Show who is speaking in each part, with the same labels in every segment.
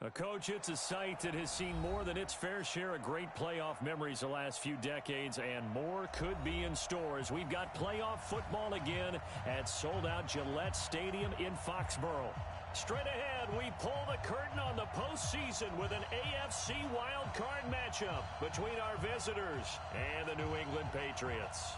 Speaker 1: Coach, it's a site that has seen more than its fair share of great playoff memories the last few decades, and more could be in store as we've got playoff football again at sold-out Gillette Stadium in Foxborough. Straight ahead, we pull the curtain on the postseason with an AFC wildcard matchup between our visitors and the New England Patriots.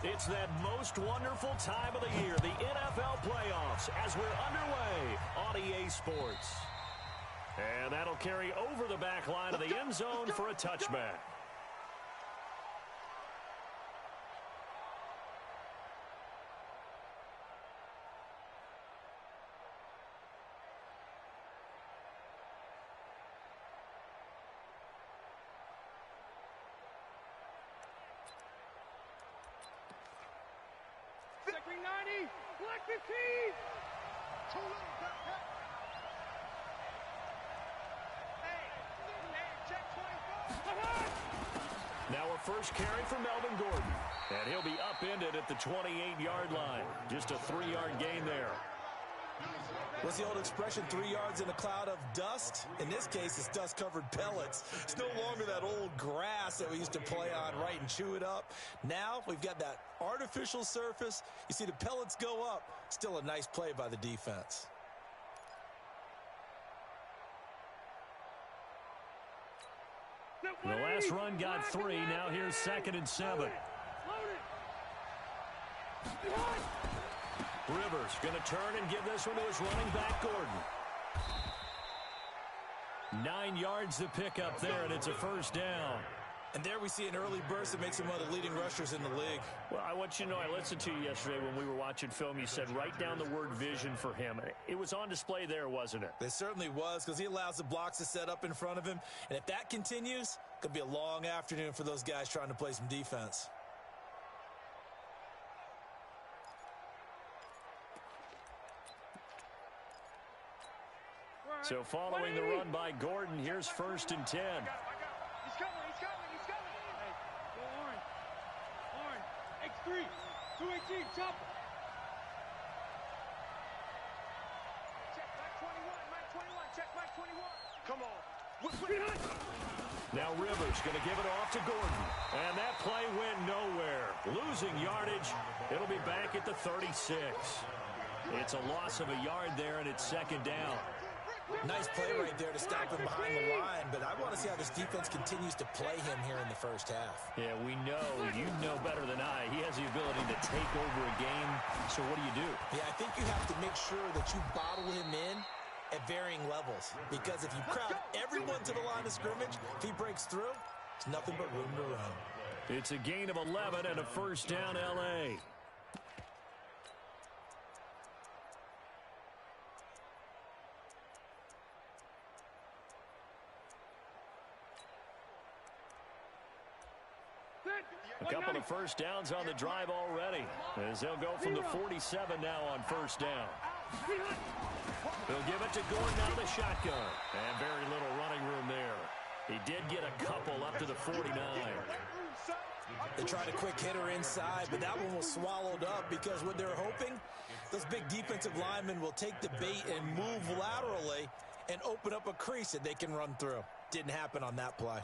Speaker 1: It's that most wonderful time of the year, the NFL playoffs, as we're underway on EA Sports. And that'll carry over the back line of the end zone for a touchback.
Speaker 2: Second 90, black 15.
Speaker 1: Now a first carry for Melvin Gordon. And he'll be upended at the 28-yard line. Just a 3-yard gain there.
Speaker 3: What's the old expression, 3 yards in a cloud of dust? In this case, it's dust-covered pellets. It's no longer that old grass that we used to play on, right, and chew it up. Now we've got that artificial surface. You see the pellets go up. Still a nice play by the defense.
Speaker 1: The last run got 3. Now here's 2nd and 7. Rivers going to turn and give this one to his running back, Gordon. 9 yards to pick up there, and it's a first down.
Speaker 3: And there we see an early burst that makes him one of the leading rushers in the league.
Speaker 1: Well, I want you to know, I listened to you yesterday when we were watching film. You said write down the word vision for him. It was on display there, wasn't it?
Speaker 3: It certainly was, because he allows the blocks to set up in front of him. And if that continues, it could be a long afternoon for those guys trying to play some defense.
Speaker 1: So following the run by Gordon, here's 1st and 10.
Speaker 2: He's coming. Hey, go Orange. X3, 218, chopper. Check Mike 21, check Mike 21. Come on.
Speaker 1: Now Rivers going to give it off to Gordon. And that play went nowhere. Losing yardage. It'll be back at the 36. It's a loss of a yard there, and it's 2nd down.
Speaker 3: Nice play right there to stop him behind the line, but I want to see how this defense continues to play him here in the first half.
Speaker 1: Yeah, we know, you know better than I, he has the ability to take over a game. So what do you do?
Speaker 3: Yeah, I think you have to make sure that you bottle him in at varying levels, because if you crowd everyone to the line of scrimmage, if he breaks through, it's nothing but room to run.
Speaker 1: It's a gain of 11 and a first down, L.A. A couple of first downs on the drive already, as they'll go from the 47 now on first down. They'll give it to Gordon out of the shotgun. And very little running room there. He did get a couple up to the 49.
Speaker 3: They tried a quick hitter inside, but that one was swallowed up because what they're hoping, those big defensive linemen will take the bait and move laterally and open up a crease that they can run through. Didn't happen on that play.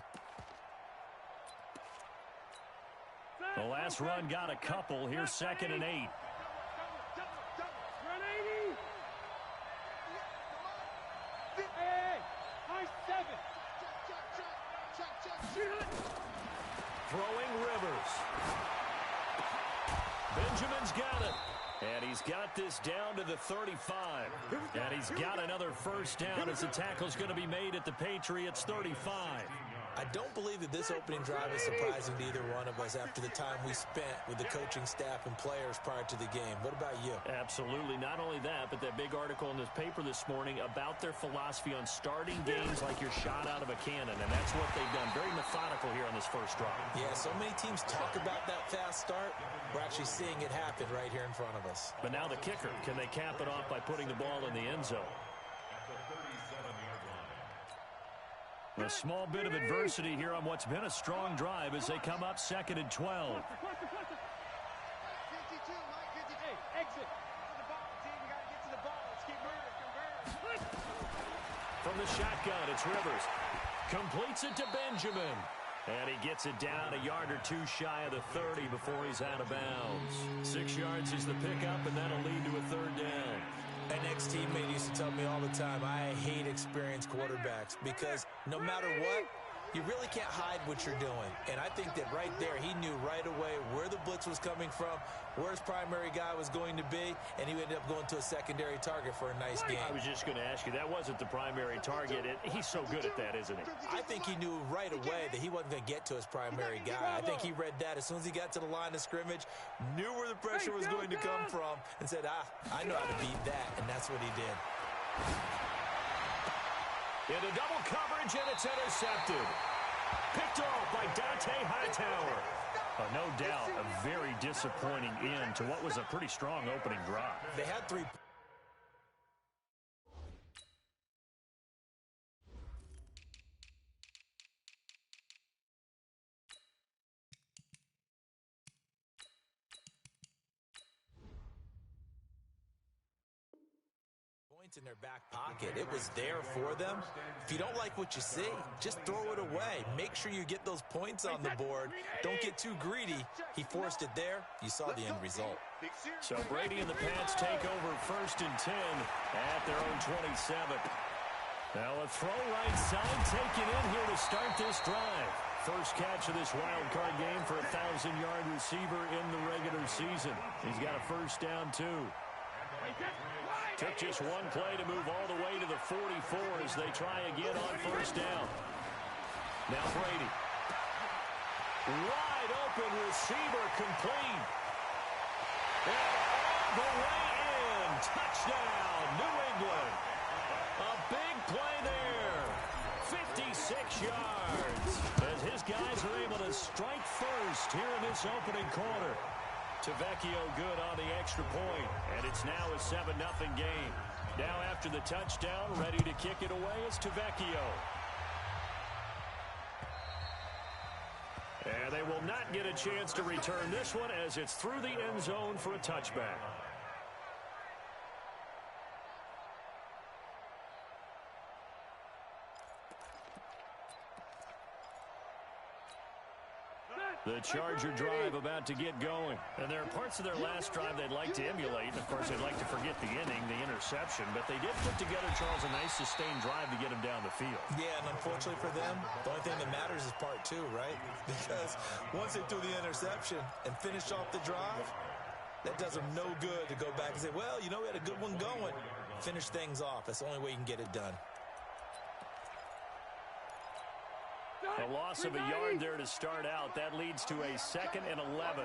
Speaker 1: The last run got a couple. Here's 2nd and 8.
Speaker 2: Run 80. Hey, high 7.
Speaker 1: Throwing Rivers. Benjamin's got it. And he's got this down to the 35. And he's got another first down as the tackle's going to be made at the Patriots' 35.
Speaker 3: I don't believe that this opening drive is surprising to either one of us after the time we spent with the coaching staff and players prior to the game. What about you?
Speaker 1: Absolutely. Not only that, but that big article in this paper this morning about their philosophy on starting games like you're shot out of a cannon, and that's what they've done. Very methodical here on this first drive.
Speaker 3: Yeah, so many teams talk about that fast start. We're actually seeing it happen right here in front of us.
Speaker 1: But now the kicker, can they cap it off by putting the ball in the end zone? A small bit of adversity here on what's been a strong drive as they come up 2nd and 12. From the shotgun, it's Rivers. Completes it to Benjamin. And he gets it down a yard or two shy of the 30 before he's out of bounds. 6 yards is the pickup, and that'll lead to a 3rd down.
Speaker 3: An ex-teammate used to tell me all the time, I hate experienced quarterbacks because no matter what, you really can't hide what you're doing. And I think that right there, he knew right away where the blitz was coming from, where his primary guy was going to be, and he ended up going to a secondary target for a nice game.
Speaker 1: I was just going to ask you, that wasn't the primary target. He's so good at that, isn't he?
Speaker 3: I think he knew right away that he wasn't going to get to his primary guy. I think he read that as soon as he got to the line of scrimmage, knew where the pressure was going to come from, and said, I know how to beat that, and that's what he did.
Speaker 1: Into double coverage, and it's intercepted. Picked off by Dante Hightower. No doubt, a very disappointing end to what was a pretty strong opening drive.
Speaker 3: They had 3 in their back pocket. It was there for them. If you don't like what you see, just throw it away. Make sure you get those points on the board. Don't get too greedy. He forced it there. You saw the end result.
Speaker 1: So Brady and the Pats take over 1st and 10 at their own 27. Now a throw right side taken in here to start this drive. First catch of this wild card game for a 1,000-yard receiver in the regular season. He's got a 1st down too. Took just one play to move all the way to the 44 as they try again on 1st down. Now Brady. Wide open receiver complete. And all the way in. Touchdown, New England. A big play there. 56 yards as his guys are able to strike first here in this opening quarter. Tavecchio good on the extra point, and it's now a 7-0 game. Now after the touchdown, ready to kick it away is Tavecchio. And they will not get a chance to return this one as it's through the end zone for a touchback. The Charger drive about to get going. And there are parts of their last drive they'd like to emulate. And, of course, they'd like to forget the inning, the interception. But they did put together, Charles, a nice sustained drive to get them down the field.
Speaker 3: Yeah, and unfortunately for them, the only thing that matters is part 2, right? Because once they threw the interception and finished off the drive, that does them no good to go back and say, well, you know, we had a good one going. Finish things off. That's the only way you can get it done.
Speaker 1: A loss of a yard there to start out. That leads to a 2nd and 11.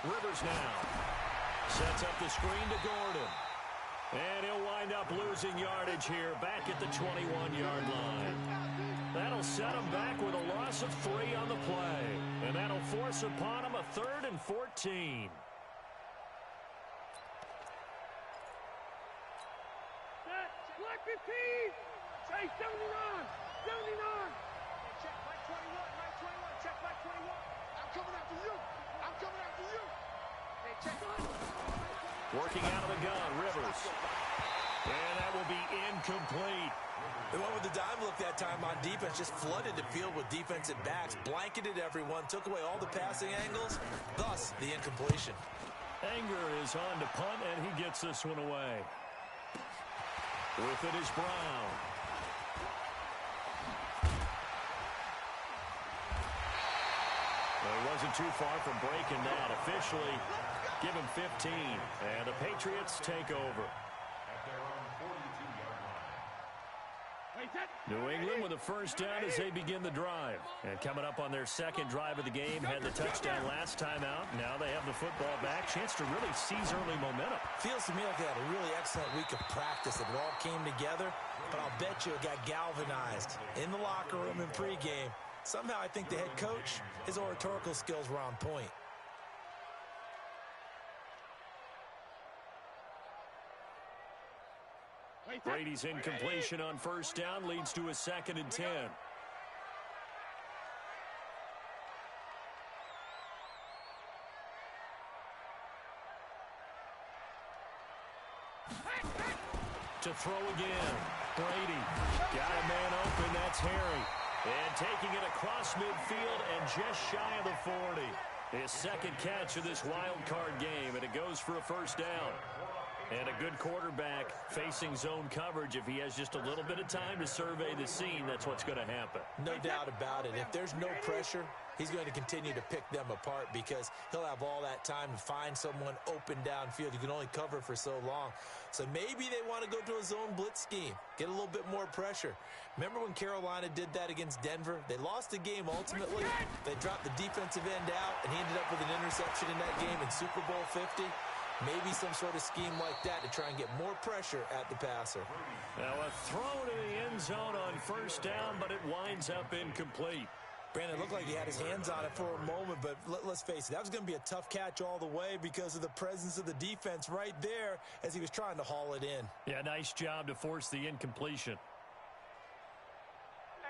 Speaker 1: Rivers now sets up the screen to Gordon. And he'll wind up losing yardage here back at the 21-yard line. That'll set him back with a loss of 3 on the play. And that'll force upon him a 3rd and 14.
Speaker 2: Black 15! Hey, 79! 79! Check Mike 21, Mike 21, check Mike 21. I'm coming after you! I'm coming after you! Hey, check
Speaker 1: Working out of the gun, Rivers. And that will be incomplete.
Speaker 3: They went with the dime look that time on defense, just flooded the field with defensive backs, blanketed everyone, took away all the passing angles, thus the incompletion.
Speaker 1: Anger is on to punt, and he gets this one away. With it is Brown. Well, he wasn't too far from breaking that. Officially, give him 15, and the Patriots take over. New England with a 1st down as they begin the drive. And coming up on their 2nd drive of the game, had the touchdown last time out. Now they have the football back. Chance to really seize early momentum.
Speaker 3: Feels to me like they had a really excellent week of practice. It all came together, but I'll bet you it got galvanized in the locker room in pregame. Somehow I think the head coach, his oratorical skills were on point.
Speaker 1: Brady's incompletion on first down leads to a 2nd and 10. To throw again. Brady got a man open. That's Harry. And taking it across midfield and just shy of the 40. His 2nd catch of this wild card game, and it goes for a first down. And a good quarterback facing zone coverage. If he has just a little bit of time to survey the scene, that's what's going to happen.
Speaker 3: No doubt about it. If there's no pressure, he's going to continue to pick them apart because he'll have all that time to find someone open downfield. You can only cover for so long. So maybe they want to go to a zone blitz scheme, get a little bit more pressure. Remember when Carolina did that against Denver? They lost the game ultimately. They dropped the defensive end out, and he ended up with an interception in that game in Super Bowl 50. Maybe some sort of scheme like that to try and get more pressure at the passer.
Speaker 1: Now a throw to the end zone on first down, but it winds up incomplete.
Speaker 3: Brandon, it looked like he had his hands on it for a moment, but let's face it, that was going to be a tough catch all the way because of the presence of the defense right there as he was trying to haul it in.
Speaker 1: Yeah, nice job to force the incompletion.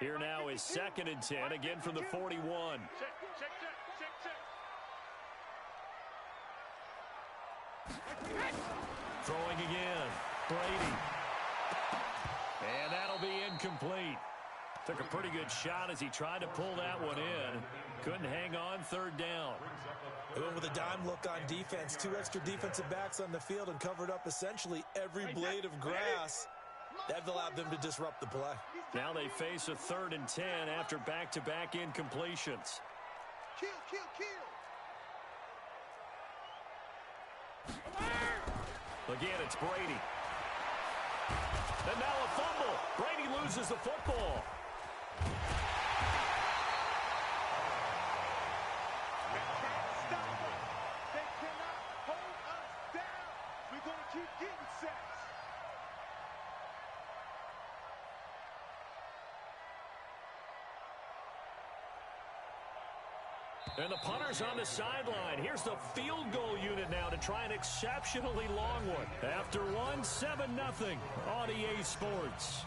Speaker 1: Here now is 2nd and 10, again from the 41. Throwing again. Brady. And that'll be incomplete. Took a pretty good shot as he tried to pull that one in. Couldn't hang on 3rd down.
Speaker 3: They went with a dime look on defense. 2 extra defensive backs on the field and covered up essentially every blade of grass. That allowed them to disrupt the play.
Speaker 1: Now they face a 3rd and 10 after back-to-back incompletions.
Speaker 2: Kill.
Speaker 1: Again, it's Brady. And now a fumble. Brady loses the football.
Speaker 2: They can't stop us. They cannot hold us down. We're going to keep getting sacks.
Speaker 1: And the punter's on the sideline. Here's the field goal unit now to try an exceptionally long one. After one, 7-0 on EA Sports.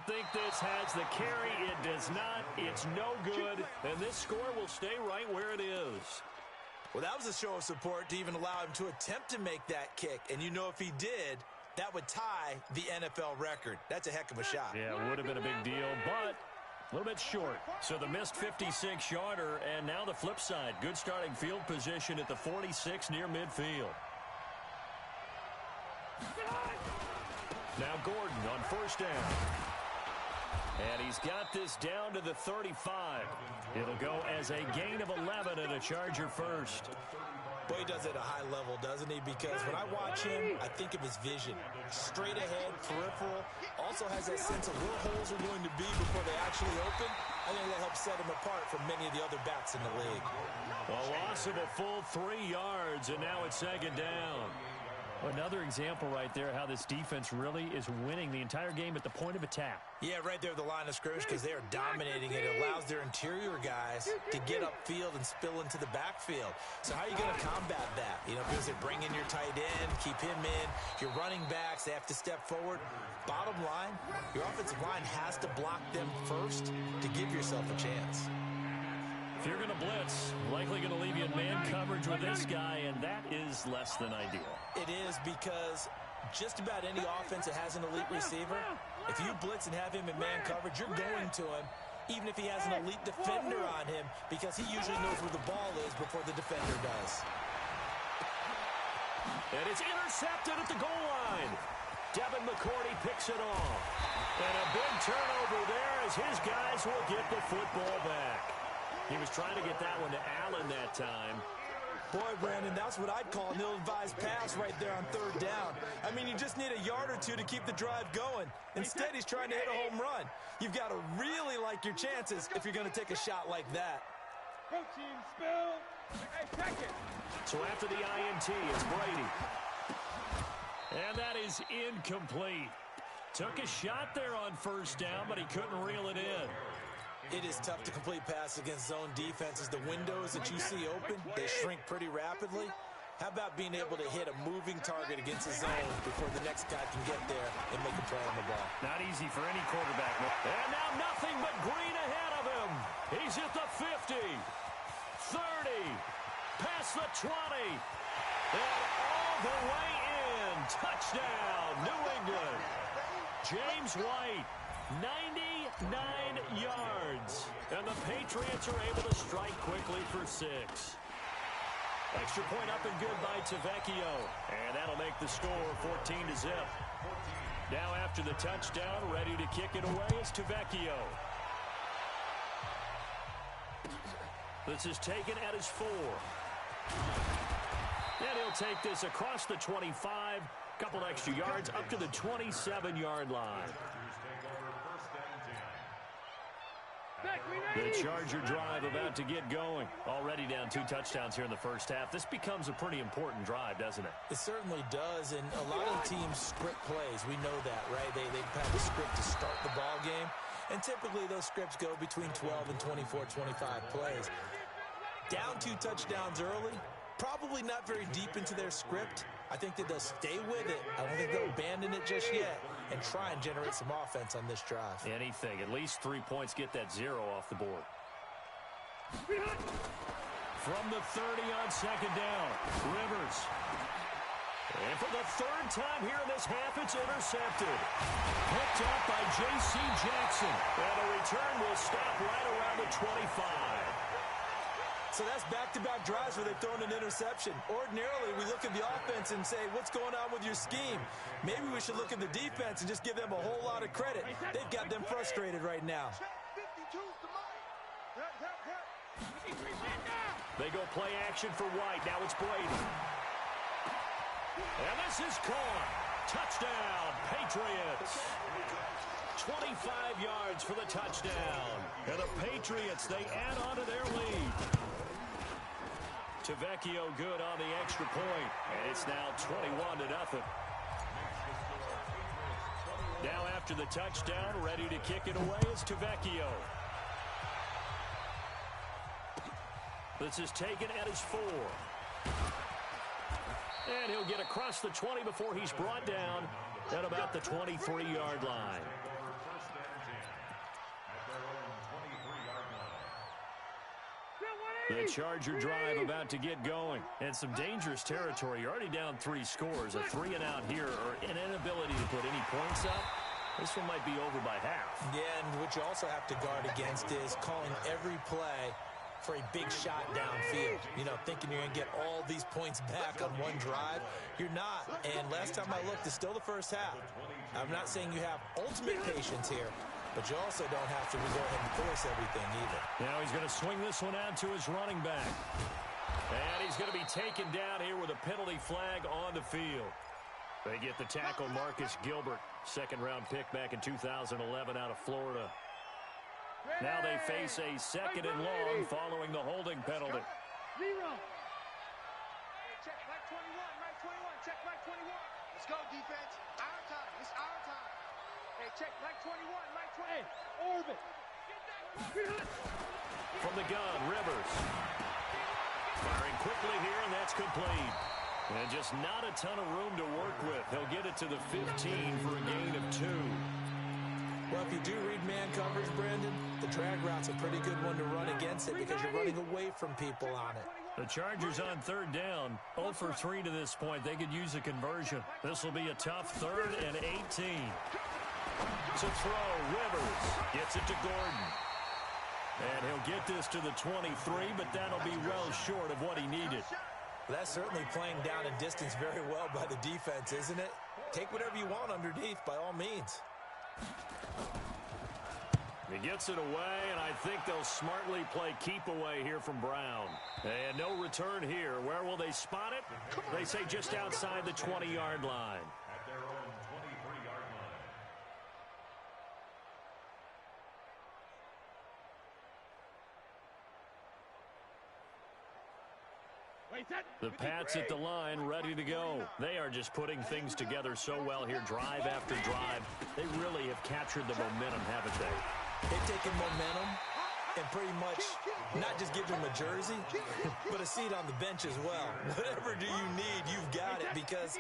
Speaker 1: Think this has the carry. It does not. It's no good. And this score will stay right where it is.
Speaker 3: Well, that was a show of support to even allow him to attempt to make that kick. And you know if he did, that would tie the NFL record. That's a heck of a shot.
Speaker 1: Yeah, it would have been a big deal, but a little bit short. So the missed 56-yarder, and now the flip side. Good starting field position at the 46 near midfield. Now Gordon on first down. And he's got this down to the 35. It'll go as a gain of 11 and a Charger first.
Speaker 3: Boy, he does it at a high level, doesn't he? Because when I watch him, I think of his vision. Straight ahead, peripheral. Also has that sense of where holes are going to be before they actually open. I think that helps set him apart from many of the other backs in the league.
Speaker 1: A loss of a full 3 yards, and now it's 2nd down. Another example right there how this defense really is winning the entire game at the point of attack.
Speaker 3: Yeah, right there at the line of scrimmage because they are dominating it. It allows their interior guys to get upfield and spill into the backfield. So how are you going to combat that? You know, because they bring in your tight end, keep him in. Your running backs, they have to step forward. Bottom line, your offensive line has to block them first to give yourself a chance.
Speaker 1: If you're going to blitz, likely going to leave you in man coverage with this guy, and that is less than ideal.
Speaker 3: It is because just about any offense that has an elite receiver, if you blitz and have him in man coverage, you're going to him, even if he has an elite defender on him, because he usually knows where the ball is before the defender does.
Speaker 1: And it's intercepted at the goal line. Devin McCourty picks it off. And a big turnover there as his guys will get the football back. He was trying to get that one to Allen that time.
Speaker 3: Boy, Brandon, that's what I'd call an ill-advised pass right there on 3rd down. I mean, you just need a yard or two to keep the drive going. Instead, he's trying to hit a home run. You've got to really like your chances if you're going to take a shot like that.
Speaker 2: Protein spill. Hey, check it.
Speaker 1: So after the INT, it's Brady. And that is incomplete. Took a shot there on first down, but he couldn't reel it in.
Speaker 3: It is tough to complete passes against zone defenses. The windows that you see open, they shrink pretty rapidly. How about being able to hit a moving target against the zone before the next guy can get there and make a play on the ball?
Speaker 1: Not easy for any quarterback. And now nothing but green ahead of him. He's at the 50, 30, past the 20, and all the way in. Touchdown, New England. James White, 99 yards. And the Patriots are able to strike quickly for 6. Extra point up and good by Tavecchio. And that'll make the score 14-0. Now after the touchdown, ready to kick it away is Tavecchio. This is taken at his 4. And he'll take this across the 25. Couple extra yards up to the 27-yard line. The Charger drive about to get going. Already down 2 touchdowns here in the first half. This becomes a pretty important drive, doesn't it?
Speaker 3: It certainly does, and a lot of the teams script plays. We know that, right? They have a script to start the ball game, and typically those scripts go between 12 and 24, 25 plays. Down 2 touchdowns early, probably not very deep into their script. I think that they'll stay with it. I don't think they'll abandon it just yet and try and generate some offense on this drive.
Speaker 1: Anything. At least 3 points, get that 0 off the board. From the 30 on second down, Rivers. And for the 3rd time here in this half, it's intercepted. Picked up by J.C. Jackson. And a return will stop right around the 25.
Speaker 3: So that's back-to-back drives where they've thrown an interception. Ordinarily, we look at the offense and say, what's going on with your scheme? Maybe we should look at the defense and just give them a whole lot of credit. They've got them frustrated right now.
Speaker 1: They go play action for White. Now it's Brady. And this is caught. Touchdown, Patriots. 25 yards for the touchdown. And the Patriots, they add on to their lead. Tavecchio good on the extra point, and it's now 21-0. Now after the touchdown, ready to kick it away is Tavecchio. This is taken at his 4. And he'll get across the 20 before he's brought down at about the 23-yard line. The Charger drive about to get going. And some dangerous territory. You're already down 3 scores. A 3-and-out here, or an inability to put any points up. This one might be over by half.
Speaker 3: Yeah, and what you also have to guard against is calling every play for a big shot downfield. You know, thinking you're going to get all these points back on one drive. You're not. And last time I looked, it's still the first half. I'm not saying you have ultimate patience here, but you also don't have to go ahead and force everything either.
Speaker 1: Now he's going to swing this one out to his running back. And he's going to be taken down here with a penalty flag on the field. They get the tackle, Marcus Gilbert, second-round pick back in 2011 out of Florida. Now they face a 2nd and long following the holding penalty.
Speaker 2: Zero. Check right 21, right 21, check right 21. Let's go, defense. Our time. It's our time. Hey, check right 21, right 20. Hey, orbit.
Speaker 1: From the gun, Rivers. Firing quickly here, and that's complete. And just not a ton of room to work with. He'll get it to the 15 for a gain of 2.
Speaker 3: Well, if you do read man coverage, Brandon, the drag route's a pretty good one to run against it because you're running away from people on it.
Speaker 1: The Chargers on 3rd down, 0 for 3 to this point. They could use a conversion. This will be a tough 3rd and 18. To throw, Rivers gets it to Gordon. And he'll get this to the 23, but that'll be well short of what he needed.
Speaker 3: That's certainly playing down a distance very well by the defense, isn't it? Take whatever you want underneath, by all means.
Speaker 1: He gets it away, and I think they'll smartly play keep away here from Brown. And no return here. Where will they spot it? They say just outside the 20-yard line.
Speaker 4: At their own 23-yard line.
Speaker 1: The Pats at the line, ready to go. They are just putting things together so well here, drive after drive. They really have captured the momentum, haven't they?
Speaker 3: They've taken momentum and pretty much not just give them a jersey, but a seat on the bench as well. Whatever do you need, you've got it, because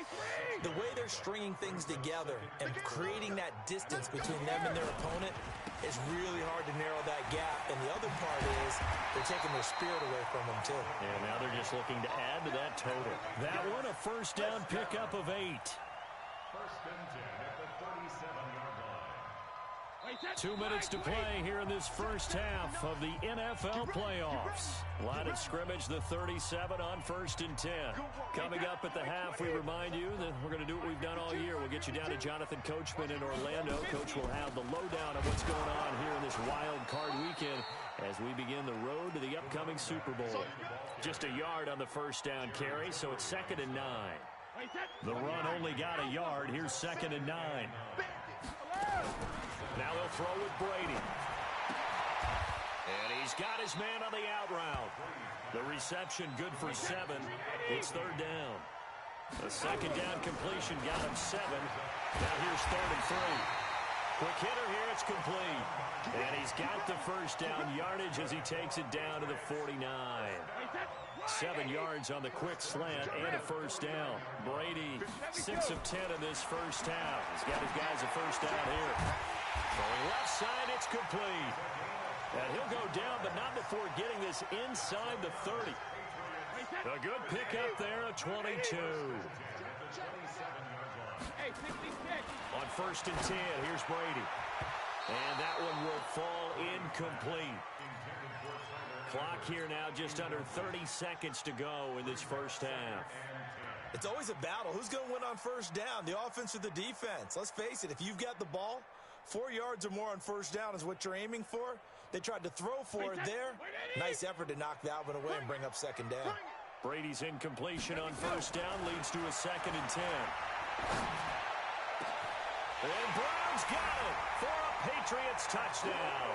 Speaker 3: the way they're stringing things together and creating that distance between them and their opponent is really hard to narrow that gap. And the other part is they're taking their spirit away from them, too.
Speaker 1: And now they're just looking to add to that total. That one, a first down pickup of 8.
Speaker 4: First and 10 at the 37-yard line.
Speaker 1: 2 minutes to play here in this first half of the NFL playoffs. Line of scrimmage, the 37 on first and 10. Coming up at the half, we remind you that we're going to do what we've done all year. We'll get you down to Jonathan Coachman in Orlando. Coach will have the lowdown of what's going on here in this wild card weekend as we begin the road to the upcoming Super Bowl. Just a yard on the first down carry, so it's 2nd and 9. The run only got a yard. Here's 2nd and 9. Now they'll throw with Brady. And he's got his man on the out route. The reception good for 7. It's 3rd down. The 2nd down completion got him 7. Now here's 3rd and 3. Quick hitter here, it's complete. And he's got the first down yardage as he takes it down to the 49. 7 yards on the quick slant and a first down. Brady, 6 of 10 in this first half. He's got his guys a first down here. Going left side, it's complete. And he'll go down, but not before getting this inside the 30. A good pickup there, a 22. On first and 10, here's Brady. And that one will fall incomplete. Clock here now, just under 30 seconds to go in this first half.
Speaker 3: It's always a battle. Who's going to win on first down, the offense or the defense? Let's face it, if you've got the ball, 4 yards or more on first down is what you're aiming for. They tried to throw for it there. Nice effort to knock that one away and bring up 2nd down.
Speaker 1: Brady's incompletion on first down leads to a 2nd and 10. And Brown's got it for a Patriots touchdown.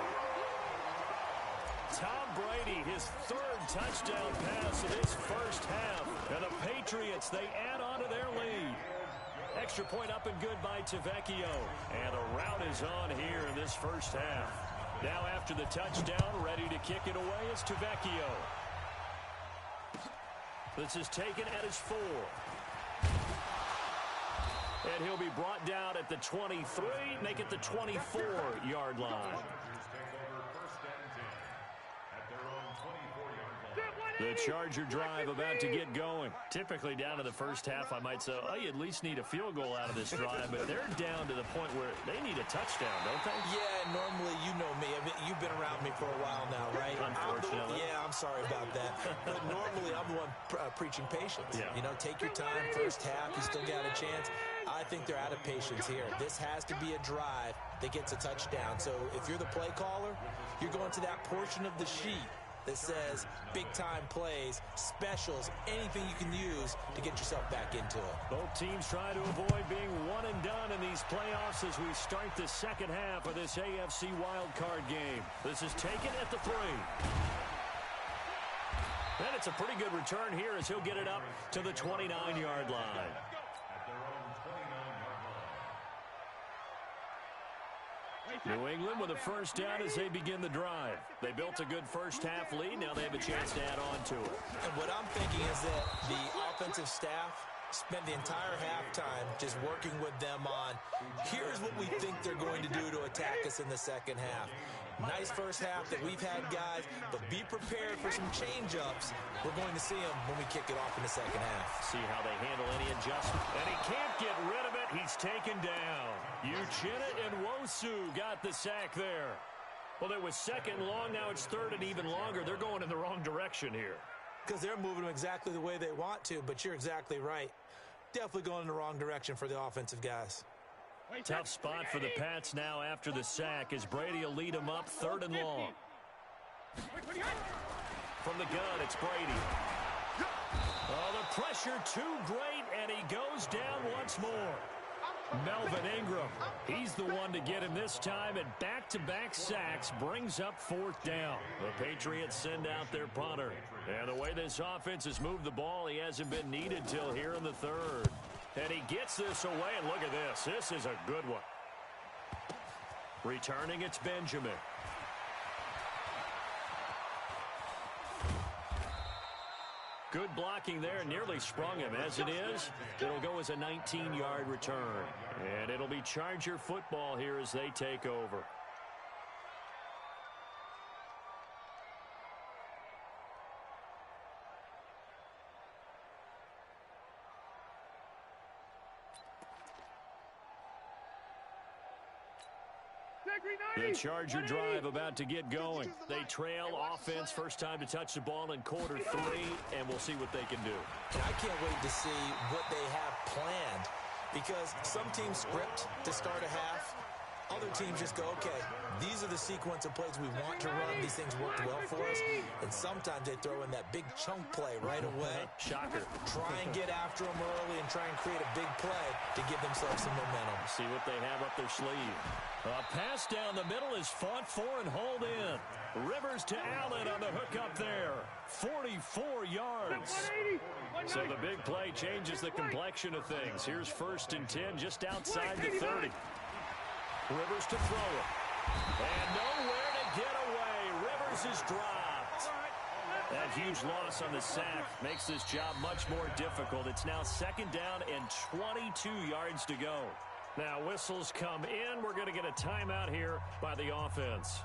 Speaker 1: Tom Brady, his 3rd touchdown pass of this first half. And the Patriots, they add on to their lead. Extra point up and good by Tavecchio. And the route is on here in this first half. Now after the touchdown, ready to kick it away is Tavecchio. This is taken at his 4. And he'll be brought down at the 23, make it the 24-yard line. The Charger drive about to get going. Typically down to the first half, I might say, oh, you at least need a field goal out of this drive, but they're down to the point where they need a touchdown, don't they?
Speaker 3: Yeah, normally, you know me. I mean, you've been around me for a while now, right?
Speaker 1: Unfortunately.
Speaker 3: I'm sorry about that. But normally, I'm the one preaching patience.
Speaker 1: Yeah.
Speaker 3: You know, take your time, first half, you still got a chance. I think they're out of patience here. This has to be a drive that gets a touchdown. So if you're the play caller, you're going to that portion of the sheet that says big-time plays, specials, anything you can use to get yourself back into it.
Speaker 1: Both teams try to avoid being one and done in these playoffs as we start the second half of this AFC wildcard game. This is taken at the 3. And it's a pretty good return here as he'll get it up to the 29-yard line. New England with a first down as they begin the drive. They built a good first half lead. Now they have a chance to add on to it.
Speaker 3: And what I'm thinking is that the offensive staff spent the entire halftime just working with them on, here's what we think they're going to do to attack us in the second half. Nice first half that we've had, guys, but be prepared for some change-ups. We're going to see them when we kick it off in the second half.
Speaker 1: See how they handle any adjustment. And he can't get rid of it. He's taken down. Uchenna and Wosu got the sack there. Well, it was 2nd and long. Now it's 3rd and even longer. They're going in the wrong direction here.
Speaker 3: Because they're moving them exactly the way they want to, but you're exactly right. Definitely going in the wrong direction for the offensive guys.
Speaker 1: Tough spot for the Pats now after the sack as Brady will lead them up 3rd and long. From the gun, it's Brady. Oh, the pressure too great, and he goes down once more. Melvin Ingram, he's the one to get him this time, and back-to-back sacks brings up 4th down. The Patriots send out their punter, And the way this offense has moved the ball, he hasn't been needed till here in the third. And he gets this away, and look at this. This is a good one. Returning, it's Benjamin. Good blocking there, nearly sprung him. As it is, it'll go as a 19-yard return. And it'll be Charger football here as they take over. The Charger drive about to get going. They trail offense, first time to touch the ball in quarter 3, and we'll see what they can do.
Speaker 3: And I can't wait to see what they have planned, because some teams script to start a half. Other teams just go, okay, these are the sequence of plays we want to run. These things worked well for us. And sometimes they throw in that big chunk play right away.
Speaker 1: Shocker.
Speaker 3: Try and get after them early and try and create a big play to give themselves some momentum.
Speaker 1: See what they have up their sleeve. A pass down the middle is fought for and hauled in. Rivers to Allen on the hook up there. 44 yards. So the big play changes the complexion of things. Here's 1st and 10 just outside the 30. Rivers to throw it. And nowhere to get away. Rivers is dropped. That huge loss on the sack makes this job much more difficult. It's now 2nd down and 22 yards to go. Now whistles come in. We're going to get a timeout here by the offense.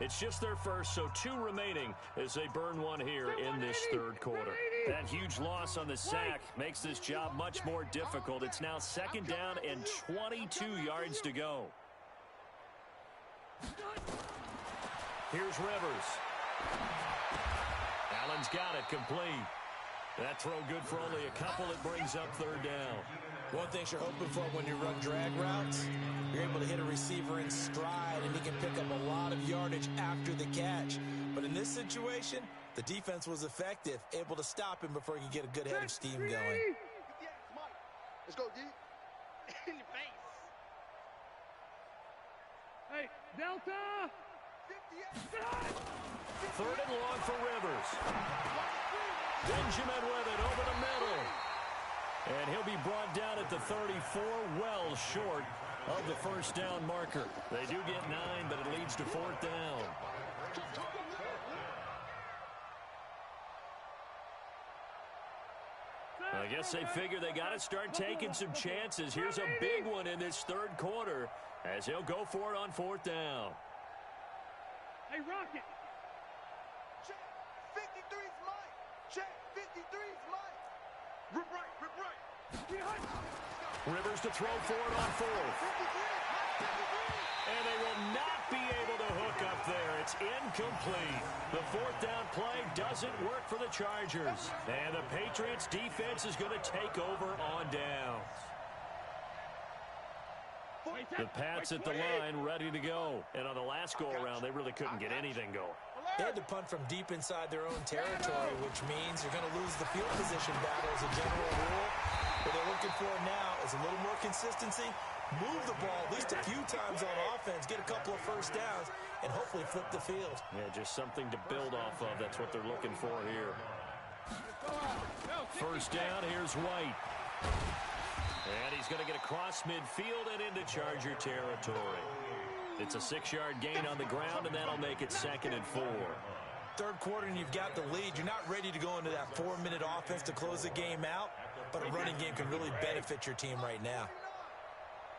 Speaker 1: It's just their first, so 2 remaining as they burn one here in this 3rd quarter. That huge loss on the sack makes this job much more difficult. It's now 2nd down and 22 yards to go. Here's Rivers. Allen's got it complete. That throw good for only a couple. It brings up 3rd down.
Speaker 3: One thing you're hoping for when you run drag routes, you're able to hit a receiver in stride, and he can pick up a lot of yardage after the catch. But in this situation, the defense was effective, able to stop him before he could get a good head of steam going.
Speaker 2: Let's go, D. In your face. Hey, Delta!
Speaker 1: 3rd and long for Rivers. Benjamin with it over the middle. And he'll be brought down at the 34, well short of the 1st down marker. They do get 9, but it leads to 4th down. I guess they figure they got to start taking some chances. Here's a big one in this 3rd quarter as he'll go for it on 4th down.
Speaker 2: Hey, Rocket. Check. 53's Mike. Check. 53's Mike. Rip right. Rip right.
Speaker 1: Rivers to throw for it on 4th. And they will not be able to hook up there. It's incomplete. The 4th down play doesn't work for the Chargers. And the Patriots defense is going to take over on downs. The Pats at the line ready to go. And on the last go-around, they really couldn't get anything going.
Speaker 3: They had to punt from deep inside their own territory, which means you're going to lose the field position battle as a general rule. What they're looking for now is a little more consistency, move the ball at least a few times on offense, get a couple of 1st downs, and hopefully flip the field.
Speaker 1: Yeah, just something to build off of. That's what they're looking for here. 1st down, here's White. And he's going to get across midfield and into Charger territory. It's a 6-yard gain on the ground, and that'll make it 2nd and 4.
Speaker 3: 3rd quarter, and you've got the lead. You're not ready to go into that 4-minute offense to close the game out, but a running game can really benefit your team right now.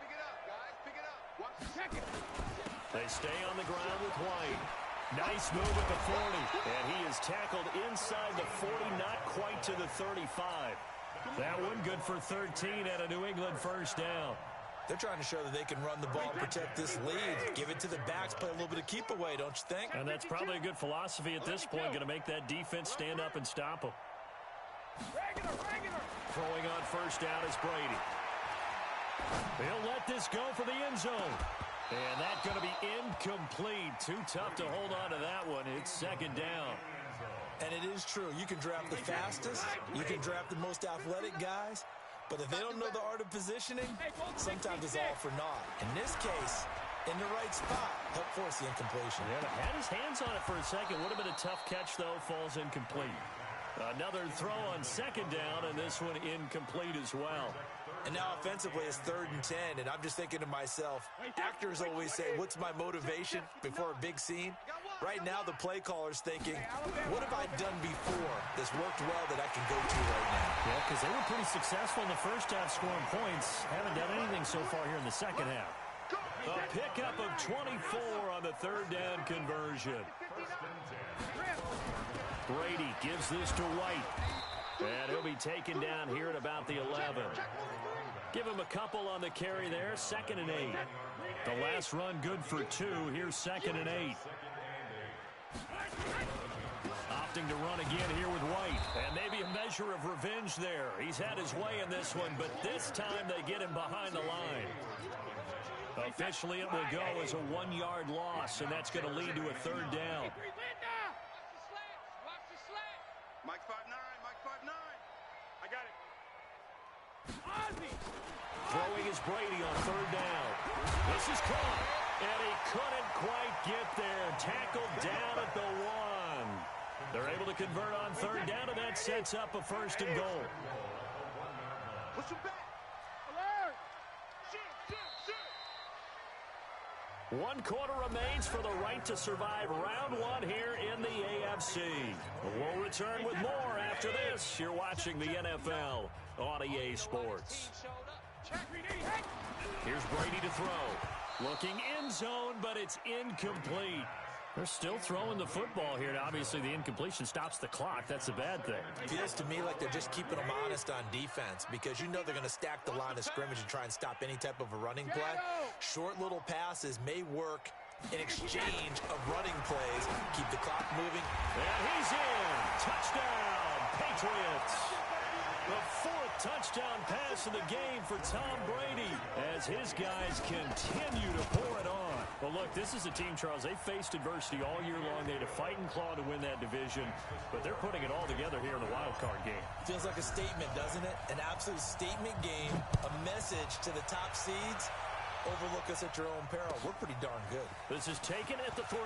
Speaker 2: Pick it up, guys. Pick it up. Watch the second.
Speaker 1: They stay on the ground with White. Nice move at the 40, and he is tackled inside the 40, not quite to the 35. That one good for 13 at a New England 1st down.
Speaker 3: They're trying to show that they can run the ball, protect this lead, give it to the backs, play a little bit of keep away, don't you think?
Speaker 1: And that's probably a good philosophy at this point, going to make that defense stand up and stop them. Throwing on 1st down is Brady. He'll let this go for the end zone. And that's going to be incomplete. Too tough to hold on to that one. It's 2nd down.
Speaker 3: And it is true. You can draft the fastest. You can draft the most athletic guys. But if they don't know the art of positioning, sometimes it's all for naught. In this case, in the right spot. Help force the incompletion.
Speaker 1: Yeah, had his hands on it for a second. Would have been a tough catch, though. Falls incomplete. Another throw on second down, and this one incomplete as well.
Speaker 3: And now offensively it's 3rd and 10, and I'm just thinking to myself, actors always say, what's my motivation before a big scene? Right now the play caller's thinking, what have I done before that's worked well that I can go to right now?
Speaker 1: Yeah, because they were pretty successful in the first half scoring points. Haven't done anything so far here in the second half. A pickup of 24 on the 3rd down conversion. Brady gives this to White. And he'll be taken down here at about the 11. Give him a couple on the carry there. 2nd and 8. The last run good for 2. Here's 2nd and 8. Opting to run again here with White. And maybe a measure of revenge there. He's had his way in this one, but this time they get him behind the line. Officially, it will go as a 1-yard loss, and that's going to lead to a 3rd down.
Speaker 2: Mike 5'9", Mike 5'9". I got it.
Speaker 1: Throwing is Brady on 3rd down. This is caught, and he couldn't quite get there. Tackled down at the 1. They're able to convert on 3rd down, and that sets up a 1st and goal.
Speaker 2: Push him back. Alert. Shoot.
Speaker 1: 1 quarter remains for the right to survive round 1 here in the AFC. We'll return with more after this. You're watching the NFL on EA Sports. Here's Brady to throw. Looking end zone, but it's incomplete. They're still throwing the football here. Now, obviously, the incompletion stops the clock. That's a bad thing.
Speaker 3: Feels to me like they're just keeping them honest on defense because you know they're going to stack the line of scrimmage and try and stop any type of a running play. Short little passes may work in exchange of running plays. Keep the clock moving.
Speaker 1: And he's in. Touchdown, Patriots. The 4th touchdown pass of the game for Tom Brady as his guys continue to pour it on. Well, look, this is a team, Charles, they faced adversity all year long. They had to fight and claw to win that division, but they're putting it all together here in the wild card game.
Speaker 3: Feels like a statement, doesn't it? An absolute statement game, a message to the top seeds. Overlook us at your own peril. We're pretty darn good.
Speaker 1: This is taken at the 3.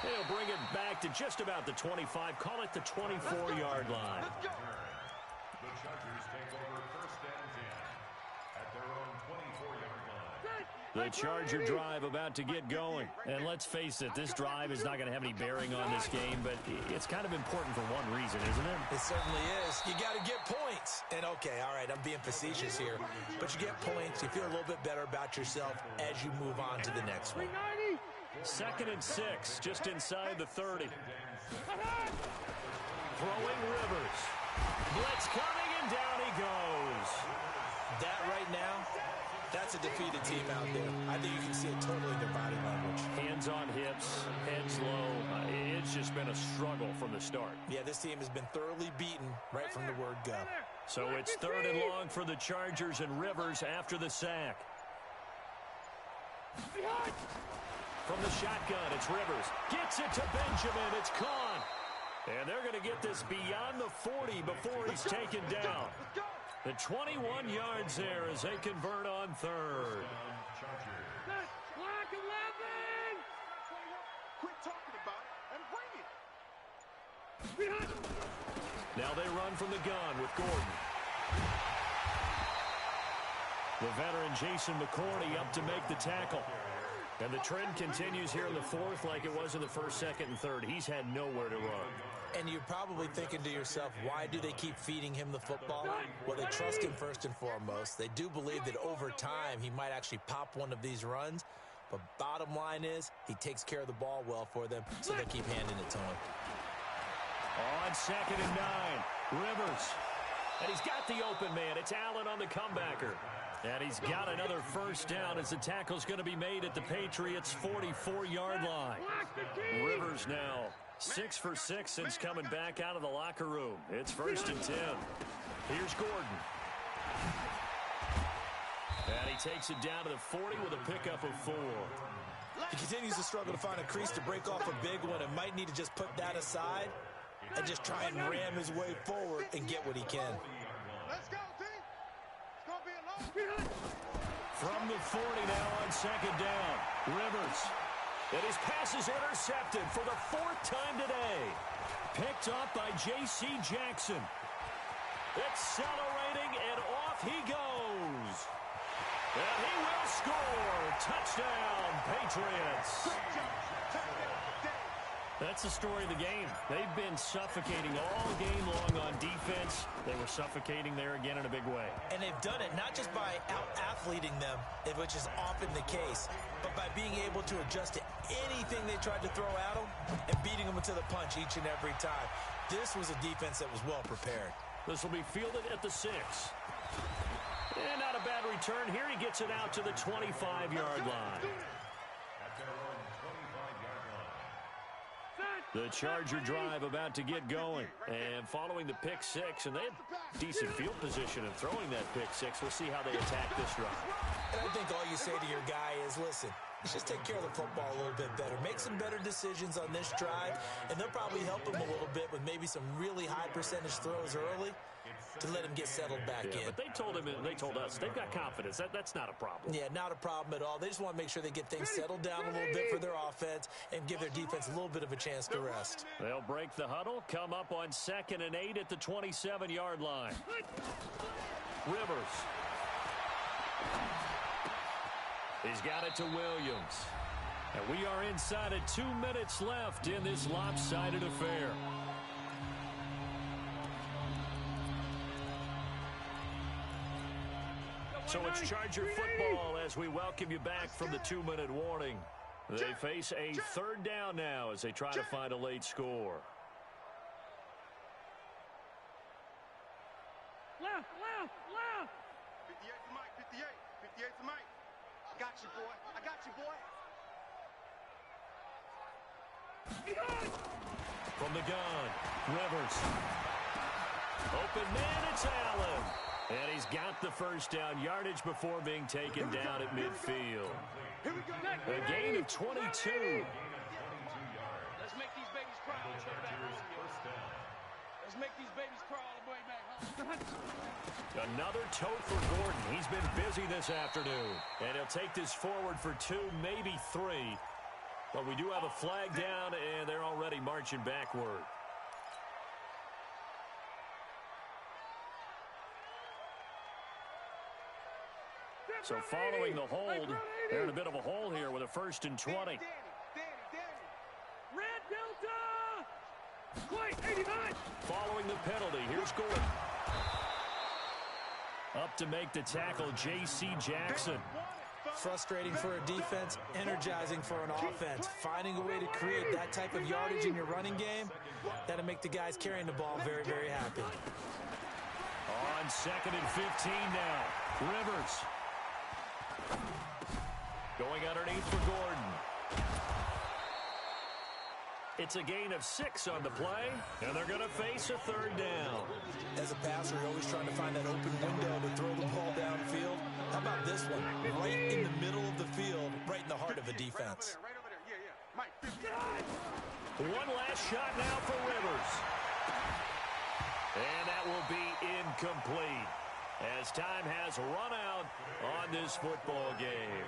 Speaker 1: They'll bring it back to just about the 25. Call it the 24-yard line.
Speaker 4: The Chargers take over 1st and 10 at their own 24-yard line.
Speaker 1: The Charger drive about to get going. And let's face it, this drive is not going to have any bearing on this game, but it's kind of important for one reason, isn't it?
Speaker 3: It certainly is. You got to get points. And okay, all right, I'm being facetious here, but you get points. You feel a little bit better about yourself as you move on to the next one.
Speaker 1: 2nd and 6, just inside the 30. Throwing Rivers. Blitz coming, and down he goes.
Speaker 3: That right now, that's a defeated team out there. I think you can see it totally in their body language.
Speaker 1: Hands on hips, heads low. It's just been a struggle from the start.
Speaker 3: Yeah, this team has been thoroughly beaten right from the word go.
Speaker 1: So it's 3rd and long for the Chargers, and Rivers after the sack. From the shotgun, it's Rivers. Gets it to Benjamin. It's caught. And they're going to get this beyond the 40 before he's taken down. The 21 yards there as they convert on 3rd.
Speaker 2: Clock 11. Quit talking about it and bring it.
Speaker 1: Now they run from the gun with Gordon. The veteran Jason McCourty up to make the tackle. And the trend continues here in the 4th like it was in the 1st, 2nd, and 3rd. He's had nowhere to run.
Speaker 3: And you're probably thinking to yourself, why do they keep feeding him the football? Well, they trust him first and foremost. They do believe that over time he might actually pop one of these runs. But bottom line is he takes care of the ball well for them, so they keep handing it to him.
Speaker 1: On 2nd and 9, Rivers. And he's got the open man. It's Allen on the comebacker. And he's got another 1st down as the tackle's going to be made at the Patriots' 44-yard line. Rivers now 6 for 6 since coming back out of the locker room. It's 1st and 10. Here's Gordon. And he takes it down to the 40 with a pickup of 4.
Speaker 3: He continues to struggle to find a crease to break off a big one and might need to just put that aside and just try and ram his way forward and get what he can.
Speaker 2: Let's go, team. It's going to be a long
Speaker 1: From the 40 now on second down. Rivers. And his pass is intercepted for the 4th time today. Picked up by J.C. Jackson. Accelerating, and off he goes. And he will score. Touchdown, Patriots. That's the story of the game. They've been suffocating all game long on defense. They were suffocating there again in a big way.
Speaker 3: And they've done it not just by out-athleting them, which is often the case, but by being able to adjust to anything they tried to throw at them and beating them to the punch each and every time. This was a defense that was well prepared.
Speaker 1: This will be fielded at the 6. And not a bad return. Here he gets it out to the 25-yard line. The Charger drive about to get going. And following the pick 6, and they had decent field position in throwing that pick 6. We'll see how they attack this drive.
Speaker 3: And I think all you say to your guy is, listen, let's just take care of the football a little bit better. Make some better decisions on this drive, and they'll probably help him a little bit with maybe some really high percentage throws early to let him get settled back in.
Speaker 1: But they told us, they've got confidence. That's not a problem.
Speaker 3: Yeah, not a problem at all. They just want to make sure they get things settled down a little bit for their offense and give their defense a little bit of a chance to rest.
Speaker 1: They'll break the huddle, come up on 2nd and 8 at the 27-yard line. Rivers. He's got it to Williams. And we are inside of 2 minutes left in this lopsided affair. So it's Charger football as we welcome you back from the 2-minute warning. They face a 3rd down now as they try to find a late score.
Speaker 2: Left. 58 to Mike, 58 to Mike. I got you, boy.
Speaker 1: From the gun, Rivers. Open man, it's Allen. And he's got the first down yardage before being taken down at midfield. A gain of 22.
Speaker 2: Let's make these babies cry all the way back home. Let's make these babies cry all the way back home.
Speaker 1: Another tote for Gordon. He's been busy this afternoon. And he'll take this forward for 2, maybe 3. But we do have a flag down, and they're already marching backward. So following the hold, they're in a bit of a hole here with a 1st and 20.
Speaker 2: Danny. Red Delta! Clay, 89!
Speaker 1: Following the penalty, here's Gordon. Up to make the tackle, J.C. Jackson.
Speaker 3: Frustrating for a defense, energizing for an offense. Finding a way to create that type of yardage in your running game, that'll make the guys carrying the ball very, very happy.
Speaker 1: On 2nd and 15 now, Rivers. Going underneath for Gordon. It's a gain of 6 on the play, and they're going to face a 3rd down.
Speaker 3: As a passer, you're always trying to find that open window to throw the ball downfield. How about this one? Right in the middle of the field, right in the heart of a defense.
Speaker 2: Right over there. Yeah. Mike, 50.
Speaker 1: One last shot now for Rivers. And that will be incomplete as time has run out on this football game.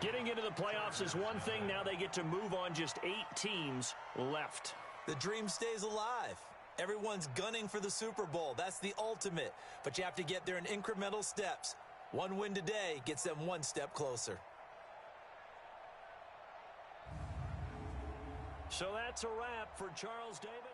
Speaker 1: Getting into the playoffs is one thing. Now they get to move on. Just 8 teams left.
Speaker 3: The dream stays alive. Everyone's gunning for the Super Bowl. That's the ultimate. But you have to get there in incremental steps. One win today gets them 1 step closer.
Speaker 1: So that's a wrap for Charles Davis.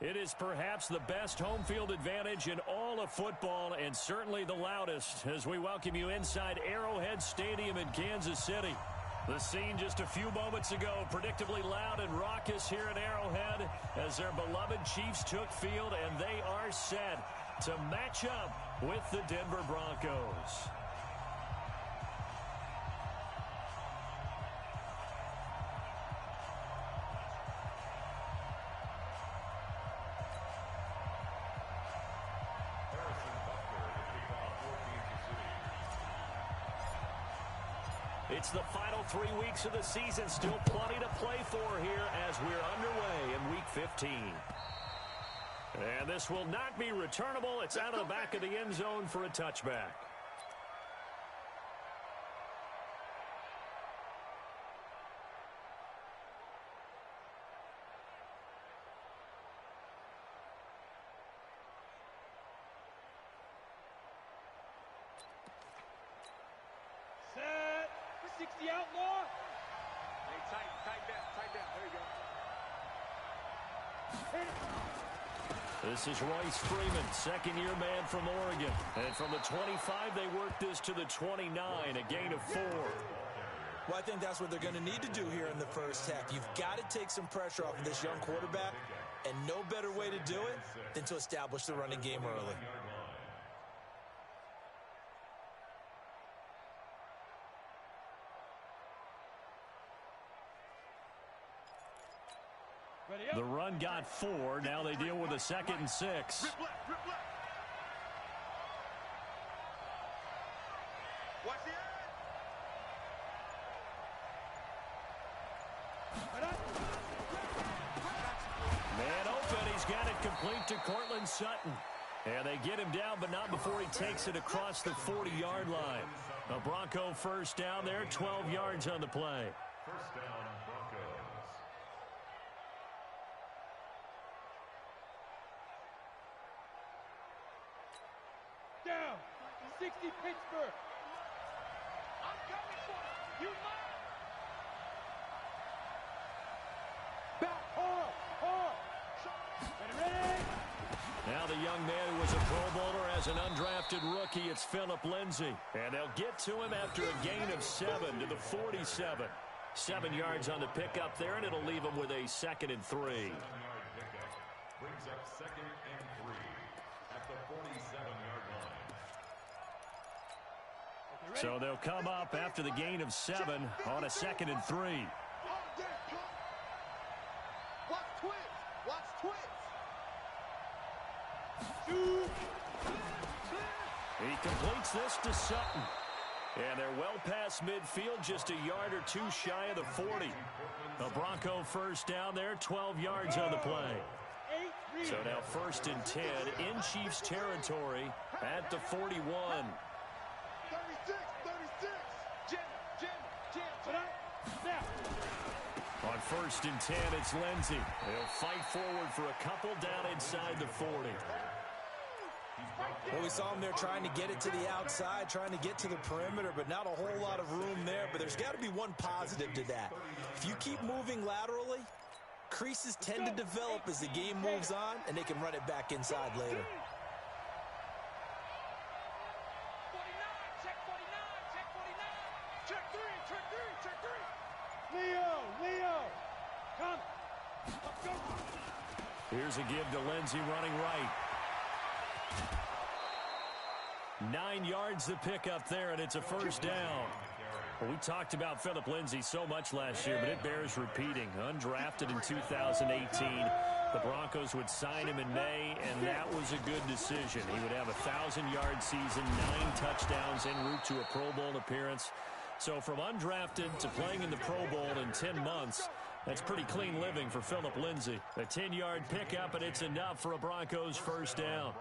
Speaker 1: It is perhaps the best home field advantage in all of football, and certainly the loudest, as we welcome you inside Arrowhead Stadium in Kansas City. The scene just a few moments ago, predictably loud and raucous here at Arrowhead as their beloved Chiefs took field, and they are set to match up with the Denver Broncos. It's the final 3 weeks of the season. Still plenty to play for here as we're underway in Week 15. And this will not be returnable. It's out of the back of the end zone for a touchback.
Speaker 2: The outlaw. Hey, tight down. There you go.
Speaker 1: This is Royce Freeman, second-year man from Oregon. And from the 25, they work this to the 29, a gain of 4.
Speaker 3: Well, I think that's what they're going to need to do here in the first half. You've got to take some pressure off of this young quarterback, and no better way to do it than to establish the running game early.
Speaker 1: The run got 4. Now they deal with a 2nd and 6.
Speaker 2: Rip left. Watch the
Speaker 1: Man open. He's got it complete to Cortland Sutton. And they get him down, but not before he takes it across the 40-yard line. A Bronco first down there, 12 yards on the play.
Speaker 4: First down, Broncos.
Speaker 2: down. 60 Pittsburgh. I'm coming for you. You mind? Back hard. Ready.
Speaker 1: Now the young man who was a Pro Bowler as an undrafted rookie, it's Philip Lindsay. And they'll get to him after a gain of 7 to the 47. 7 yards on the pickup there, and it'll leave him with a 2nd and 3.
Speaker 4: 7-yard pickup brings up 2nd and 3 at the 47-yard line.
Speaker 1: So they'll come up after the gain of 7 on a 2nd and 3.
Speaker 2: Watch twins.
Speaker 1: He completes this to Sutton. And they're well past midfield, just a yard or 2 shy of the 40. A Bronco first down there, 12 yards on the play. So now 1st and 10 in Chiefs territory at the 41.
Speaker 2: 36.
Speaker 1: On 1st and 10, it's Lindsay. They'll fight forward for a couple down inside the 40.
Speaker 3: Well, we saw him there trying to get it to the outside, trying to get to the perimeter, but not a whole lot of room there. But there's got to be one positive to that. If you keep moving laterally, creases tend to develop as the game moves on, and they can run it back inside later.
Speaker 2: Leo, come.
Speaker 1: Here's a give to Lindsay running right. 9 yards the pickup there, and it's a first down. Well, we talked about Philip Lindsay so much last year, but it bears repeating. Undrafted in 2018. The Broncos would sign him in May, and that was a good decision. He would have a 1,000-yard season, 9 touchdowns en route to a Pro Bowl appearance. So from undrafted to playing in the Pro Bowl in 10 months, that's pretty clean living for Philip Lindsay. A 10-yard pickup, and it's enough for a Broncos first down.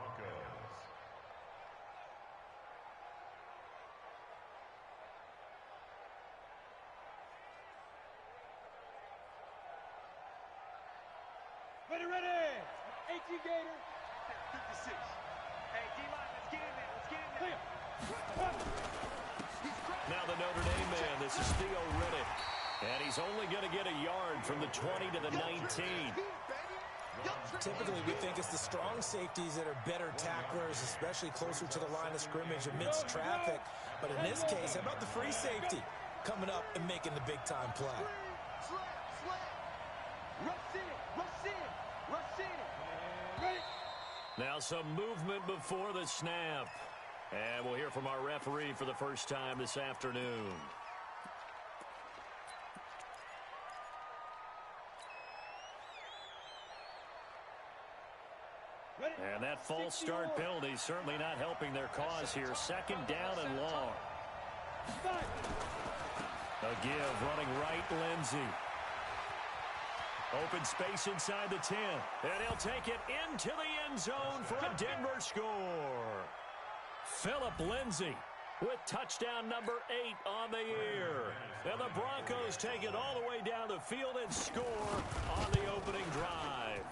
Speaker 2: Ready. 18 Gator. 56. Hey, D-line, let's get in there.
Speaker 1: Now the Notre Dame man, this is Theo Riddick. And he's only going to get a yard from the 20 to the 19.
Speaker 3: Typically, we think it's the strong safeties that are better tacklers, especially closer to the line of scrimmage amidst traffic. But in this case, how about the free safety coming up and making the big-time play?
Speaker 1: Now some movement before the snap. And we'll hear from our referee for the first time this afternoon. And that false start penalty certainly not helping their cause here. Second down and long. A give running right, Lindsey. Open space inside the 10. And he'll take it into the end zone for a Denver score. Phillip Lindsay with touchdown number 8 on the year. And the Broncos take it all the way down the field and score on the opening drive.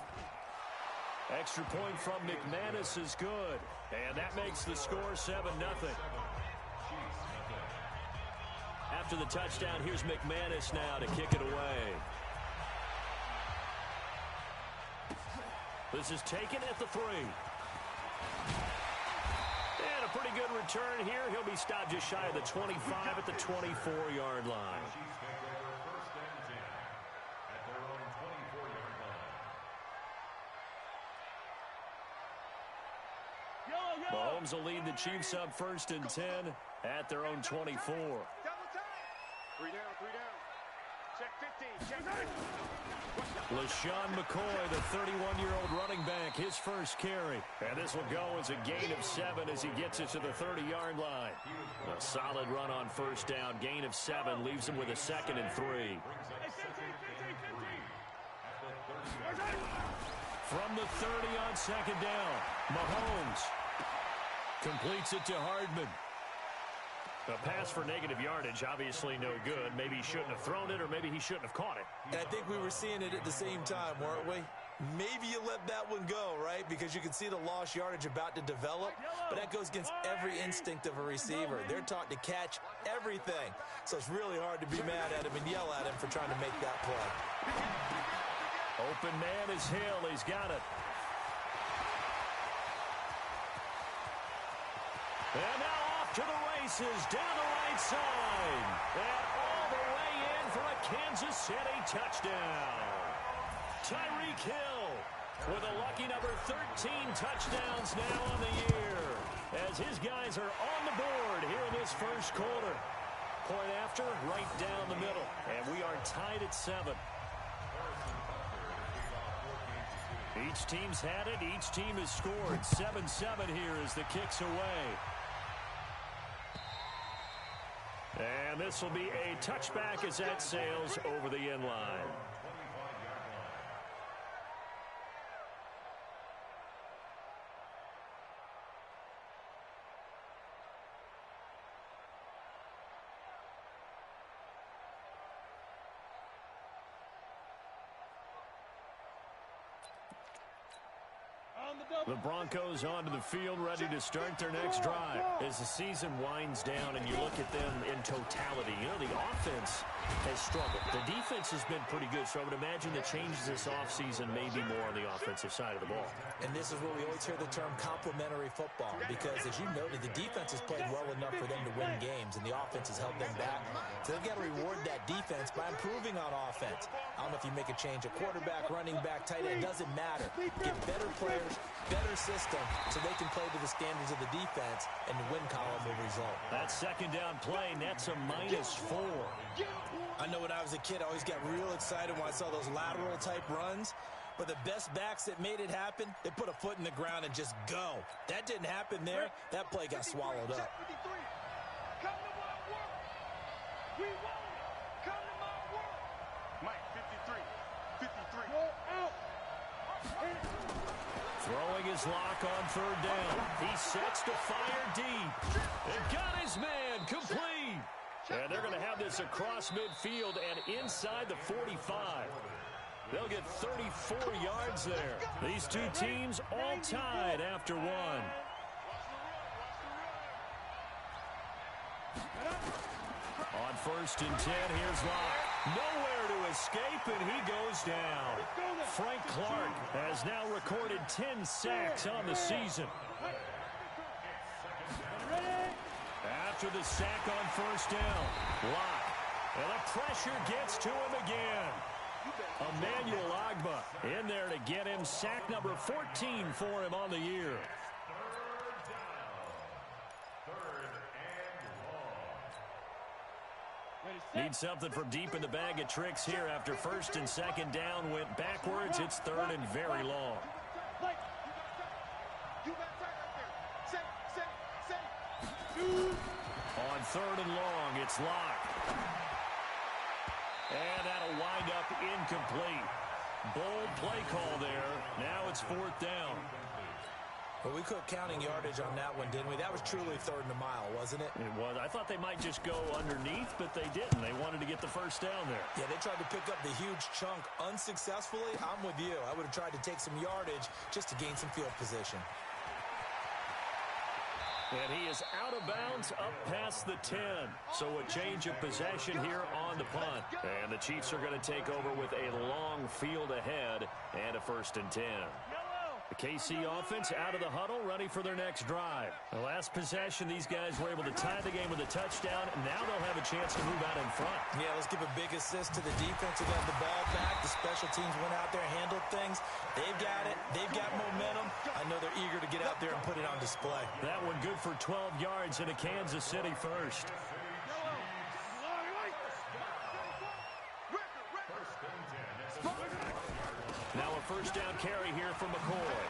Speaker 1: Extra point from McManus is good. And that makes the score 7-0. After the touchdown, here's McManus now to kick it away. This is taken at the 3. And a pretty good return here. He'll be stopped just shy of the 25 at the 24-yard line. Mahomes will lead the Chiefs up 1st and 10 at their own 24.
Speaker 2: 3 down. Check 15. Check 15.
Speaker 1: LaShawn McCoy, the 31-year-old running back, his first carry. And this will go as a gain of 7 as he gets it to the 30-yard line. A solid run on first down. Gain of 7 leaves him with a 2nd and 3. From the 30 on 2nd down, Mahomes completes it to Hardman. A pass for negative yardage, obviously no good. Maybe he shouldn't have thrown it, or maybe he shouldn't have caught it.
Speaker 3: And I think we were seeing it at the same time, weren't we? Maybe you let that one go, right? Because you can see the lost yardage about to develop. But that goes against every instinct of a receiver. They're taught to catch everything. So it's really hard to be mad at him and yell at him for trying to make that play.
Speaker 1: Open man is Hill. He's got it. And now off to the races, down the right side. And all the way in for a Kansas City touchdown. Tyreek Hill with a lucky number 13 touchdowns now on the year. As his guys are on the board here in this first quarter. Point after, right down the middle. And we are tied at 7. Each team's had it. Each team has scored. 7-7 here as the kick's away. And this will be a touchback as that sails over the end line. The Broncos onto the field, ready to start their next drive. As the season winds down and you look at them in totality, you know, the offense has struggled. The defense has been pretty good, so I would imagine the changes this offseason may be more on the offensive side of the ball.
Speaker 3: And this is where we always hear the term complementary football, because as you noted, the defense has played well enough for them to win games, and the offense has held them back. So they've got to reward that defense by improving on offense. I don't know if you make a change, a quarterback, running back, tight end, it doesn't matter. Get better players, better system, so they can play to the standards of the defense, and the win column will result.
Speaker 1: That second down play, that's a -4.
Speaker 3: I know when I was a kid, I always got real excited when I saw those lateral type runs. But the best backs that made it happen, they put a foot in the ground and just go. That didn't happen there. That play got swallowed up.
Speaker 2: Mike, 53. Go out.
Speaker 1: Throwing his lock on third down. He sets to fire deep. And got his man complete. And they're going to have this across midfield and inside the 45. They'll get 34 yards there. These two teams all tied after one. On 1st and 10, here's Locke. Nowhere to escape, and he goes down. Frank Clark has now recorded 10 sacks on the season. After the sack on first down, Locke. And the pressure gets to him again. Emmanuel Ogbah in there to get him sack number 14 for him on the year. Need something from deep in the bag of tricks here after first and second down went backwards. It's third and very long. On third and long, it's Locke. And that'll wind up incomplete. Bold play call there. Now it's fourth down.
Speaker 3: Well, we quit counting yardage on that one, didn't we? That was truly third and a mile, wasn't it?
Speaker 1: It was. I thought they might just go underneath, but they didn't. They wanted to get the first down there.
Speaker 3: Yeah, they tried to pick up the huge chunk unsuccessfully. I'm with you. I would have tried to take some yardage just to gain some field position.
Speaker 1: And he is out of bounds up past the 10. So a change of possession here on the punt. And the Chiefs are going to take over with a long field ahead and a first and 10. The KC offense out of the huddle, ready for their next drive. The last possession, these guys were able to tie the game with a touchdown. Now they'll have a chance to move out in front.
Speaker 3: Yeah, let's give a big assist to the defense who got the ball back. The special teams went out there, handled things. They've got it. They've got momentum. I know they're eager to get out there and put it on display. That one good for 12 yards into Kansas City first. Now a first down carry here for McCoy.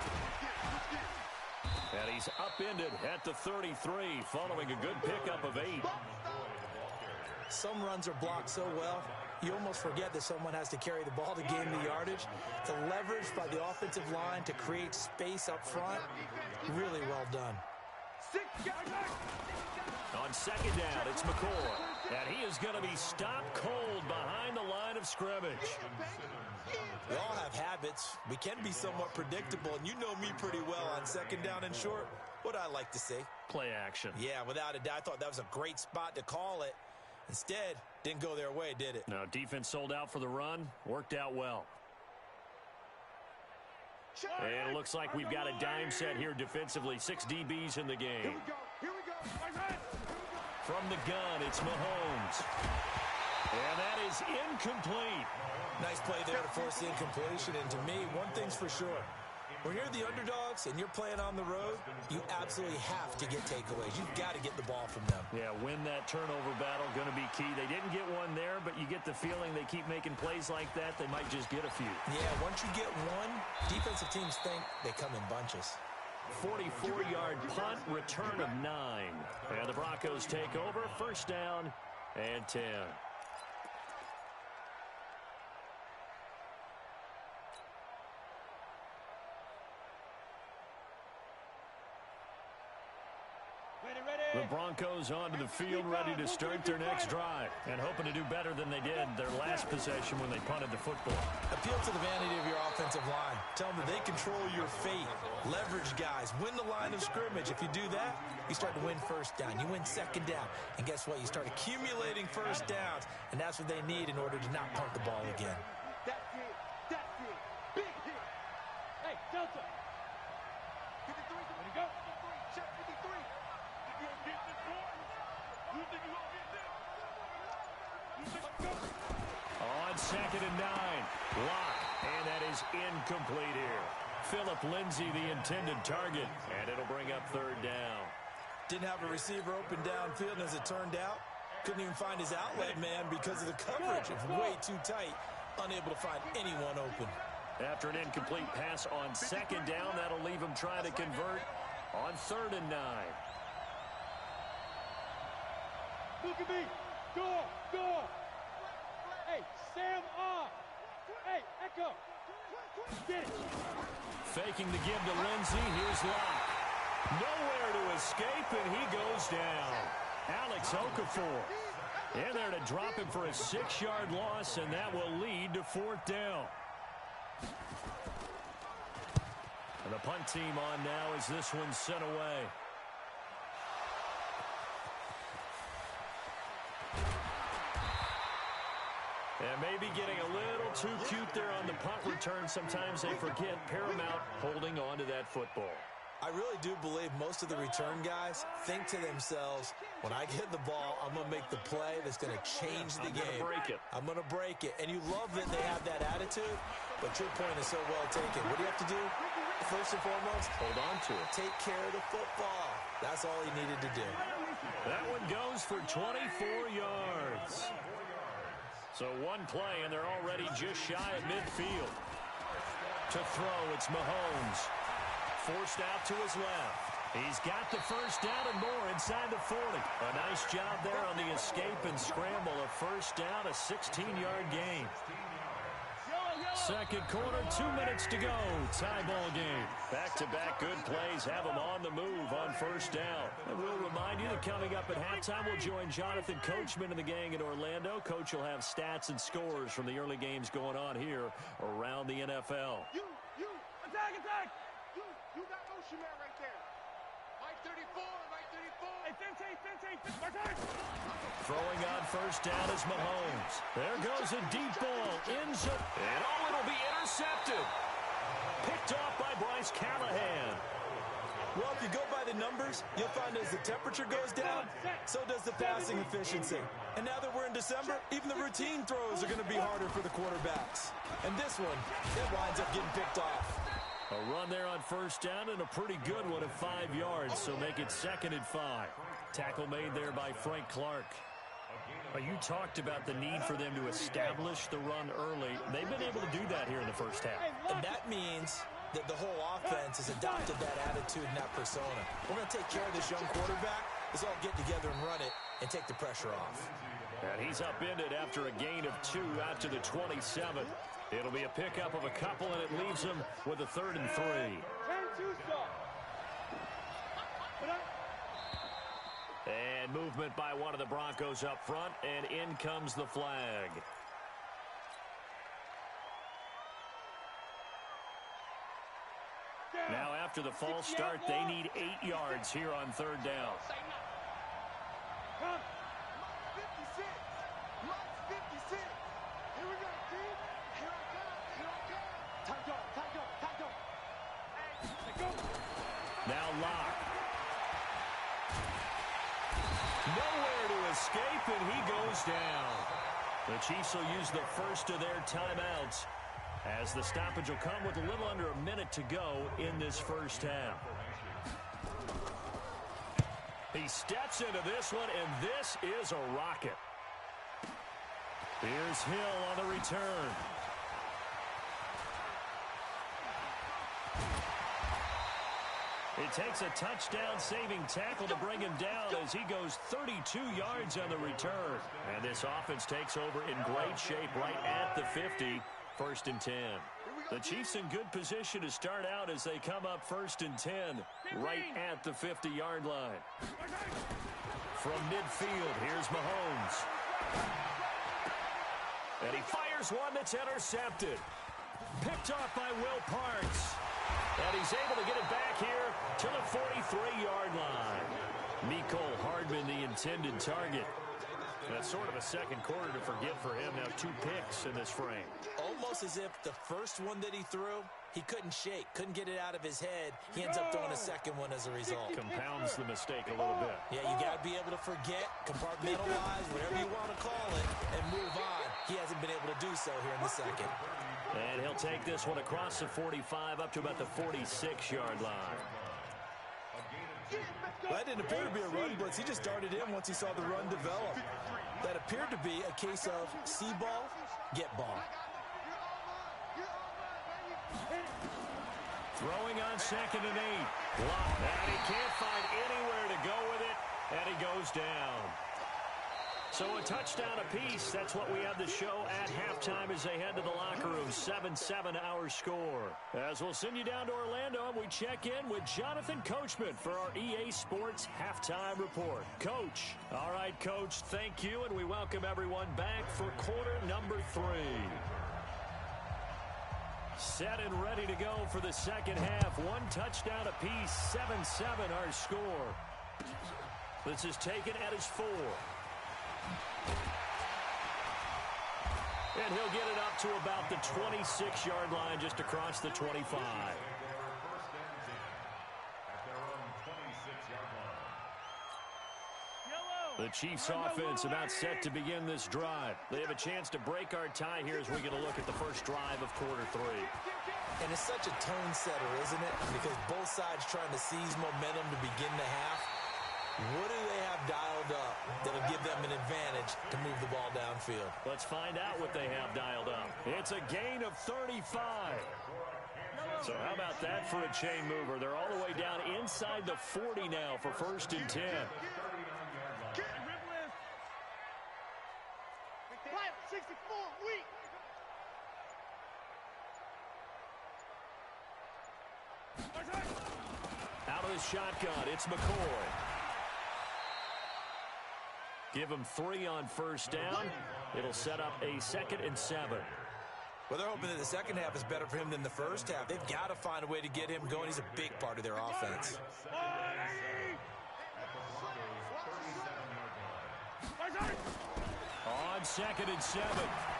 Speaker 3: And he's upended at the 33 following a good pickup of 8. Some runs are blocked so well, you almost forget that someone has to carry the ball to gain the yardage. The leverage by the offensive line to create space up front, really well done. On second down, it's McCoy. And he is going to be stopped cold behind the line of scrimmage. We all have habits. We can be somewhat predictable, and you know me pretty well on second down and short. What I like to see? Play action. Yeah, without a doubt. I thought that was a great spot to call it. Instead, didn't go their way, did it? No, defense sold out for the run. Worked out well. And it looks like we've got a dime set here defensively. 6 DBs in the game.
Speaker 2: Here we go.
Speaker 1: From the gun, it's Mahomes. And that is incomplete. Nice play there to force the incompletion. And to me, one thing's for sure. When you're the underdogs and you're playing on the road, you absolutely have to get takeaways. You've got to get the ball from them. Yeah, win that turnover battle, going to be key. They didn't get one there, but you get the feeling they keep making plays like that, they might just get a few. Yeah, once you get one, defensive teams think they come in bunches. 44-yard punt, return of 9. And the Broncos take over, first down and 10. The Broncos onto the field, ready to start their next drive, and hoping to do better than they did their last possession when they punted the football. Appeal to the vanity of your offensive line. Tell them that they control your fate. Leverage guys. Win the line of scrimmage. If you do that, you start to win first down. You win second down. And guess what? You start accumulating first downs, and that's what they need in order to not punt the ball again.
Speaker 2: That's it. That's it. Big hit. Hey, Delta. 53. Ready to go? 53. Check 53.
Speaker 1: On second and 9, Locke, and that is incomplete here. Phillip Lindsay, the intended target, and it'll bring up third down. Didn't have a receiver open downfield, and as it turned out, couldn't even find his outlet man because of the coverage. It's way too tight, unable to find anyone open. After an incomplete pass on second down, that'll leave him trying to convert on third and 9.
Speaker 2: Look at me. Go. Hey, Sam off. Hey, Echo. Get it.
Speaker 1: Faking the give to Lindsay. Here's Locke. Nowhere to escape, and he goes down. Alex Okafor in there to drop him for a 6-yard loss, and that will lead to fourth down. And the punt team on now as this one's sent away. And maybe getting a little too cute there on the punt return. Sometimes they forget paramount holding on to that football.
Speaker 3: I really do believe most of the return guys think to themselves, when I get the ball, I'm going to make the play that's going to change the game. I'm going to break it. And you love that they have that attitude, but your point is so well taken. What do you have to do? First and foremost, hold on to it. Take care of the football. That's all he needed to do.
Speaker 1: That one goes for 24 yards. So one play, and they're already just shy of midfield. To throw, it's Mahomes. Forced out to his left. He's got the first down and more inside the 40. A nice job there on the escape and scramble. A first down, a 16-yard gain. Second quarter, 2 minutes to go. Tie ball game. Back-to-back good plays have them on the move on first down. And we'll remind you that coming up at halftime, we'll join Jonathan Coachman and the gang in Orlando. Coach will have stats and scores from the early games going on here around the NFL.
Speaker 2: You, attack! You got motion man right there. Right 34. Hey, Fence, my time.
Speaker 1: Throwing on first down is Mahomes. There goes a deep ball. Ends up, and it'll be intercepted. Picked off by Bryce Callahan.
Speaker 3: Well, if you go by the numbers, you'll find as the temperature goes down, so does the passing efficiency. And now that we're in December, even the routine throws are going to be harder for the quarterbacks. And this one, it winds up getting picked off.
Speaker 1: A run there on first down and a pretty good one at 5 yards, so make it 2nd and 5. Tackle made there by Frank Clark. You talked about the need for them to establish the run early. They've been able to do that here in the first half.
Speaker 3: And that means that the whole offense has adopted that attitude and that persona. We're going to take care of this young quarterback. Let's all get together and run it and take the pressure off.
Speaker 1: And he's upended after a gain of 2 out to the 27. It'll be a pickup of a couple, and it leaves him with a 3rd and 3. And movement by one of the Broncos up front, and in comes the flag. Now after the false start, they need 8 yards here on 3rd down.
Speaker 2: Come. 56. 56. Here we go, team. Here I come. Time go. Hey, go.
Speaker 1: Now Locke. Nowhere to escape, and he goes down. The Chiefs will use the first of their timeouts, as the stoppage will come with a little under a minute to go in this first half. He steps into this one, and this is a rocket. Here's Hill on the return. It takes a touchdown-saving tackle to bring him down as he goes 32 yards on the return. And this offense takes over in great shape right at the 50, 1st and 10. The Chiefs in good position to start out as they come up 1st and 10, right at the 50-yard line. From midfield, here's Mahomes. And he fires one that's intercepted. Picked off by Will Parks. And he's able to get it back here to the 43-yard line. Mecole Hardman, the intended target. That's sort of a second quarter to forget for him. Now 2 picks in this frame.
Speaker 3: Almost as if the first one that he threw, he couldn't shake, couldn't get it out of his head. He ends up throwing a second one as a result.
Speaker 1: Compounds the mistake a little bit.
Speaker 3: Yeah, you got to be able to forget, compartmentalize, whatever you want to call it, and move on. He hasn't been able to do so here in the second.
Speaker 1: And he'll take this one across the 45 up to about the 46-yard line.
Speaker 3: Well, that didn't appear to be a run blitz. He just darted in once he saw the run develop. That appeared to be a case of see ball, get ball.
Speaker 1: Throwing on 2nd and 8. Blocked. And he can't find anywhere to go with it, and he goes down. So a touchdown apiece. That's what we have the show at halftime as they head to the locker room. 7-7 our score. As we'll send you down to Orlando, and we check in with Jonathan Coachman for our EA Sports Halftime Report. Coach. All right, Coach, thank you, and we welcome everyone back for quarter number 3. Set and ready to go for the second half. 1 touchdown apiece. 7-7 our score. This is taken at his 4. And he'll get it up to about the 26-yard line, just across the 25. The Chiefs offense about set to begin this drive. They have a chance to break our tie here as we get a look at the first drive of quarter 3.
Speaker 3: And it's such a tone setter, isn't it? Because both sides trying to seize momentum to begin the half. What do they have dialed up that'll give them an advantage to move the ball downfield?
Speaker 1: Let's find out what they have dialed up. It's a gain of 35. So how about that for a chain mover? They're all the way down inside the 40 now for 1st and 10.
Speaker 2: Flight 64, weak.
Speaker 1: Out of the shotgun, it's McCoy. Give him 3 on 1st down. It'll set up a 2nd and 7.
Speaker 3: Well, they're hoping that the second half is better for him than the first half. They've got to find a way to get him going. He's a big part of their offense.
Speaker 1: On 2nd and 7,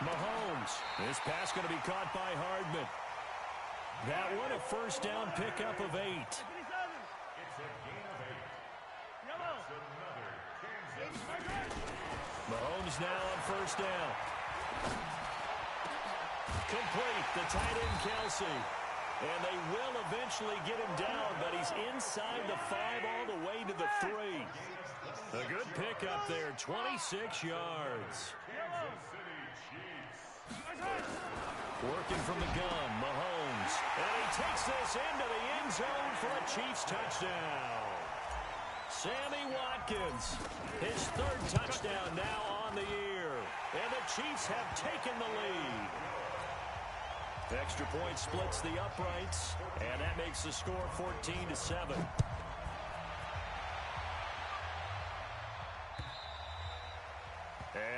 Speaker 1: Mahomes. This pass going to be caught by Hardman. That one a 1st down pickup of 8. Mahomes now on 1st down. Complete, the tight end Kelsey. And they will eventually get him down, but he's inside the 5 all the way to the 3. A good pickup there, 26 yards. Working from the gun, Mahomes. And he takes this into the end zone for a Chiefs touchdown. Sammy Watkins, his 3rd touchdown now on the year. And the Chiefs have taken the lead. Extra point splits the uprights, and that makes the score 14-7.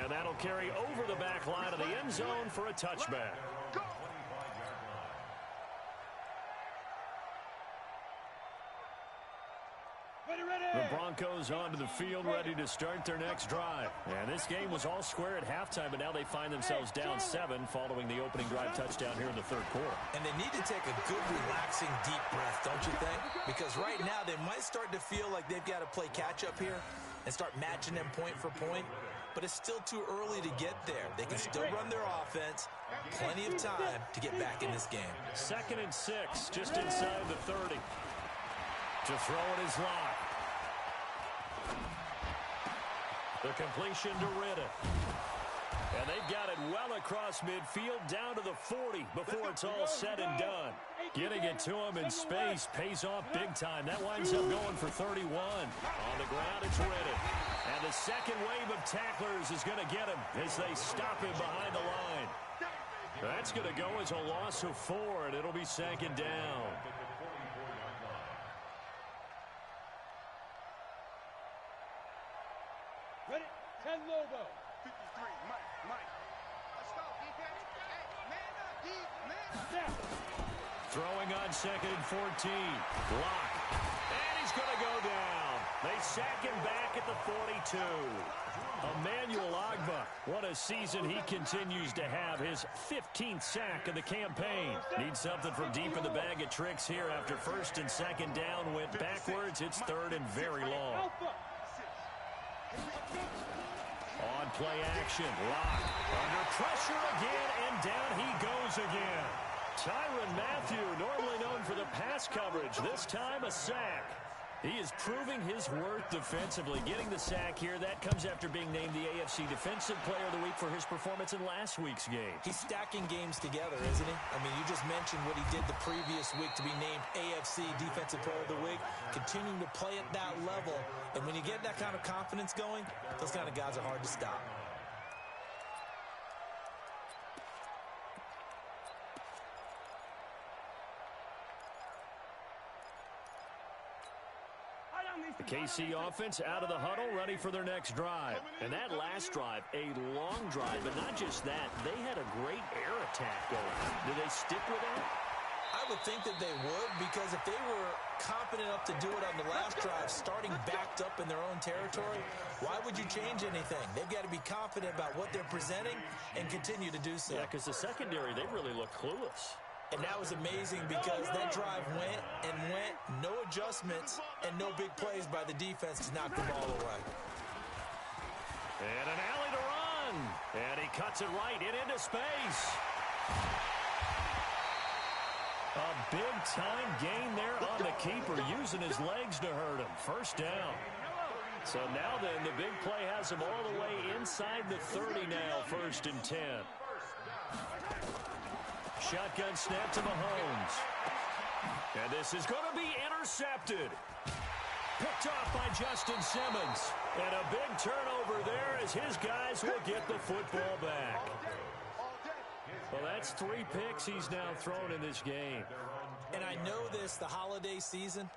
Speaker 1: And that'll carry over the back line of the end zone for a touchback. The Broncos onto the field, ready to start their next drive. And this game was all square at halftime, but now they find themselves down 7 following the opening drive touchdown here in the 3rd quarter.
Speaker 3: And they need to take a good, relaxing, deep breath, don't you think? Because right now they might start to feel like they've got to play catch-up here and start matching them point for point. But it's still too early to get there. They can still run their offense. Plenty of time to get back in this game.
Speaker 1: 2nd and 6, just inside the 30. To throw it is Locke. The completion to Riddick. And they've got it well across midfield down to the 40 before it's all said and done. Getting it to him in space pays off big time. That winds up going for 31. On the ground, it's Riddick. And the second wave of tacklers is going to get him as they stop him behind the line. That's going to go as a loss of 4, and it'll be 2nd down.
Speaker 2: Ready? 10 logo. 53, Mike. Let's go, defense. Hey, man up, D. Man up.
Speaker 1: Throwing on 2nd and 14. Block. And he's going to go down. They sack him back at the 42. Emmanuel Ogbah, what a season he continues to have. His 15th sack of the campaign. Needs something from deep in the bag of tricks here after 1st and 2nd down. Went backwards. It's 3rd and very long. On play action, Locke under pressure again, and down he goes again. Tyrann Mathieu, normally known for the pass coverage, this time a sack. He is proving his worth defensively, getting the sack here. That comes after being named the AFC Defensive Player of the Week for his performance in last week's game.
Speaker 3: He's stacking games together, isn't he? I mean, you just mentioned what he did the previous week to be named AFC Defensive Player of the Week, continuing to play at that level. And when you get that kind of confidence going, those kind of guys are hard to stop.
Speaker 1: The KC offense out of the huddle, ready for their next drive. And that last drive, a long drive, but not just that. They had a great air attack going. Do they stick with that?
Speaker 3: I would think that they would, because if they were confident enough to do it on the last drive, starting backed up in their own territory, why would you change anything? They've got to be confident about what they're presenting and continue to do so.
Speaker 1: Yeah, because the secondary, they really look clueless.
Speaker 3: And that was amazing because that drive went and went, no adjustments and no big plays by the defense to knock the ball away.
Speaker 1: And an alley to run. And he cuts it right into space. A big-time gain there on the keeper, using his legs to hurt him. First down. So now then, the big play has him all the way inside the 30 now, 1st and 10. Shotgun snap to Mahomes. And this is going to be intercepted. Picked off by Justin Simmons. And a big turnover there as his guys will get the football back. Well, that's 3 picks he's now thrown in this game.
Speaker 3: And I know this, the holiday season,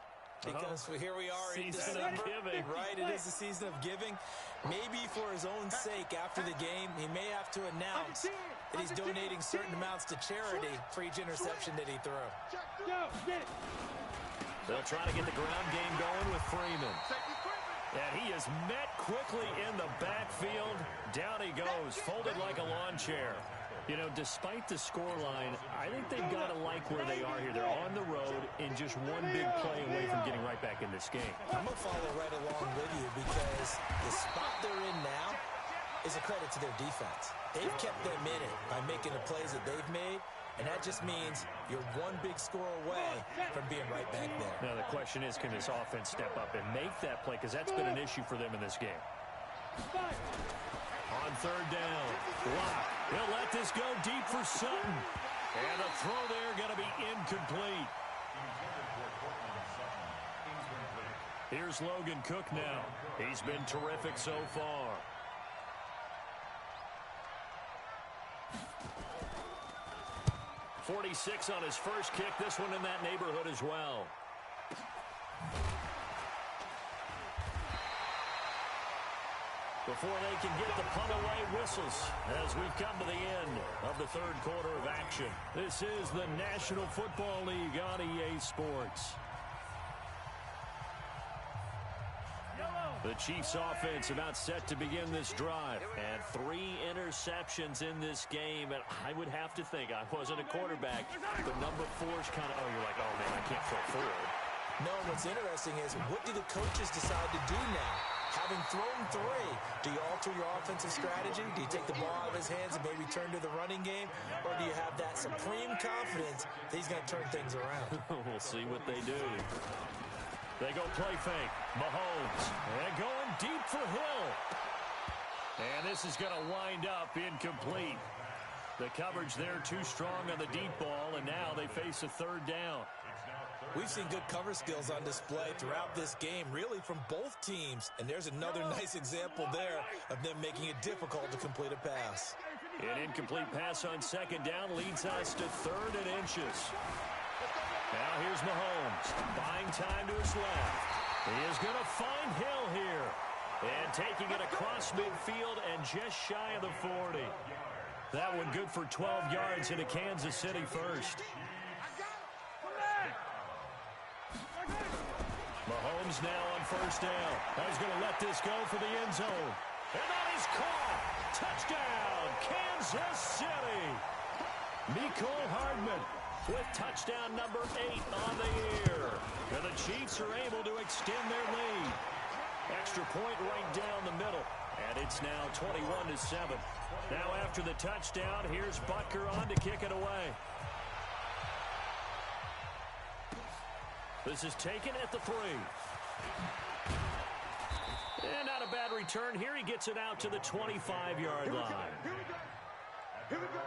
Speaker 3: because here we are in
Speaker 1: Season
Speaker 3: December,
Speaker 1: of giving.
Speaker 3: right? It is the season of giving. Maybe for his own sake, after the game, he may have to announce that he's donating certain amounts to charity for each interception that he threw.
Speaker 1: They'll try to get the ground game going with Freeman. And he is met quickly in the backfield. Down he goes, folded like a lawn chair. You know, despite the scoreline, I think they've got to like where they are here. They're on the road and just one big play away from getting right back in this game.
Speaker 3: I'm going to follow right along with you because the spot they're in now is a credit to their defense. They've kept them in it by making the plays that they've made, and that just means you're one big score away from being right back there.
Speaker 1: Now, the question is, can this offense step up and make that play? Because that's been an issue for them in this game. On 3rd down, Locke. He'll let this go deep for Sutton. And the throw there going to be incomplete. Here's Logan Cook now. He's been terrific so far. .46 on his first kick. This one in that neighborhood as well. Before they can get the punt away, whistles as we've come to the end of the 3rd quarter of action. This is the National Football League on EA Sports. The Chiefs offense about set to begin this drive. And 3 interceptions in this game. And I would have to think, I wasn't a quarterback, but number 4's kind of, you're like, oh, man, I can't throw forward.
Speaker 3: No, what's interesting is, what do the coaches decide to do now? Having thrown 3, do you alter your offensive strategy? Do you take the ball out of his hands and maybe turn to the running game? Or do you have that supreme confidence that he's going to turn things around?
Speaker 1: We'll see what they do. They go play fake. Mahomes. And going deep for Hill. And this is going to wind up incomplete. The coverage there too strong on the deep ball, and now they face a 3rd down.
Speaker 3: We've seen good cover skills on display throughout this game, really from both teams. And there's another nice example there of them making it difficult to complete a pass.
Speaker 1: An incomplete pass on 2nd down leads us to 3rd and inches. Now here's Mahomes, buying time to his left. He is going to find Hill here. And taking it across midfield and just shy of the 40. That one good for 12 yards into Kansas City first. Mahomes now on 1st down. He's going to let this go for the end zone. And that is caught. Touchdown, Kansas City. Mecole Hardman with touchdown number 8 on the year. And the Chiefs are able to extend their lead. Extra point right down the middle. And it's now 21-7. Now after the touchdown, here's Butker on to kick it away. This is taken at the 3. And not a bad return. Here he gets it out to the 25-yard line.
Speaker 2: Here we go.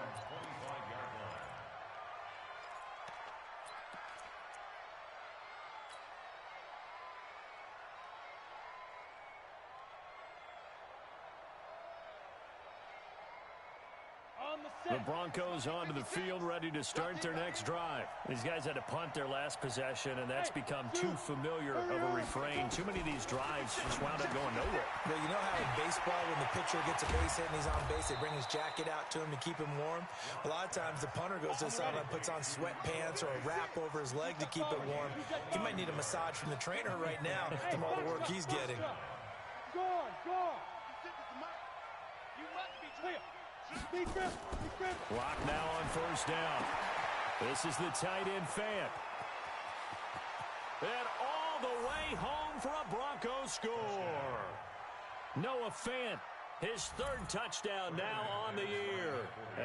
Speaker 2: On
Speaker 1: The Broncos onto the field, ready to start their next drive. These guys had to punt their last possession, and that's become too familiar of a refrain. Too many of these drives just wound up going nowhere.
Speaker 3: Well, you know how in baseball, when the pitcher gets a base hit and he's on base, they bring his jacket out to him to keep him warm? A lot of times the punter goes to the sideline, puts on sweatpants or a wrap over his leg to keep it warm. He might need a massage from the trainer right now from all the work he's getting.
Speaker 1: Clock now on first down. This is the tight end Fant. And all the way home for a Broncos score. Noah Fant, his third touchdown now on the year,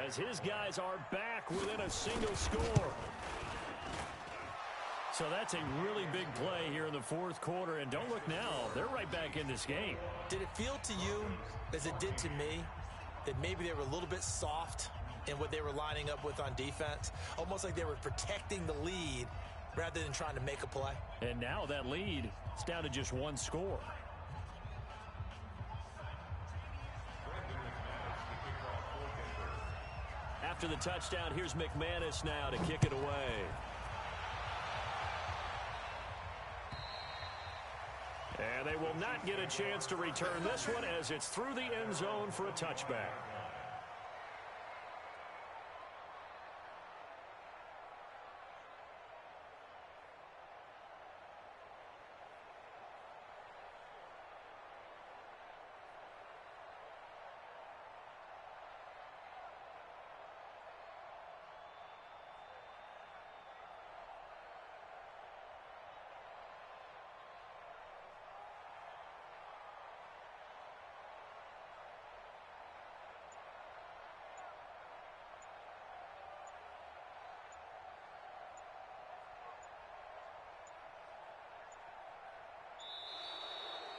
Speaker 1: as his guys are back within a single score. So that's a really big play here in the fourth quarter, and don't look now, they're right back in this game.
Speaker 3: Did it feel to you, as it did to me, that maybe they were a little bit soft in what they were lining up with on defense? Almost like they were protecting the lead rather than trying to make a play.
Speaker 1: And now that lead is down to just one score. After the touchdown, here's McManus now to kick it away. And they will not get a chance to return this one as it's through the end zone for a touchback.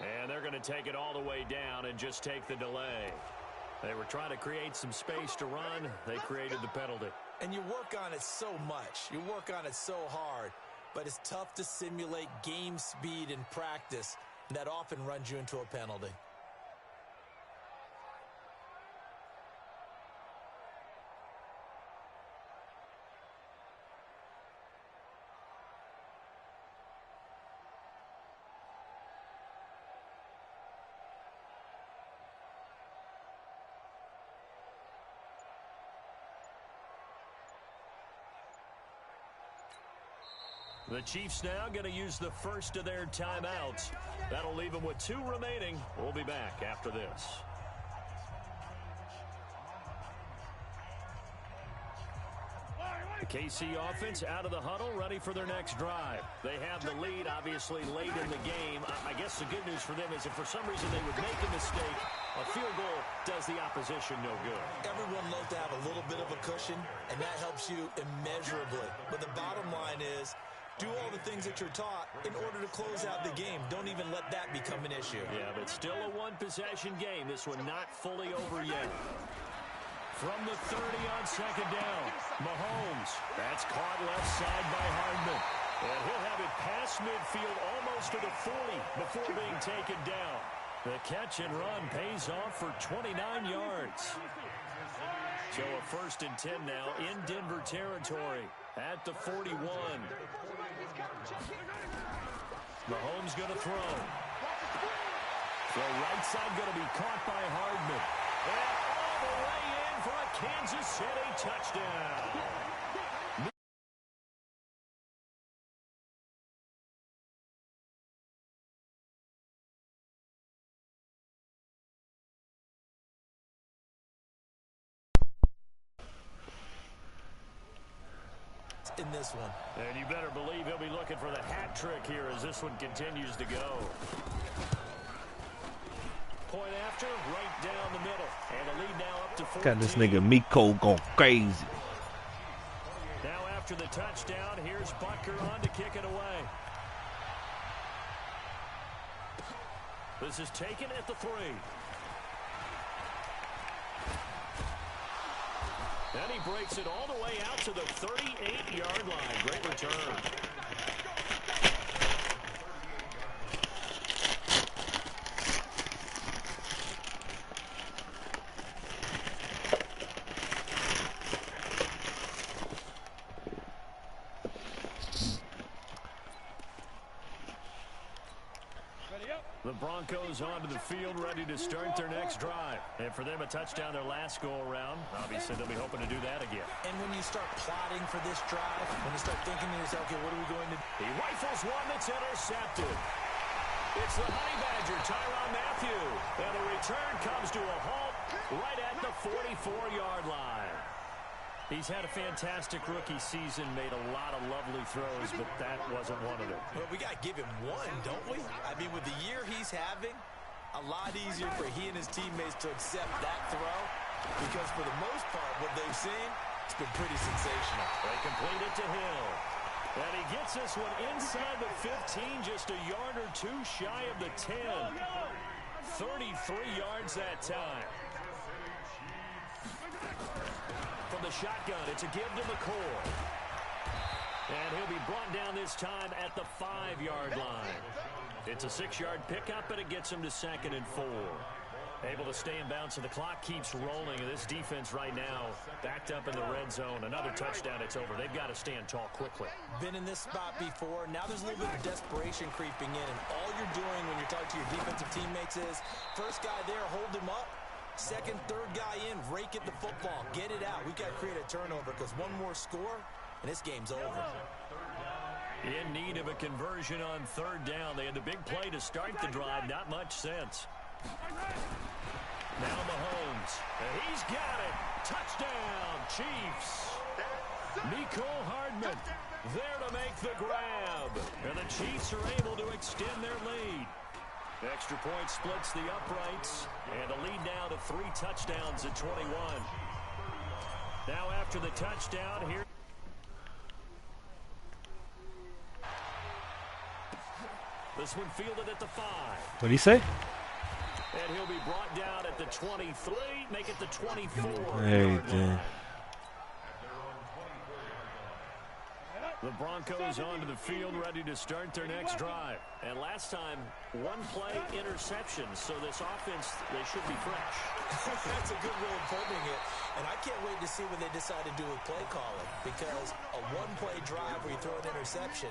Speaker 1: And they're going to take it all the way down and just take the delay. They were trying to create some space to run. They created the penalty.
Speaker 3: And you work on it so much. You work on it so hard. But it's tough to simulate game speed in practice. That often runs you into a penalty.
Speaker 1: The Chiefs now going to use the first of their timeouts. That'll leave them with 2 remaining. We'll be back after this. The KC offense out of the huddle, ready for their next drive. They have the lead, obviously, late in the game. I guess the good news for them is if for some reason they would make a mistake, a field goal does the opposition no good.
Speaker 3: Everyone loves to have a little bit of a cushion, and that helps you immeasurably. But the bottom line is, do all the things that you're taught in order to close out the game. Don't even let that become an issue.
Speaker 1: Yeah, but still a one-possession game. This one not fully over yet. From the 30 on second down, Mahomes. That's caught left side by Hardman. And he'll have it past midfield almost to the 40 before being taken down. The catch and run pays off for 29 yards. So a 1st and 10 now in Denver territory at the 41. Mahomes going to throw. The right side going to be caught by Hardman. And all the way in for a Kansas City touchdown.
Speaker 3: In this one.
Speaker 1: And you better believe he'll be looking for the hat trick here as this one continues to go. Point after, right down the middle. And the lead now up to 14.
Speaker 5: Got this nigga Miko going crazy.
Speaker 1: Now after the touchdown, here's Butker on to kick it away. This is taken at the 3. And he breaks it all the way out to the 38-yard line. Great return. Broncos onto the field, ready to start their next drive. And for them, a touchdown their last go-around. Obviously, they'll be hoping to do that again.
Speaker 3: And when you start plotting for this drive, when you start thinking to yourself, okay, what are we going to do?
Speaker 1: He rifles one that's intercepted. It's the Honey Badger, Tyrann Mathieu. And the return comes to a halt right at the 44-yard line. He's had a fantastic rookie season, made a lot of lovely throws, but that wasn't one of them.
Speaker 3: Well, we got to give him one, don't we? I mean, with the year he's having, a lot easier for he and his teammates to accept that throw, because for the most part, what they've seen, it's been pretty sensational.
Speaker 1: They complete it to Hill. And he gets this one inside the 15, just a yard or two shy of the 10. 33 yards that time. From the shotgun, it's a give to McCoy. And he'll be brought down this time at the 5-yard line. It's a 6-yard pickup, and it gets him to 2nd and 4. Able to stay in bounds, so the clock keeps rolling. And this defense right now backed up in the red zone. Another touchdown, it's over. They've got to stand tall quickly.
Speaker 3: Been in this spot before. Now there's a little bit of desperation creeping in. And all you're doing when you're talking to your defensive teammates is, first guy there, hold him up. Second, third guy in, rake at the football. Get it out. We've got to create a turnover because one more score, and this game's over.
Speaker 1: In need of a conversion on 3rd down. They had the big play to start the drive. Not much sense. Now Mahomes. And he's got it. Touchdown, Chiefs. Mecole Hardman there to make the grab. And the Chiefs are able to extend their lead. Extra point splits the uprights, and the lead now to 3 touchdowns at 21. Now after the touchdown here. This one fielded at the 5.
Speaker 5: What did he say?
Speaker 1: And he'll be brought down at the 23, make it the 24.
Speaker 5: Hey, dude.
Speaker 1: The Broncos onto the field, ready to start their next drive. And last time, 1 play interception. So this offense, they should be fresh.
Speaker 3: That's a good way of putting it. And I can't wait to see what they decide to do with play calling. Because a 1-play drive where you throw an interception,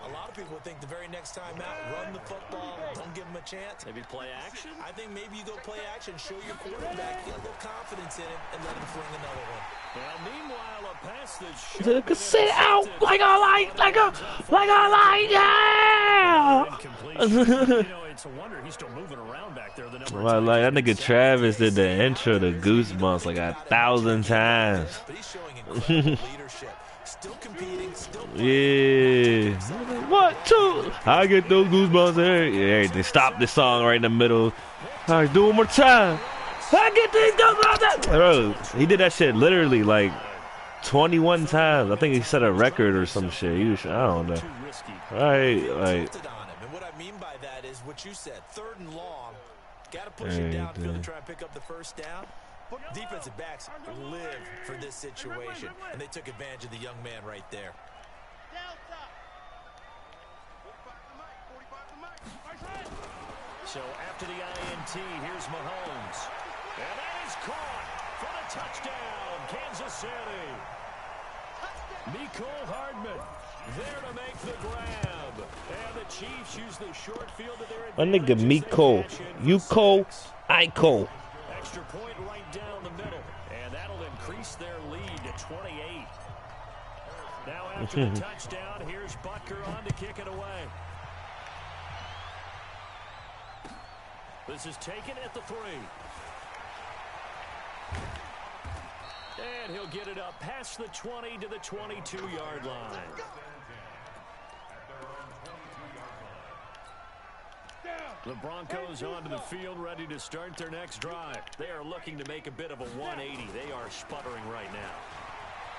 Speaker 3: a lot of people think the very next time out, run the football, don't give them a chance.
Speaker 1: Maybe play action?
Speaker 3: I think maybe you go play action, show your quarterback, get a little confidence in it, and let him fling another one.
Speaker 1: Well, meanwhile, a pass that
Speaker 5: Took a sit out like a light, yeah!
Speaker 1: It's a wonder he's still moving around back there.
Speaker 5: Well, like that nigga Travis did the intro to Goosebumps like 1,000 times.
Speaker 3: But he's showing incredible leadership. Still competing, still
Speaker 5: Yeah. 1, 2. I get those goosebumps there. Yeah, they stop this song right in the middle. All right, do it one more time. I get these goosebumps. Bro, he did that shit literally like 21 times. I think he set a record or some shit. I don't know. Right, like.
Speaker 3: And what I mean by that is what you said. 3rd and long. Got to push it downfield to try and pick up the first down. Defensive backs live for this situation, and they took advantage of the young man right there.
Speaker 1: So after the INT, here's Mahomes. And that is caught for the touchdown, Kansas City. Mecole Hardman there to make the grab. And the Chiefs use the short field to their advantage.
Speaker 5: My nigga Mecole. You-Cole, I-Cole.
Speaker 1: Extra point right down the middle. And that'll increase their lead to 28. Now after the touchdown, here's Butker on to kick it away. This is taken at the 3. And he'll get it up past the 20 to the 22-yard line. The Broncos onto the field, ready to start their next drive. They are looking to make a bit of a 180. They are sputtering right now.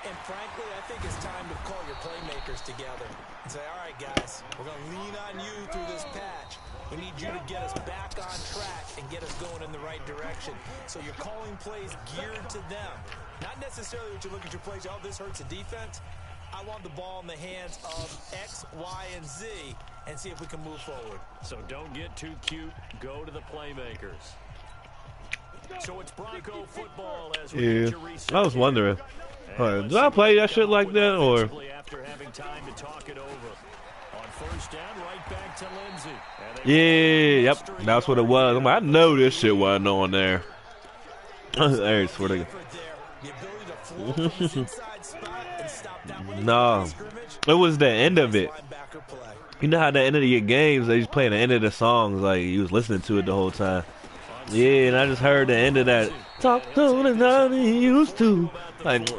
Speaker 3: And frankly, I think it's time to call your playmakers together and say, all right, guys, we're going to lean on you through this patch. We need you to get us back on track and get us going in the right direction. So you're calling plays geared to them. Not necessarily that you look at your plays, oh, this hurts the defense. I want the ball in the hands of X, Y, and Z and see if we can move forward.
Speaker 1: So don't get too cute. Go to the playmakers. So it's Bronco football as we get your research.
Speaker 5: I was wondering, do I play that shit like that or?
Speaker 1: After having time to talk it over. On On first down, right back to Lindsey.
Speaker 5: Yeah, yep, that's what it was. I know this shit wasn't on there. Hey, swear to God. No, it was the end of it. You know how the end of your games, they just playing the end of the songs, like you was listening to it the whole time. Yeah, and I just heard the end of that. Talk to the how he used to. Like,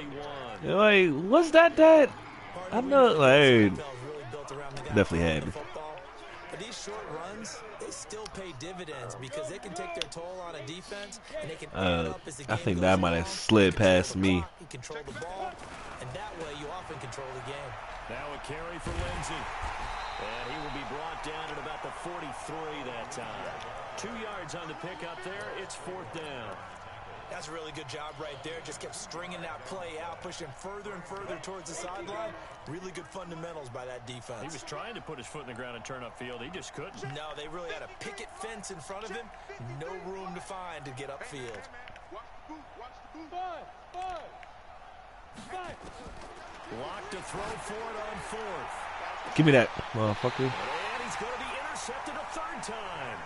Speaker 5: what's that? I know, like, definitely had me.
Speaker 3: But these short runs, they still pay dividends because they can take their toll on a defense, and they can add up as the game
Speaker 5: I think
Speaker 3: goes
Speaker 5: that might have
Speaker 3: along.
Speaker 5: slid past me.
Speaker 3: You control the ball, and that way you often control the game.
Speaker 1: Now a carry for Lindsey. And he will be brought down at about the 43 that time. 2 yards on the pickup there. It's fourth down.
Speaker 3: That's a really good job right there. Just kept stringing that play out, pushing further and further towards the sideline. Really good fundamentals by that defense.
Speaker 1: He was trying to put his foot in the ground and turn upfield. He just couldn't.
Speaker 3: No, they really had a picket fence in front of him. No room to find to get upfield.
Speaker 1: Locked to throw for it on fourth.
Speaker 5: Give me that, motherfucker.
Speaker 1: And he's going to be intercepted a third time.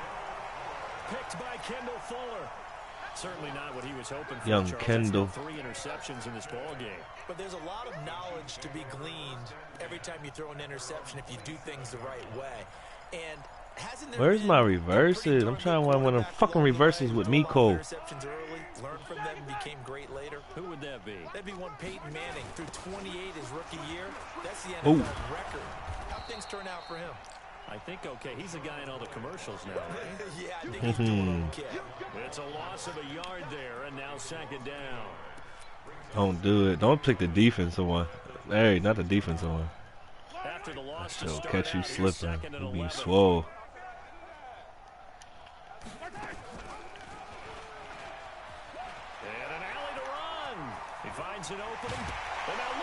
Speaker 1: Picked by Kendall Fuller. Certainly not what he was hoping for.
Speaker 5: Young
Speaker 1: Charles.
Speaker 5: Kendall.
Speaker 1: 3 interceptions in this ball game.
Speaker 3: But there's a lot of knowledge to be gleaned every time you throw an interception if you do things the right way. And hasn't there
Speaker 5: Where's my
Speaker 3: been
Speaker 5: reverses? I'm trying to want one of them fucking reverses with Miko.
Speaker 3: Interceptions early, learn from them, and became great later.
Speaker 1: Who would that be?
Speaker 3: That'd be one Peyton Manning through 28 his rookie year. That's the
Speaker 5: Ooh.
Speaker 3: NFL record. How things turn out for him?
Speaker 1: I think, okay, he's the guy in all the commercials now, right?
Speaker 3: Yeah, I think he's doing okay.
Speaker 1: It's a loss of a yard there, and now second down.
Speaker 5: Don't do it. Don't pick the defensive one. Hey, not the defensive one.
Speaker 1: After the loss to
Speaker 5: She'll
Speaker 1: start
Speaker 5: catch you
Speaker 1: out, here's
Speaker 5: slipping.
Speaker 1: second and
Speaker 5: You'll be
Speaker 1: 11.
Speaker 5: swole.
Speaker 1: And an alley to run. He finds an opening.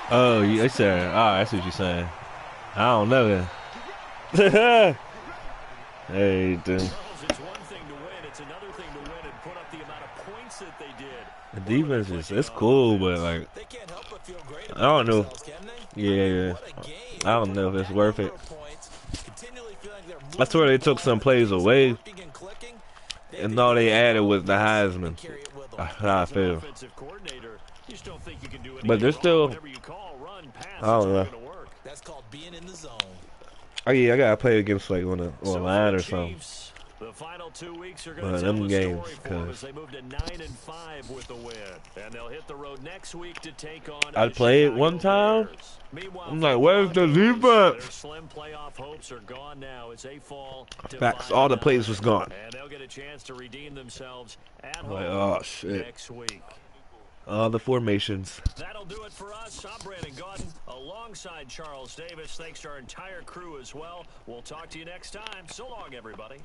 Speaker 5: Oh, you said, I see what you're saying. I don't know that. Hey, dude.
Speaker 1: It's one thing to win. It's another thing to win and put up the amount of points that they did.
Speaker 5: The defense is, it's cool, but like, I don't know. Yeah. I don't know if it's worth it. I swear they took some plays away, and all they added was the Heisman. How I feel. But they're still, I don't know.
Speaker 3: That's called being in the zone.
Speaker 5: Oh yeah, I gotta play against like on a line or something.
Speaker 1: The final 2 weeks are
Speaker 5: One
Speaker 1: going
Speaker 5: of
Speaker 1: to tell
Speaker 5: them
Speaker 1: the
Speaker 5: games,
Speaker 1: story for them
Speaker 5: cause
Speaker 1: as they move to 9-5 with the win, and they'll hit the road next week to take on.
Speaker 5: I played one time. I'm like, where's the defense?
Speaker 1: Their slim playoff hopes are gone now as they fall to
Speaker 5: Facts. All the plays was gone.
Speaker 1: and they'll get a chance to redeem themselves at
Speaker 5: I'm
Speaker 1: home
Speaker 5: like, oh shit.
Speaker 1: next week.
Speaker 5: All the formations.
Speaker 1: That'll do it for us. I'm Brandon Gaudin alongside Charles Davis. Thanks to our entire crew as well. We'll talk to you next time. So long, everybody.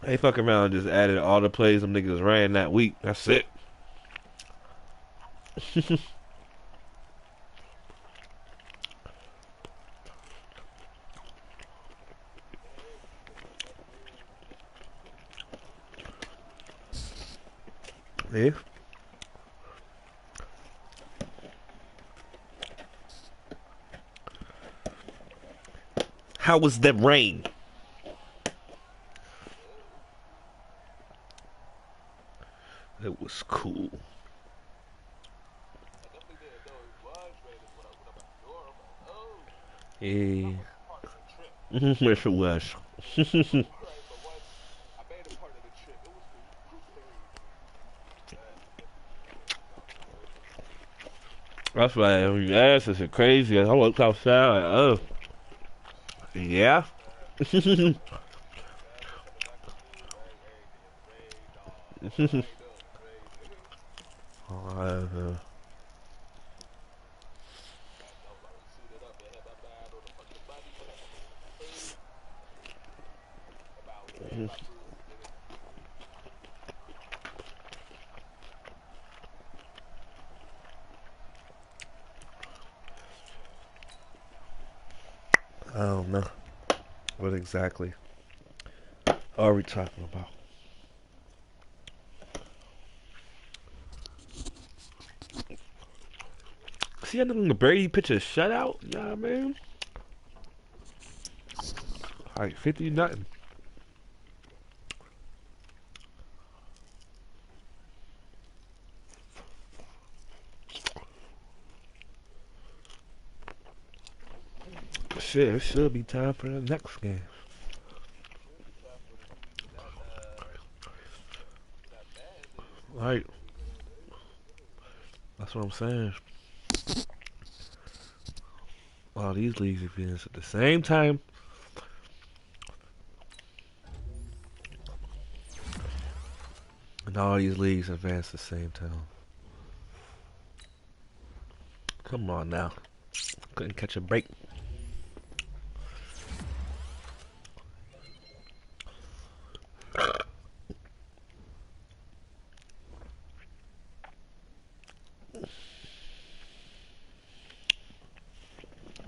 Speaker 5: They fuck around and just added all the plays them niggas ran that week. That's it. Yeah. How was the rain? It was cool. Yeah. Yes, it was. That's why when you ask, is it crazy? I looked outside like, oh. Yeah. I don't know. What exactly are we talking about? See that nigga Brady pitch a shutout? Nah, man. Like 50-0. Shit, it should be time for the next game. Right. That's what I'm saying. All these leagues advance at the same time. And all these leagues advance at the same time. Come on now. Couldn't catch a break.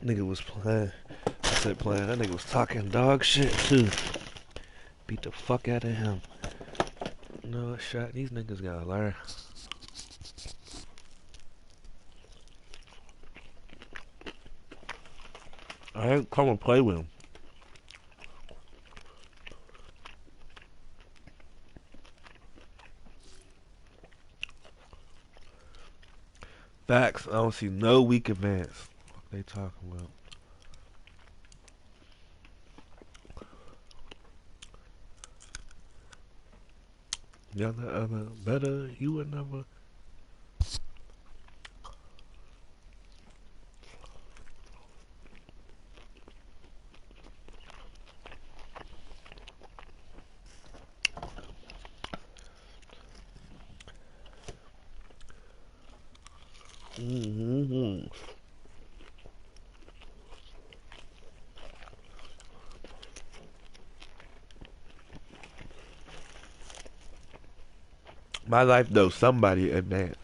Speaker 5: Nigga was playing. I said playing. That nigga was talking dog shit too. Beat the fuck out of him. No shot. These niggas gotta learn. I ain't come and play with him. Facts. I don't see no weak advance. What they talking about? Y'all better. You would never. My life though, somebody advance.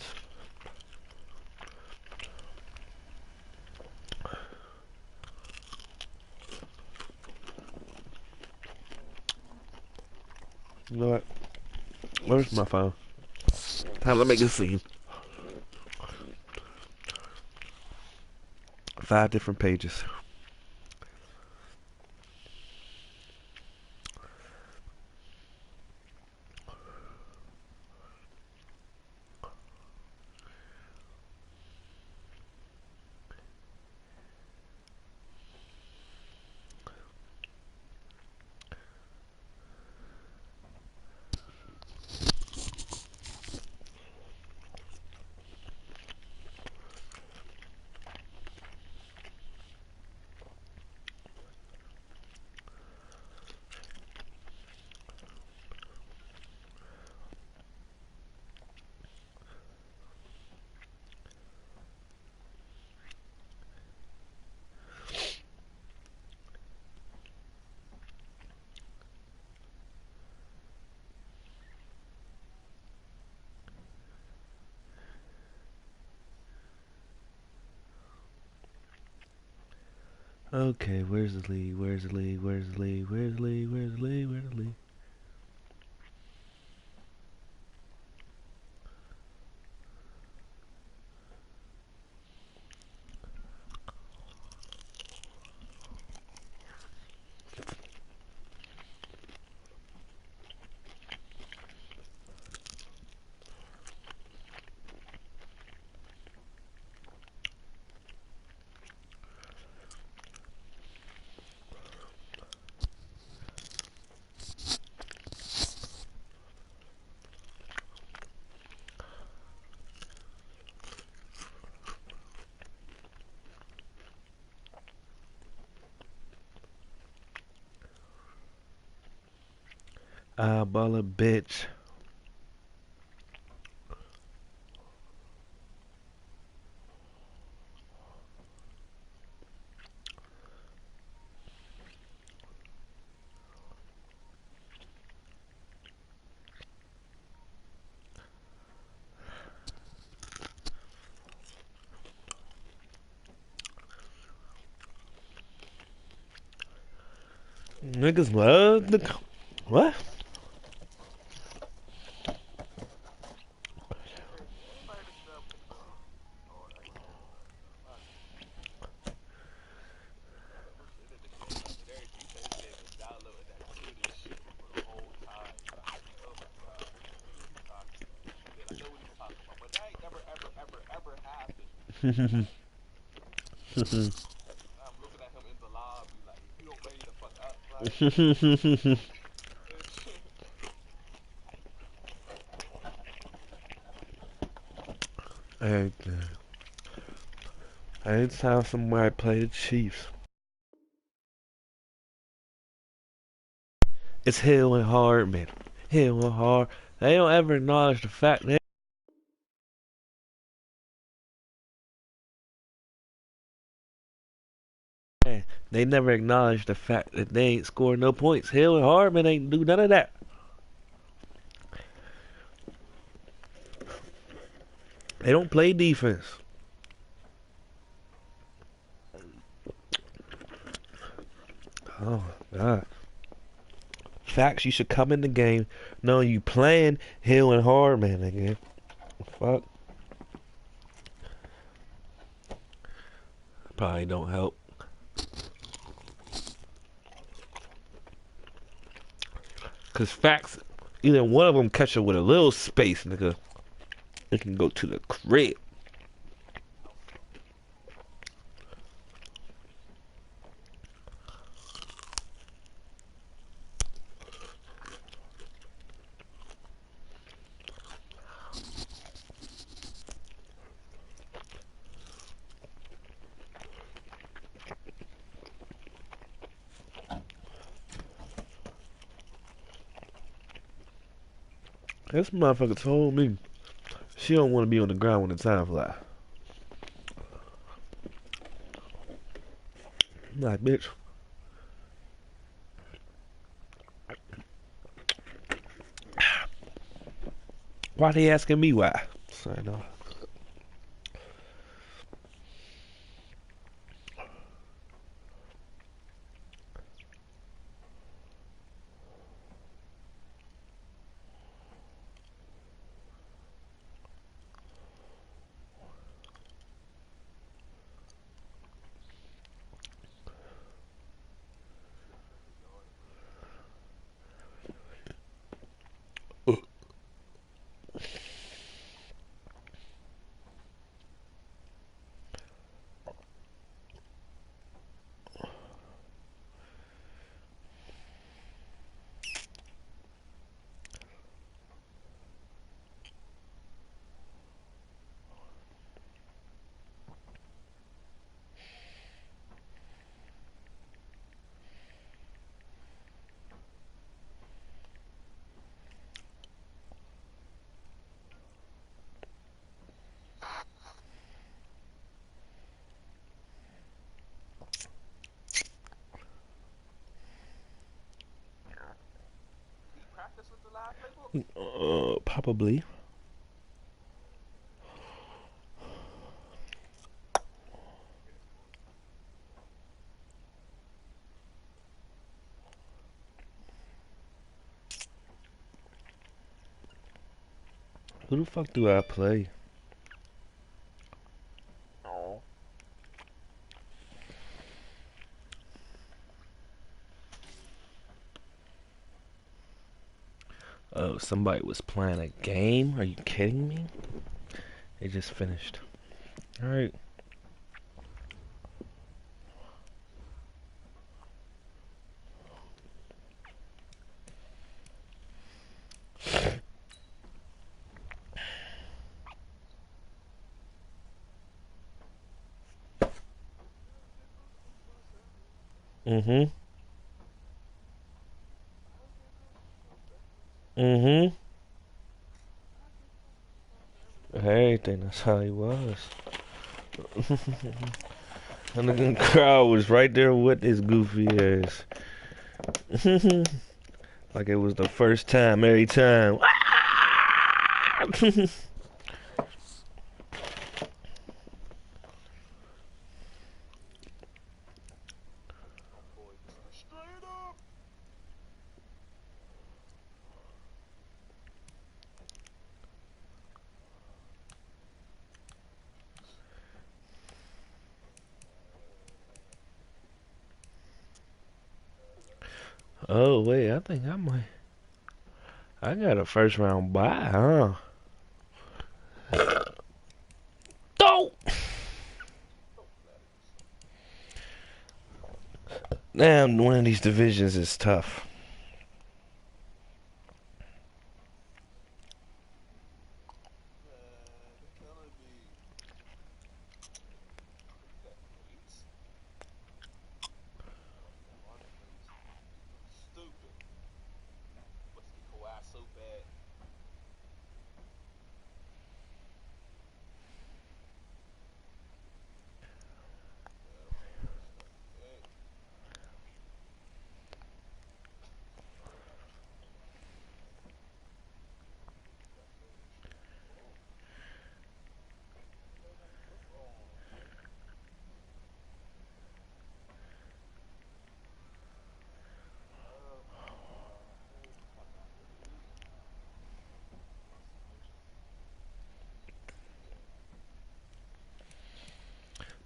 Speaker 5: You know what? Where's my phone? Time to make a scene. 5 different pages. Okay, where's the lead? Where's the lead? Where's the lead? Where's the lead? Where's the lead? Where's the lead? Baller bitch. Niggas love the what? Anytime somebody play the Chiefs, it's Hill and hard, man. Hill and hard. They don't ever acknowledge the fact that they never acknowledge the fact that they ain't scoring no points. Hill and Hardman ain't do none of that. They don't play defense. Oh my God. Facts, you should come in the game knowing you playing Hill and Hardman again. Fuck. Probably don't help. Cause facts, either one of them catch it with a little space, nigga. It can go to the crib. This motherfucker told me she don't want to be on the ground when the time fly. I'm like, bitch. Why they asking me why? So I know. Probably. Who the fuck do I play? Oh, somebody was playing a game? Are you kidding me? They just finished. Alright. Mm-hmm. Mm-hmm. Everything, that's how he was. And the crowd was right there with his goofy ass. Like it was the first time, every time. Oh, wait, I think I got a first round bye, huh? Oh! Damn, one of these divisions is tough.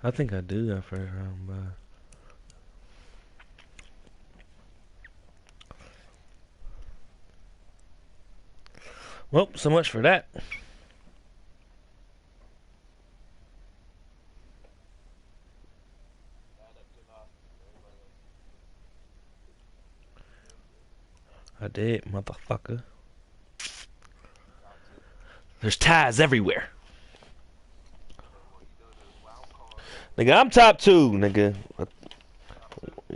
Speaker 5: I think I do that first round, but well, so much for that. I did, motherfucker. There's ties everywhere. Nigga, I'm top 2, nigga.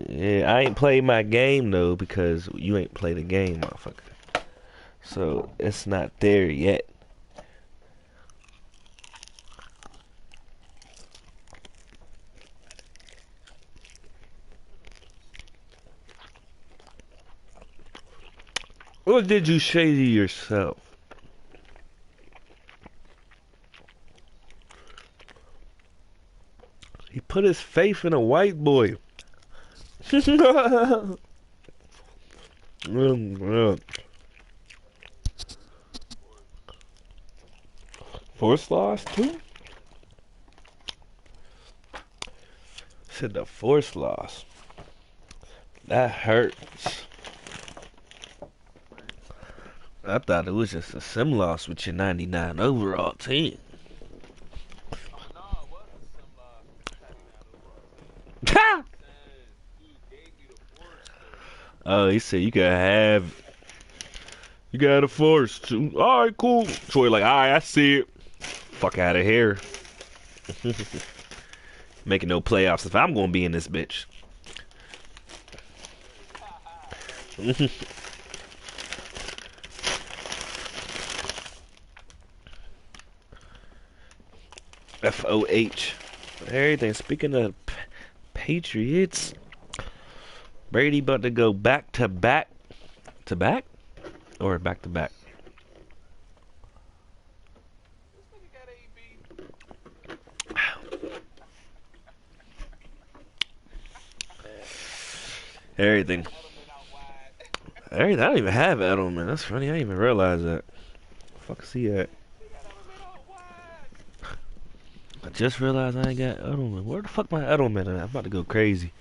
Speaker 5: Yeah, I ain't played my game, though, because you ain't played the game, motherfucker. So, it's not there yet. What did you say to yourself? He put his faith in a white boy. Force loss too? Said the force loss. That hurts. I thought it was just a sim loss with your 99 overall team. Oh, he said you got a force too. Alright, cool. Troy like, alright, I see it. Fuck out of here. Making no playoffs if I'm gonna be in this bitch. FOH. Everything. Speaking of Patriots, Brady about to go back to back or back to back. Everything. I don't even have Edelman. That's funny. I didn't even realize that. Fuck is he at? I just realized I ain't got Edelman. Where the fuck my Edelman at? I'm about to go crazy.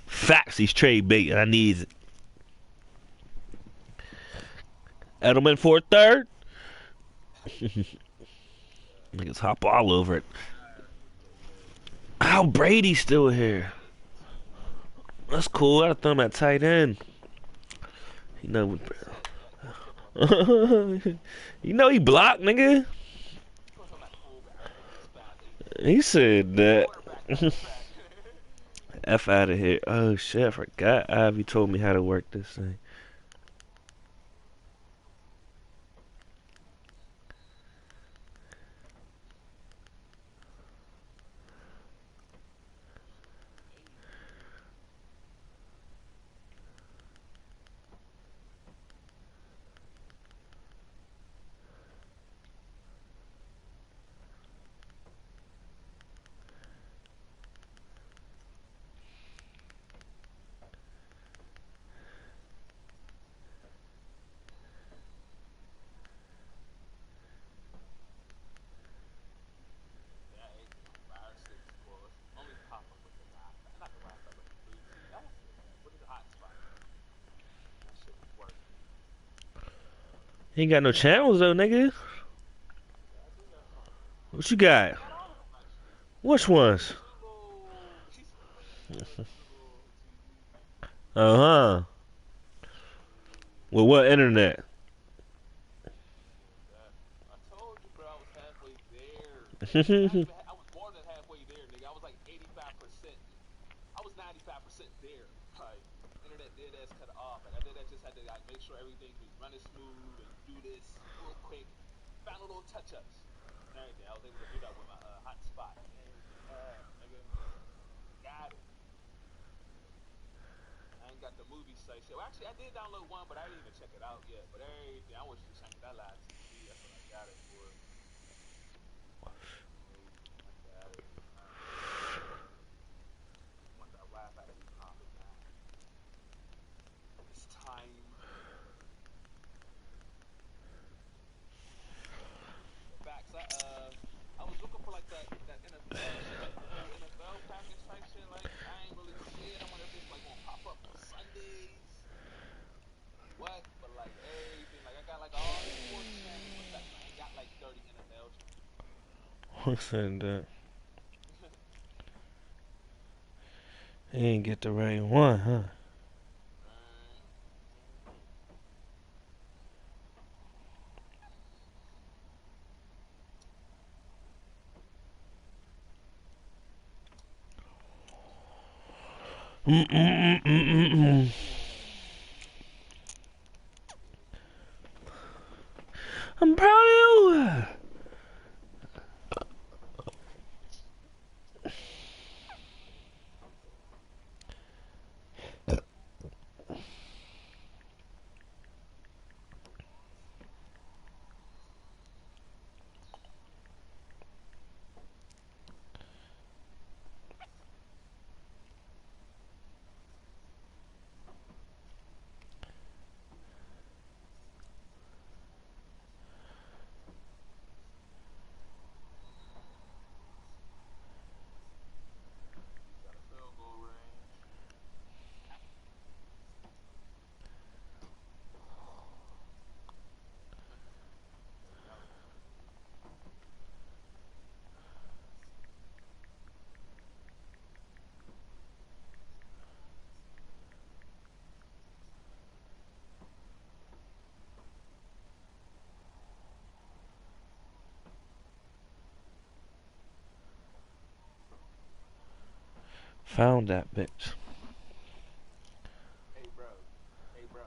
Speaker 5: Facts, he's trade bait, and I need it. Edelman for a third? Niggas hop all over it. How Brady's still here? That's cool. I throw him at tight end. You know, you know he blocked, nigga. He said that. F out of here. Oh shit, I forgot Ivy told me how to work this thing. He ain't got no channels though, nigga. What you got? Which ones? Uh-huh. With what internet?
Speaker 6: I told you, bro, I was halfway there. I was more than halfway there, nigga. I was like 85%. I was 95% there. Like, internet dead ass cut off. Like, I did that, just had to like make sure everything was running smooth and do this real quick. Found little touch ups and everything. I was able to do that with my hotspot and everything. Nigga, got it. I ain't got the movie site shit. Well, actually, I did download one, but I didn't even check it out yet. But everything, I was just checking that live TV. That's what I got it for. I got it. I want that Wi-Fi to be popping, man. It's time. Facts. I was looking for like that NFL shit, like the full NFL package type shit. Like I ain't really see it. I wonder if it's like gonna pop up on Sundays. What? But like everything, like I got like all the sports channels, but that I ain't got like 30 NFL channels.
Speaker 5: Who said that? He ain't get the right one, huh? I'm proud of you.
Speaker 6: Got a field goal range.
Speaker 5: Found that bitch.
Speaker 6: Hey bro. Hey bro.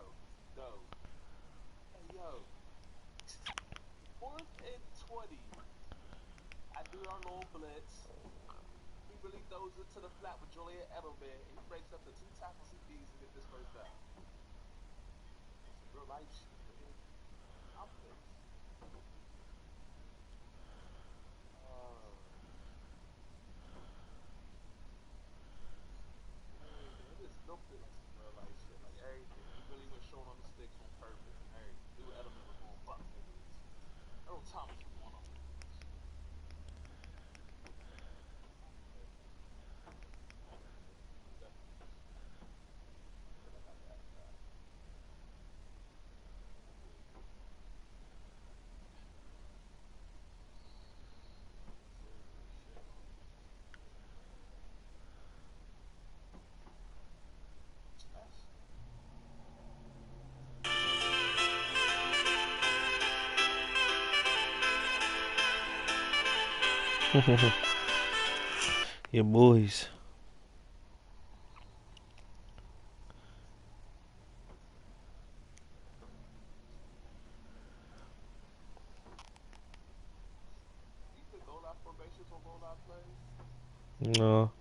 Speaker 6: Go. Hey yo. 4th and 20. I do our little blitz. He really throws it to the flat with Julian Edelman, and he breaks up the 2 tackles he needs to get this first down. Some real life shit, man. Confidence. Everything. It just looked like some real life shit. Like everything. He really was showing on the sticks on purpose and everything. Knew Edelman was going buck niggas. Earl Thomas was going on niggas.
Speaker 5: Your boys.
Speaker 6: You put goal line formations on goal line plays?
Speaker 5: No.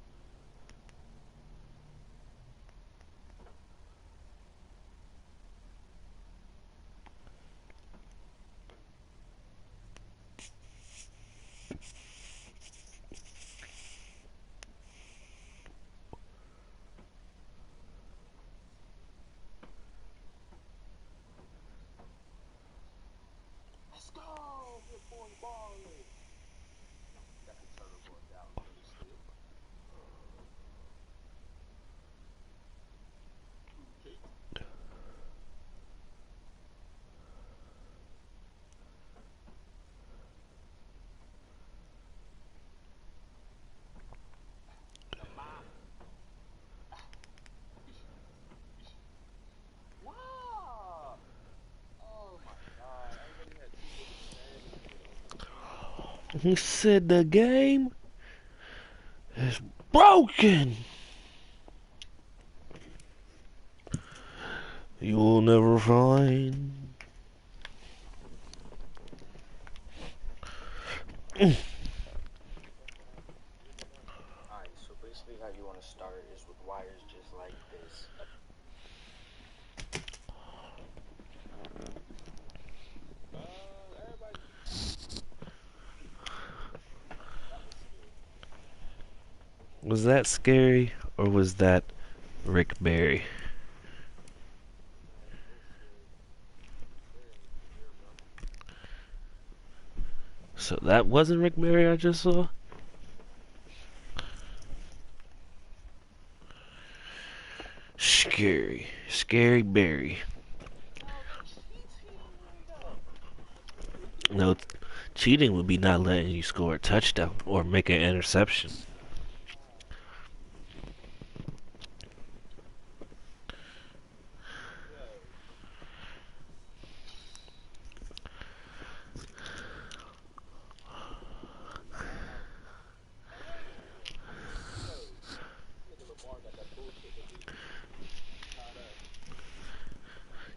Speaker 6: Let's go! Good boy, balling. Got the turtle going down for the steal.
Speaker 5: He said the game is broken. You'll never find.
Speaker 7: Alright, so basically how you want to start is with wires just like this.
Speaker 5: Was that scary or was that Rick Barry? So that wasn't Rick Barry I just saw? Scary. Scary Barry. No, cheating would be not letting you score a touchdown or make an interception.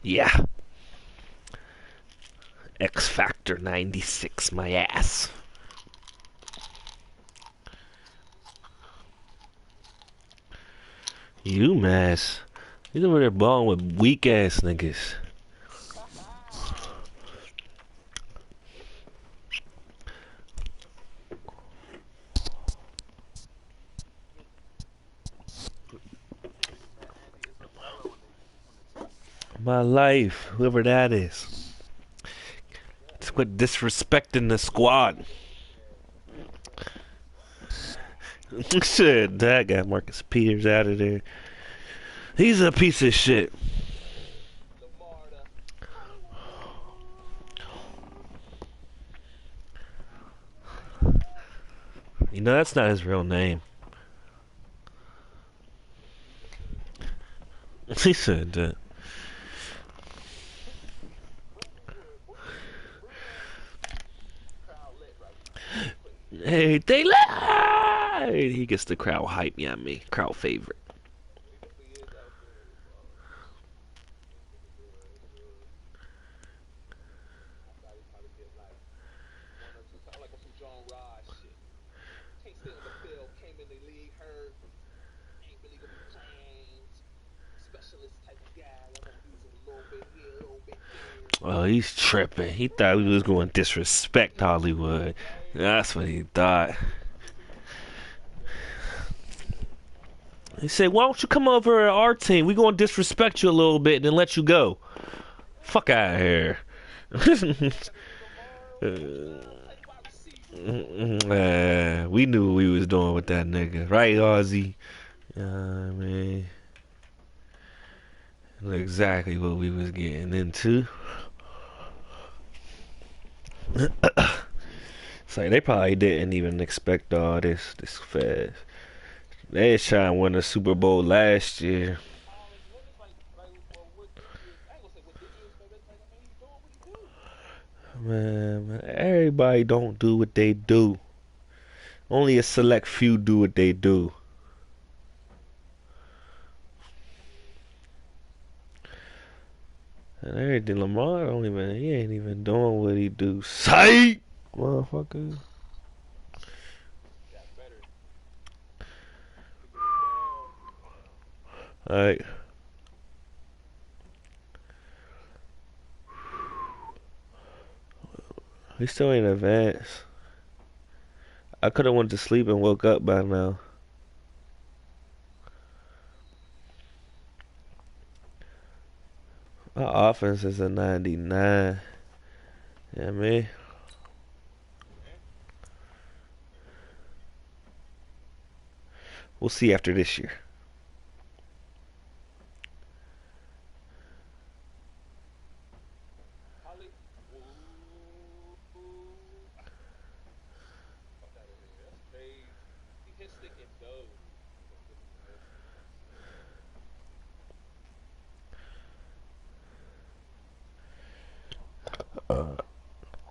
Speaker 5: Yeah. X Factor 96, my ass. UMass. He's over there balling with weak ass niggas. My life, whoever that is. Quit disrespecting the squad. Shit, that got Marcus Peters out of there. He's a piece of shit. You know, that's not his real name. He said that. Hey, they lied! He gets the crowd hype, yeah, me. Crowd favorite. Oh, he's tripping. He thought we was going to disrespect Hollywood. That's what he thought. He said, why don't you come over to our team? We going to disrespect you a little bit and then let you go. Fuck out of here. We knew what we was doing with that nigga. Right, Ozzy? I mean, exactly what we was getting into. It's like they probably didn't even expect all this fast. They was trying to win the Super Bowl last year. Man, everybody don't do what they do. Only a select few do what they do. And everything Lamar don't even, he ain't even doing what he do. Sight, motherfucker. Alright. We still ain't advanced. I could have went to sleep and woke up by now. Our offense is a 99. Yeah, man. We'll see after this year.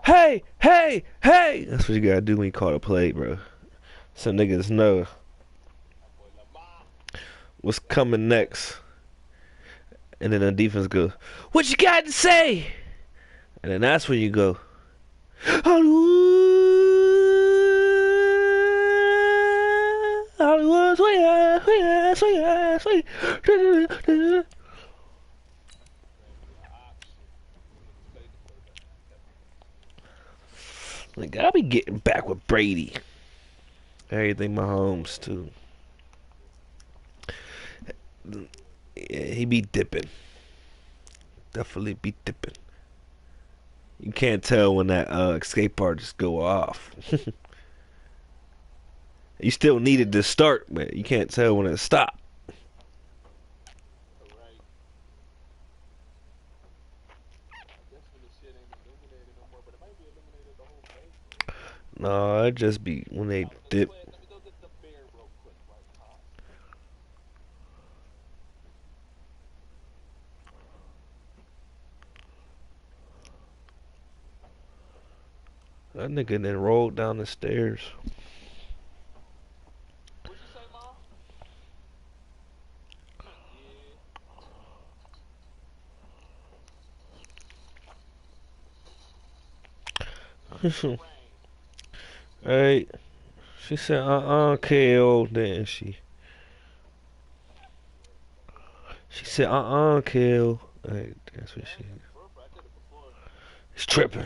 Speaker 5: Hey! hey, hey, hey. That's what you gotta do when you call a play, bro. Some niggas know what's coming next. And then the defense goes, what you got to say? And then that's when you go, Hollywood, sweet. Like, I'll be getting back with Brady. Everything Mahomes, too. Yeah, he be dipping. Definitely be dipping. You can't tell when that escape part just go off. You still needed to start, but you can't tell when it stopped. No, it just be when they dip. That nigga then rolled down the stairs. Hey, she said, KO, didn't she? She said, KO. Hey, that's what she. He's tripping.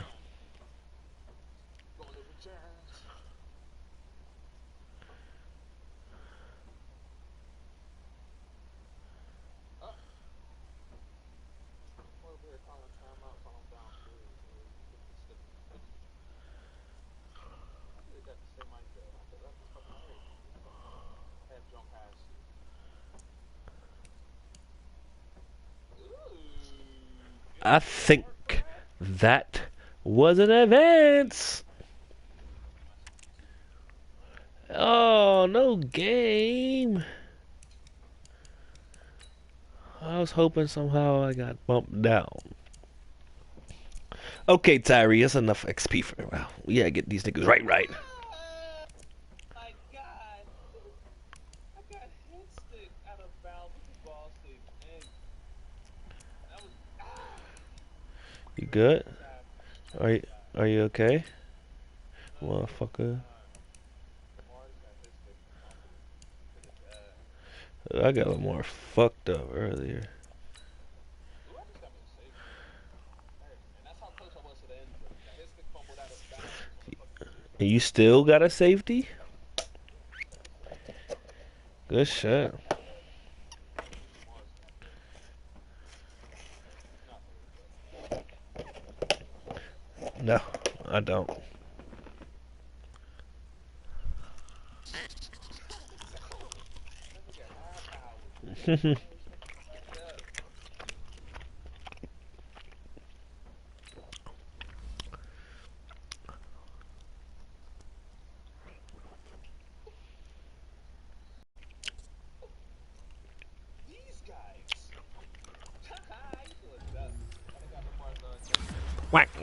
Speaker 5: I think that was an advance. Oh, no game. I was hoping somehow I got bumped down. Okay, Tyree, that's enough XP for a while. We gotta get these niggas right.
Speaker 6: My God. I got hit stick out of bounds with the ball stick. And that was.
Speaker 5: You good? Are you okay? Motherfucker. I got a little more fucked up earlier. And you still got a safety? Good shot. No, I don't. Whack.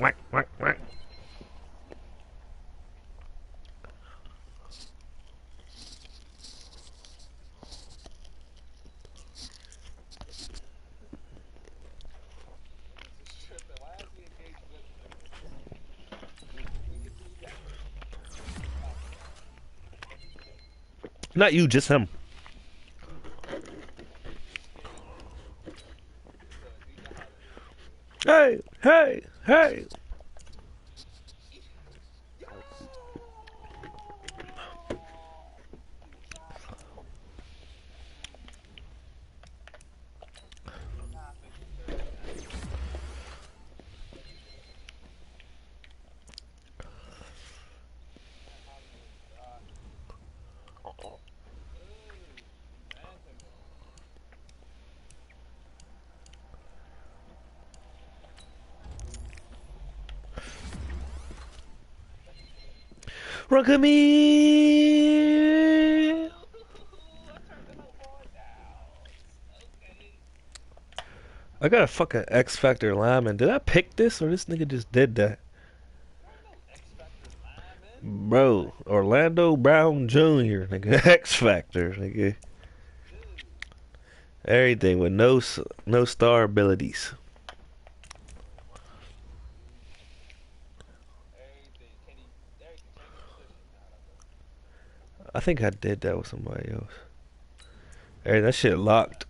Speaker 5: Not you, just him. Hey. Rock me. I got a fucking X Factor lineman. Did I pick this or this nigga just did that? Bro, Orlando Brown Jr., nigga, X Factor, nigga. Everything with no star abilities. I think I did that with somebody else. Hey, that shit locked.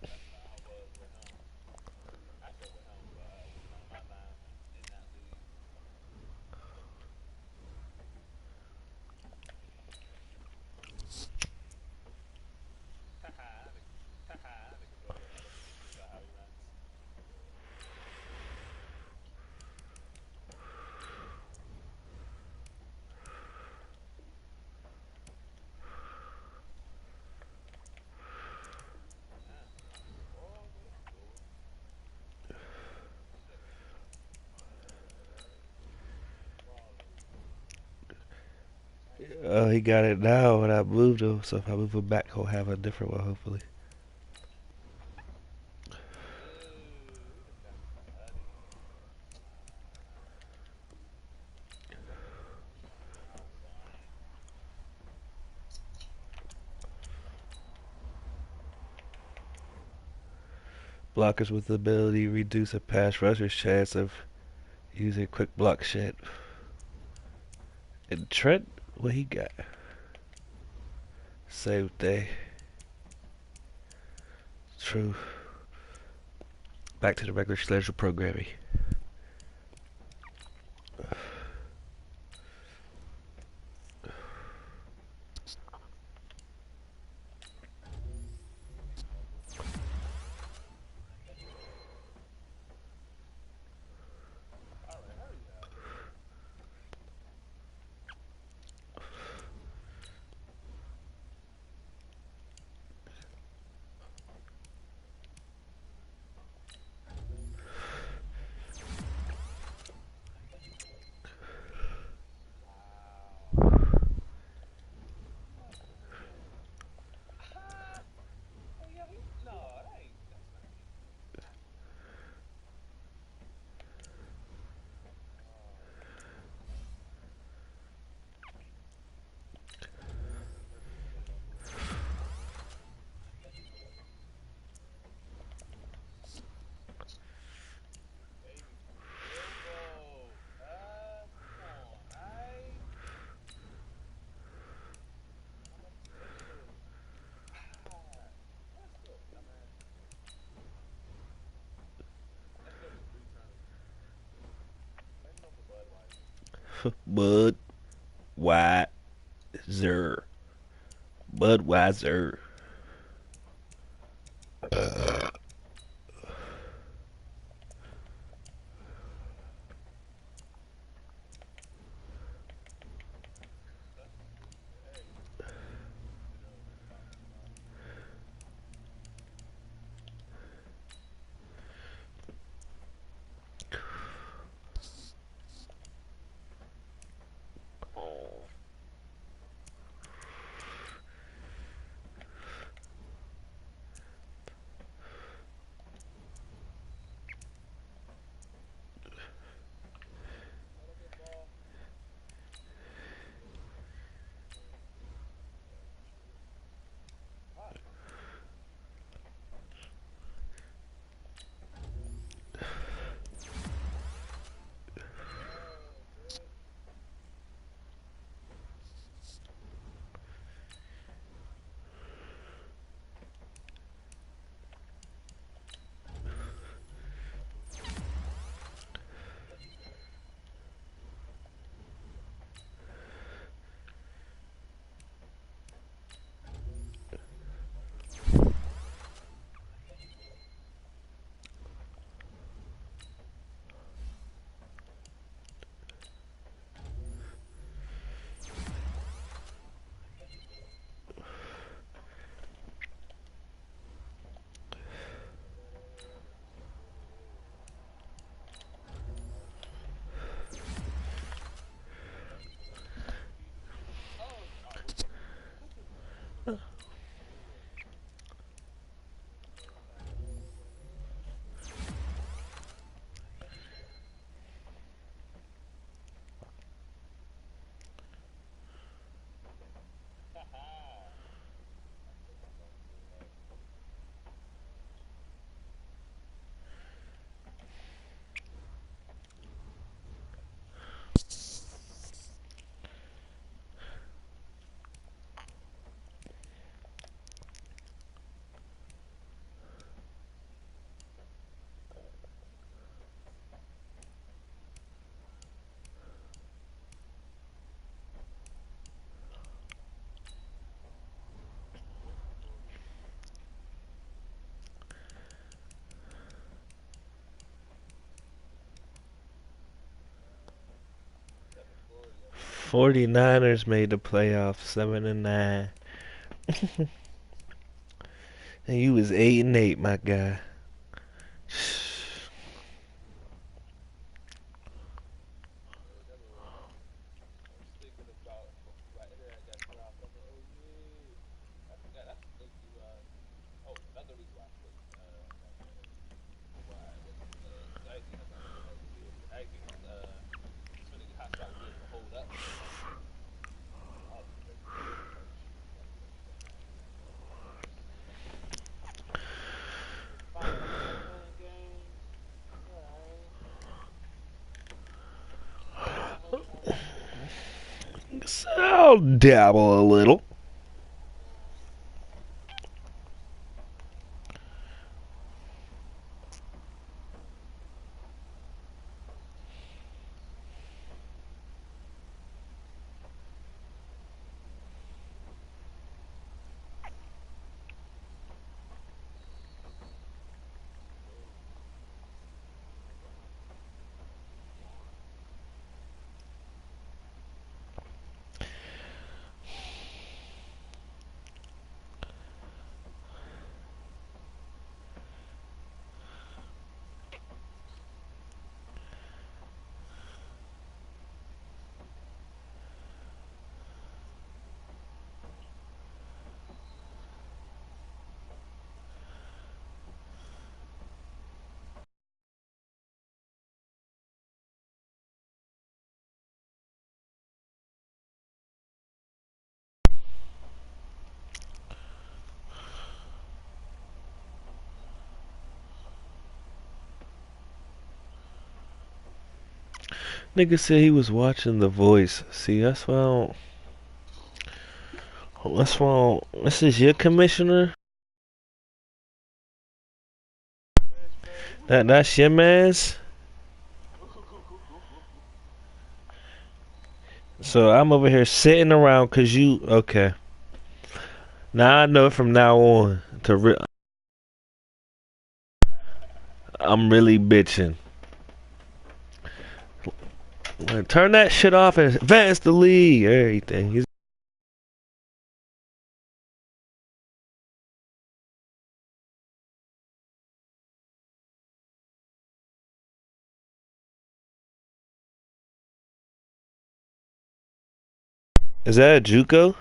Speaker 5: Oh, he got it now when I moved him. So if I move him back, he'll have a different one, hopefully. Blockers with the ability to reduce a pass rusher's chance of using quick block shit. And Trent, what he got? Same thing. True. Back to the regular schedule programming. Budweiser. Budweiser. 49ers made the playoffs 7-9. And you was 8-8, my guy. I'll dabble a little. Nigga said he was watching The Voice. See, that's why I don't... That's why I don't... This is your commissioner? That's your man's? So I'm over here sitting around cause you... Okay. Now I know from now on to... I'm really bitching. Turn that shit off and advance the league. Everything. Is that a JUCO?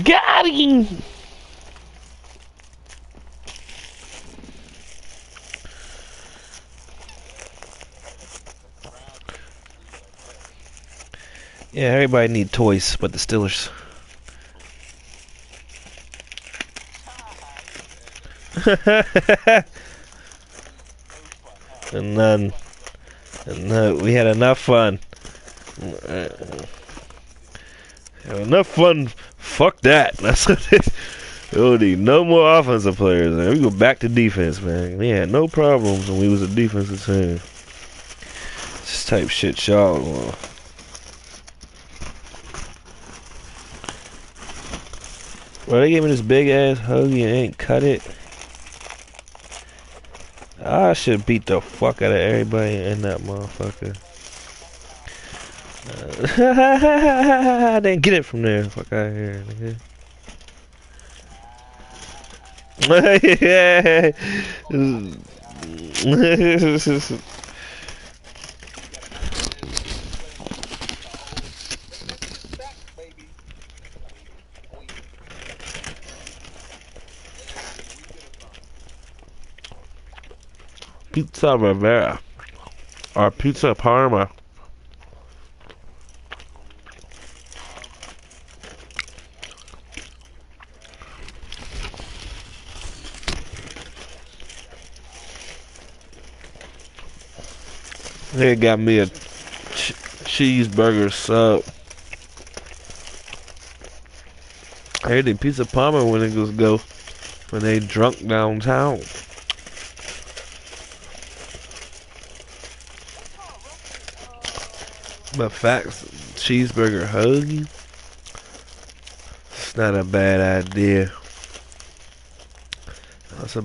Speaker 5: Got him! Yeah, everybody need toys but the Steelers. and we had enough fun. Enough fun. Fuck that. That's what it. We don't need no more offensive players, man. We go back to defense, man. We had no problems when we was a defensive team. This type shit y'all want. Bro, they gave me this big ass hoagie and ain't cut it. I should beat the fuck out of everybody in that motherfucker. I didn't get it from there. Fuck out of here, nigga. Yeah. Pizza Rivera or Pizza Parma. They got me a cheeseburger sub. I heard the Pizza Parma when it go when they drunk downtown. But facts, cheeseburger hoagie, it's not a bad idea. That's a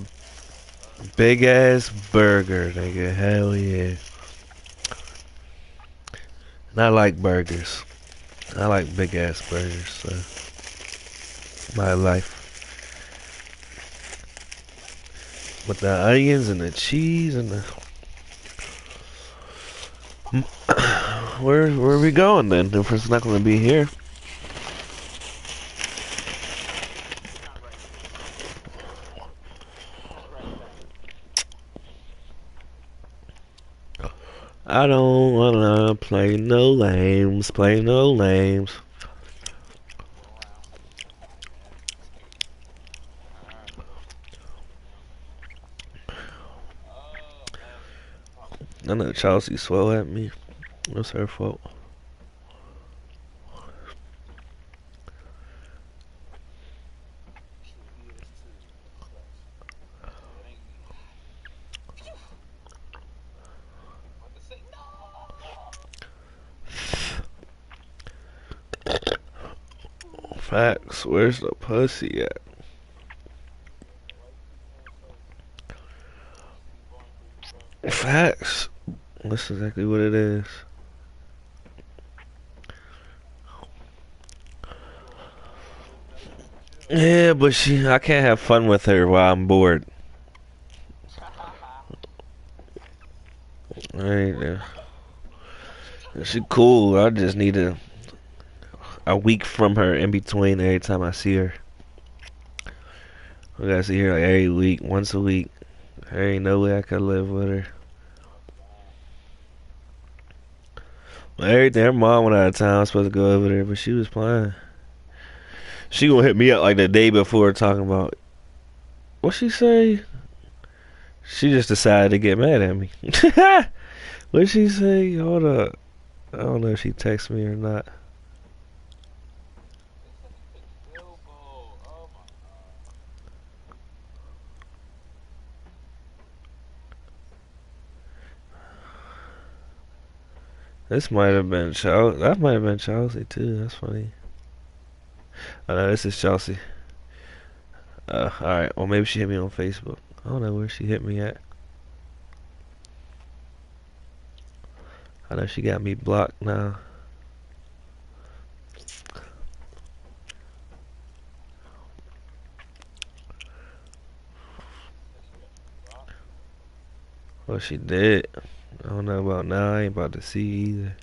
Speaker 5: big ass burger, nigga. Hell yeah. And I like burgers. I like big ass burgers, so my life. With the onions and the cheese and the where are we going then? If it's not gonna be here. I don't wanna play no lames, play no lames. I know Chelsea swell at me. What's her fault? Facts, where's the pussy at? Facts. That's exactly what it is. Yeah, but I can't have fun with her while I'm bored. Right. She cool. I just need a week from her in between every time I see her. I gotta see her like every week, once a week. There ain't no way I could live with her. Everything. Her mom went out of town. I was supposed to go over there, but she was playing. She gonna hit me up like the day before talking about what she say. She just decided to get mad at me. What'd she say? Hold up. I don't know if she texted me or not. This might have been Chelsea. That might have been Chelsea too. That's funny. Oh no, this is Chelsea. Alright. Well, maybe she hit me on Facebook. I don't know where she hit me at. I know she got me blocked now. Well, she did. I don't know about now. I ain't about to see either.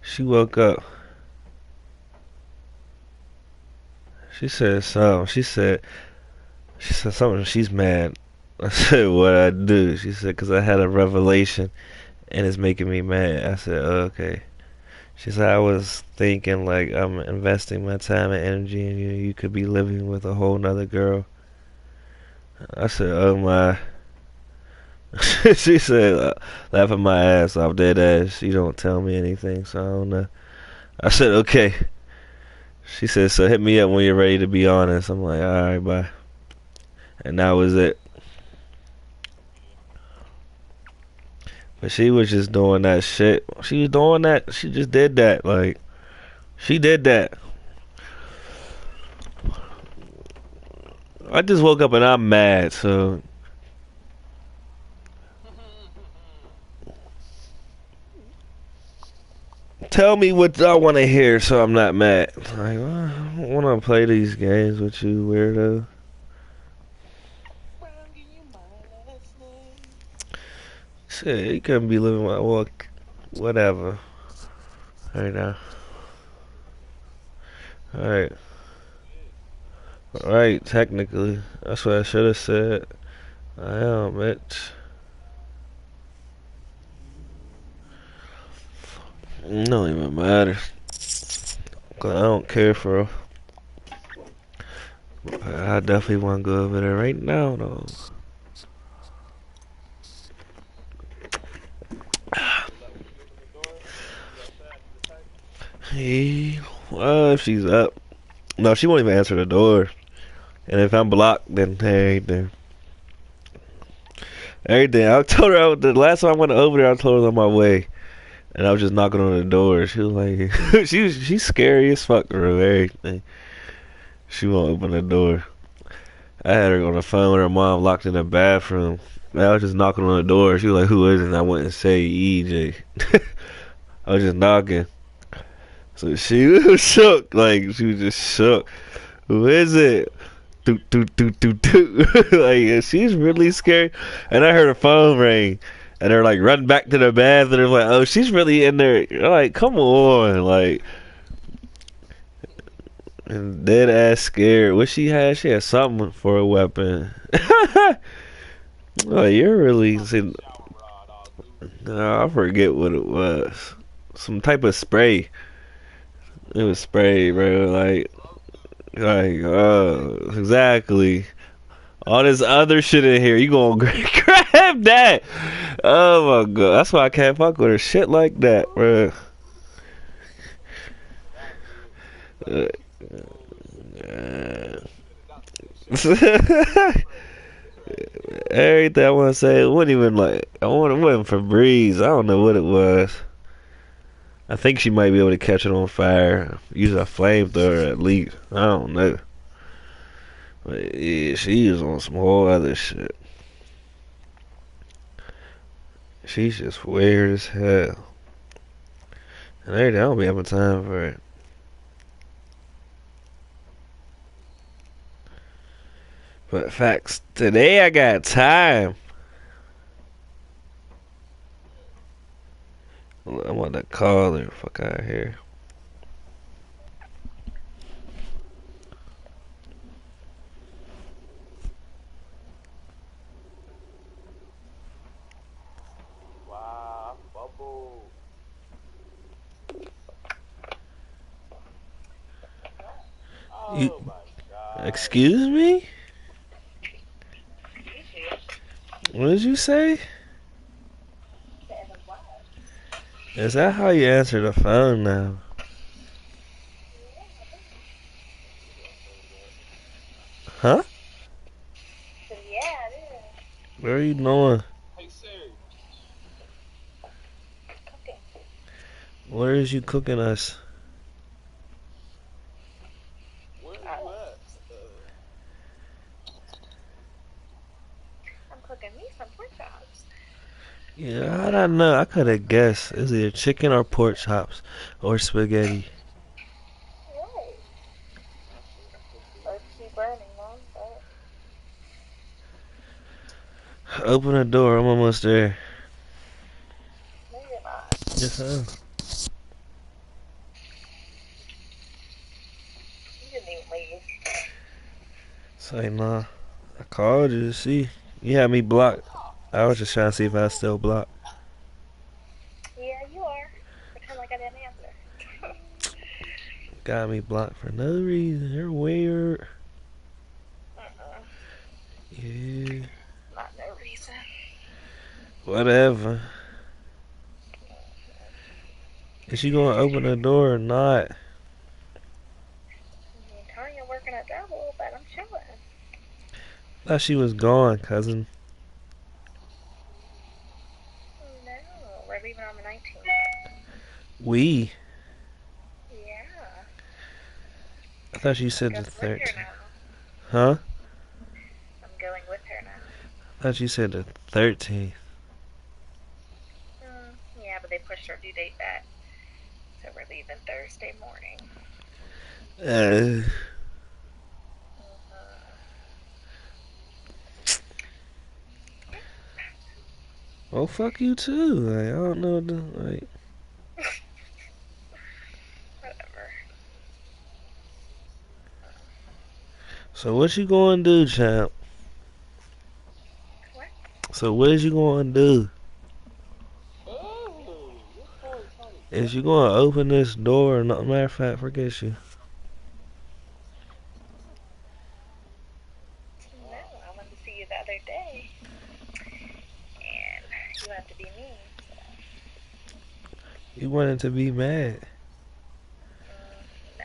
Speaker 5: She woke up. She said something. She said something. She's mad. I said, what I do? She said, because I had a revelation and it's making me mad. I said, oh, okay. She said, I was thinking like I'm investing my time and energy in you. You could be living with a whole nother girl. I said, oh my. She said, laughing my ass off, dead ass. You don't tell me anything, so I don't know. I said, okay. She said, so hit me up when you're ready to be honest. I'm like, alright, bye. And that was it. But she was just doing that shit. She was doing that. She just did that. Like, she did that. I just woke up and I'm mad, so. Tell me what I want to hear so I'm not mad. Like, well, I don't want to play these games with you, weirdo. Shit, you couldn't be living my walk. Whatever. Right now. Alright. Alright, technically. That's what I should have said. I am, bitch. It don't even matter. Cause I don't care for her. I definitely want to go over there right now, though. Hey, well, if she's up. No, she won't even answer the door. And if I'm blocked, then hey, then Everything. I told her the last time I went over there, I told her on my way, and I was just knocking on the door. She was like, she's scary as fuck for everything. She won't open the door. I had her on the phone with her mom locked in the bathroom. I was just knocking on the door. She was like, "Who is it?" And I went and say EJ. I was just knocking. So she was shook. Like, she was just shook. Who is it? Doot, doot, doot, doot, doot. Like, she's really scared. And I heard her phone ring. And they're like running back to the bathroom. They're like, oh, she's really in there. You're like, come on. Like, and dead ass scared. What she had? She had something for a weapon. Oh, you're really. See, I forget what it was. Some type of spray. It was spray, bro. Exactly. All this other shit in here. You gonna grab that? Oh my god. That's why I can't fuck with her. Shit like that, bro. Everything I want to say, it wasn't even like it wasn't for Breeze. I don't know what it was. I think she might be able to catch it on fire. Use a flamethrower at least. I don't know. But yeah, she is on some whole other shit. She's just weird as hell. And everything, I don't be having time for it. But facts, today I got time. I'm on the call her. Fuck out of here.
Speaker 6: Wow, bubble.
Speaker 5: You,
Speaker 6: Oh my god.
Speaker 5: excuse me? What did you say? Is that how you answer the phone now? Huh?
Speaker 8: Yeah, it is.
Speaker 5: Where are you going?
Speaker 6: Hey Siri.
Speaker 8: Cooking.
Speaker 5: Where is you cooking us?
Speaker 6: Where are you at?
Speaker 8: I'm cooking me some pork chops.
Speaker 5: Yeah, I don't know. I could have guessed. It's either chicken or pork chops or spaghetti.
Speaker 8: Right. Let's keep burning, Mom. But
Speaker 5: Open the door. I'm almost there.
Speaker 8: no, you're not.
Speaker 5: Yes, I am.
Speaker 8: You didn't even leave.
Speaker 5: Say nah. I called you to see. You had me blocked. I was just trying to see if I was still blocked.
Speaker 8: Yeah, you are. Pretend like I didn't answer.
Speaker 5: Got me blocked for no reason. You're weird. Yeah.
Speaker 8: Not no reason.
Speaker 5: Whatever. Is she gonna open the door or not?
Speaker 8: Tanya working a double, but I'm chilling.
Speaker 5: Thought she was gone, cousin.
Speaker 8: No, we're leaving on the 19th.
Speaker 5: We?
Speaker 8: Yeah.
Speaker 5: I thought you said
Speaker 8: I'm
Speaker 5: the
Speaker 8: going with her
Speaker 5: 13th.
Speaker 8: now.
Speaker 5: Huh?
Speaker 8: I'm going with her now.
Speaker 5: I thought you said the 13th.
Speaker 8: Yeah, but they pushed our due date back. So we're leaving Thursday morning.
Speaker 5: Well, fuck you too. Like, I don't know what to, like.
Speaker 8: Whatever.
Speaker 5: So what you gonna do, champ?
Speaker 8: What?
Speaker 5: So what is you gonna do?
Speaker 6: Oh, what's going on?
Speaker 5: Is you gonna open this door or not? Matter of fact, forget you.
Speaker 8: No, I went to see you the other day. And you wanted to be mean.
Speaker 5: You wanted to be mad.
Speaker 8: No.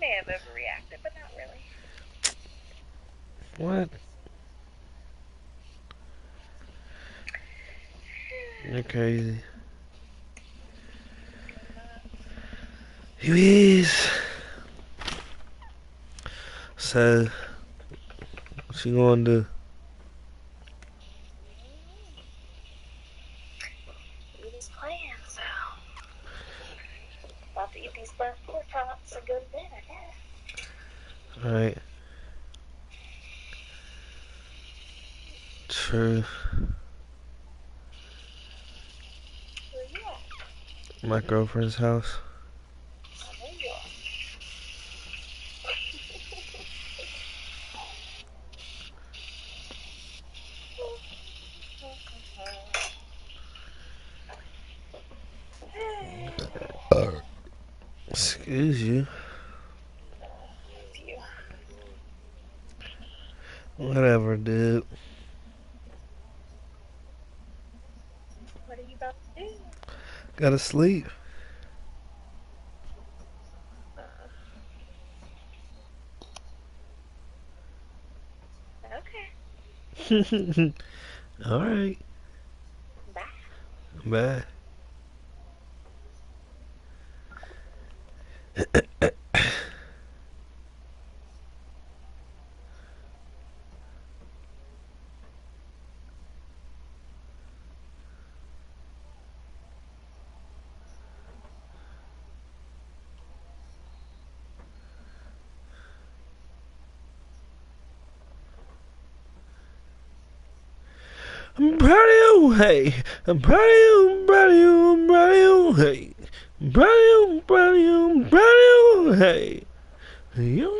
Speaker 8: May have overreacted, but not really.
Speaker 5: What? shit crazy. You is. So, what you gonna do?
Speaker 8: Eat his plan, so. About to eat these burnt pork chops and go to bed, I guess.
Speaker 5: Alright. True.
Speaker 8: Where you at?
Speaker 5: My girlfriend's house.
Speaker 8: I know you are.
Speaker 5: Excuse you.
Speaker 8: You.
Speaker 5: Whatever, dude.
Speaker 8: What are you about to do?
Speaker 5: Gotta sleep.
Speaker 8: Okay.
Speaker 5: Alright.
Speaker 8: Bye.
Speaker 5: Bye. I'm proud of you, hey. I'm proud of you, I'm proud of you, I'm proud of you, hey. I'm proud of you, I'm proud of you, I'm proud of you, hey. You.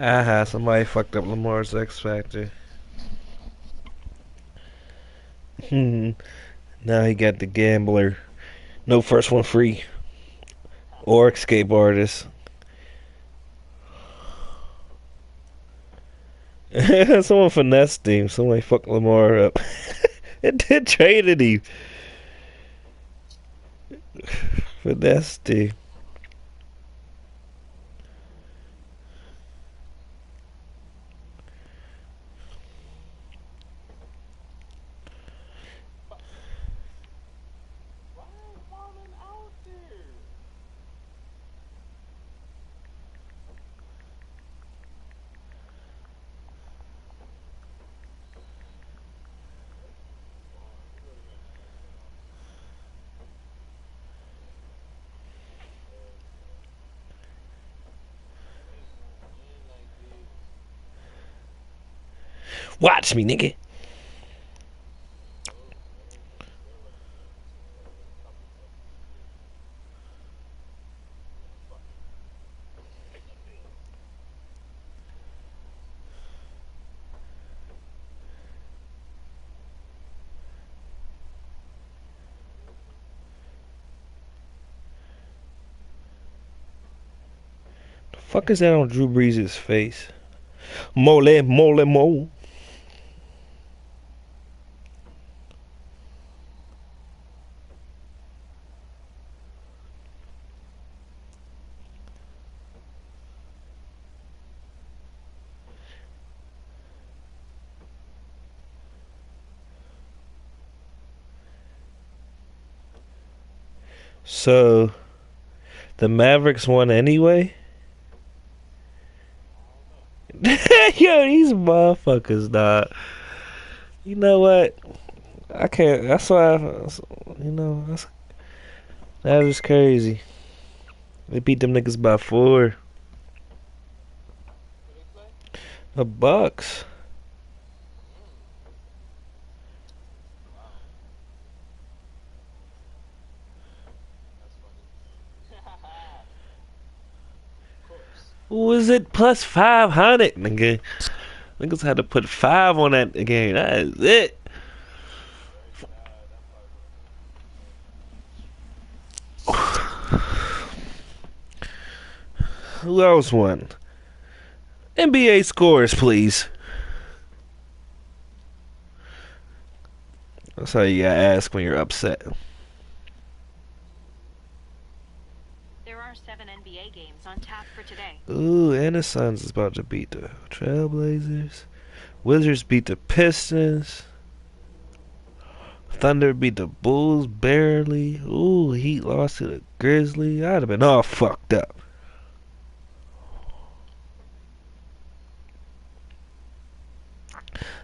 Speaker 5: Aha, somebody fucked up Lamar's X Factor. Now he got the gambler. No first one free. Or escape artist. Someone finessed him. Somebody fucked Lamar up. It did traded him. Finessed him. Watch me, nigga. The fuck is that on Drew Brees' face? Mole, mole, mole. So, the Mavericks won anyway? Yo, these motherfuckers, dog. You know what? I can't. That's why. That was crazy. They beat them niggas by 4. The Bucks. Was it plus 500, nigga? Niggas had to put 5 on that game. That is it. Who else won? NBA scores, please. That's how you gotta ask when you're upset.
Speaker 9: There are 7 NBA games on tap for today.
Speaker 5: Ooh, and the Suns is about to beat the Trailblazers. Wizards beat the Pistons. Thunder beat the Bulls barely. Ooh, Heat lost to the Grizzlies. I'd have been all fucked up.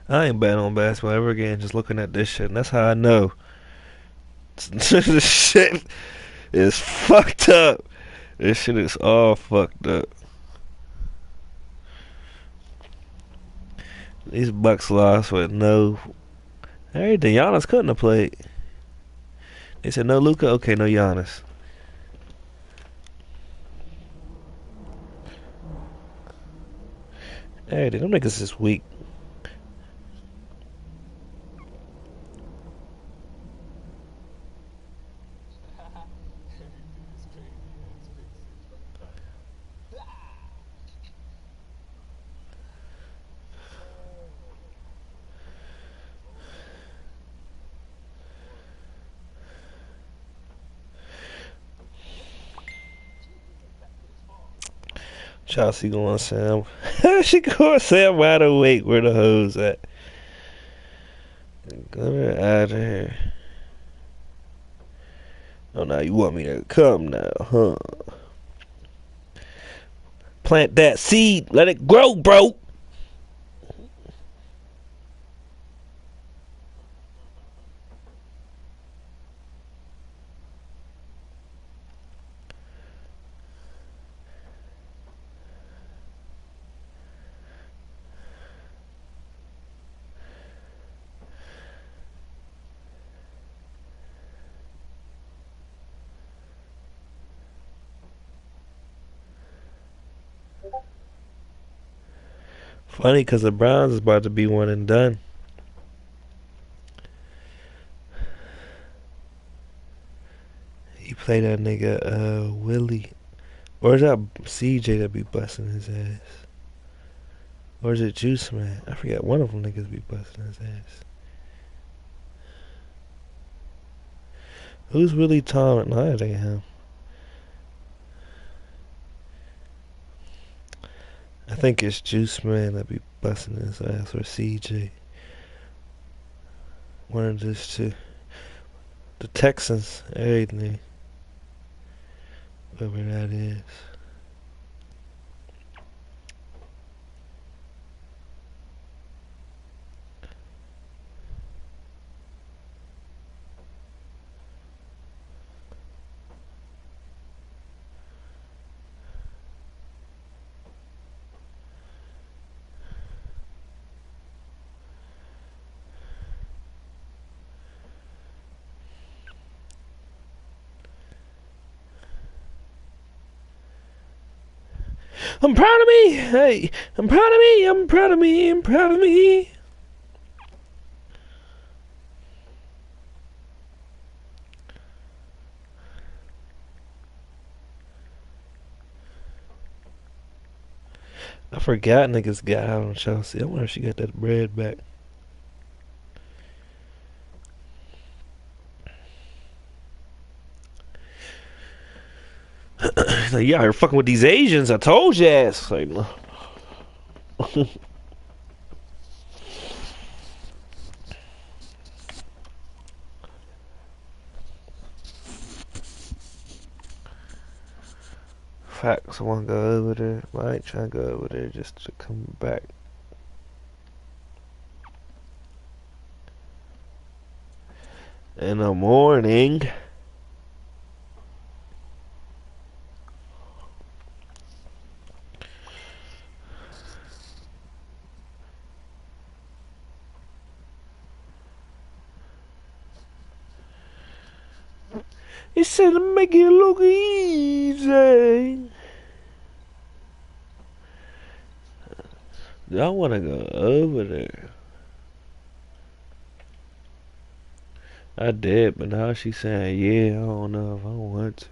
Speaker 5: I ain't betting on basketball ever again, just looking at this shit, and that's how I know. This shit is fucked up. This shit is all fucked up. These Bucks lost with no... Everything. Giannis couldn't have played. They said no Luka, okay, no Giannis. Everything. Them niggas is weak. Chelsea going Sam. She going Sam wide awake. Where the hoes at? Get her out of here. Oh, now you want me to come now, huh? Plant that seed. Let it grow, bro. Funny, because the Browns is about to be one and done. He play that nigga, Willie. Or is that CJ that be busting his ass? Or is it Juice Man? I forgot. One of them niggas be busting his ass. Who's Willie Tom? No, it ain't him. I think it's Juice Man that be busting his ass, or CJ. One of those two. The Texans, everything. Whoever that is. I'm proud of me. Hey, I'm proud of me. I'm proud of me. I'm proud of me. I forgot niggas got out on Chelsea. I wonder if she got that bread back. Like, yeah, you're fucking with these Asians. I told you ass. Like, no. Facts. I want to go over there. I ain't trying to go over there just to come back. In the morning. He said to make it look easy. I want to go over there. I did, but now she's saying, yeah, I don't know if I want to.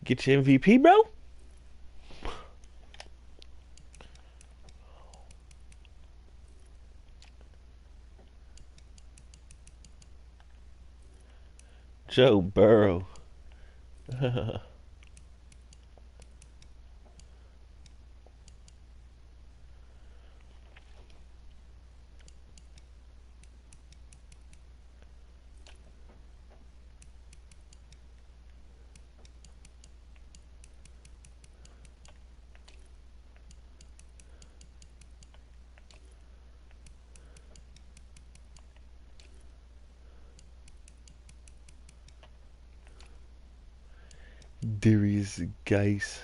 Speaker 5: Get your MVP, bro. Joe Burrow. Darius Geis.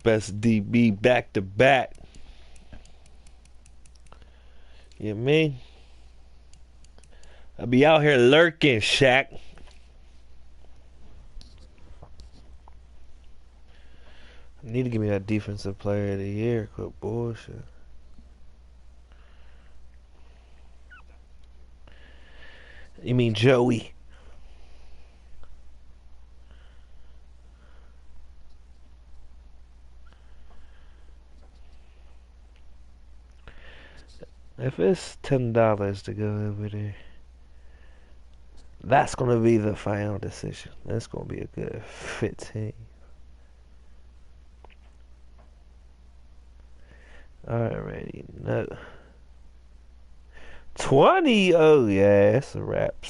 Speaker 5: Best DB back to back. You know what I mean? I'll be out here lurking, Shaq. I need to give me that defensive player of the year. Quit bullshit. You mean Joey? If it's $10 to go over there, that's gonna be the final decision. That's gonna be a good 15. Alrighty, no. 20? Oh yeah, it's a wrap.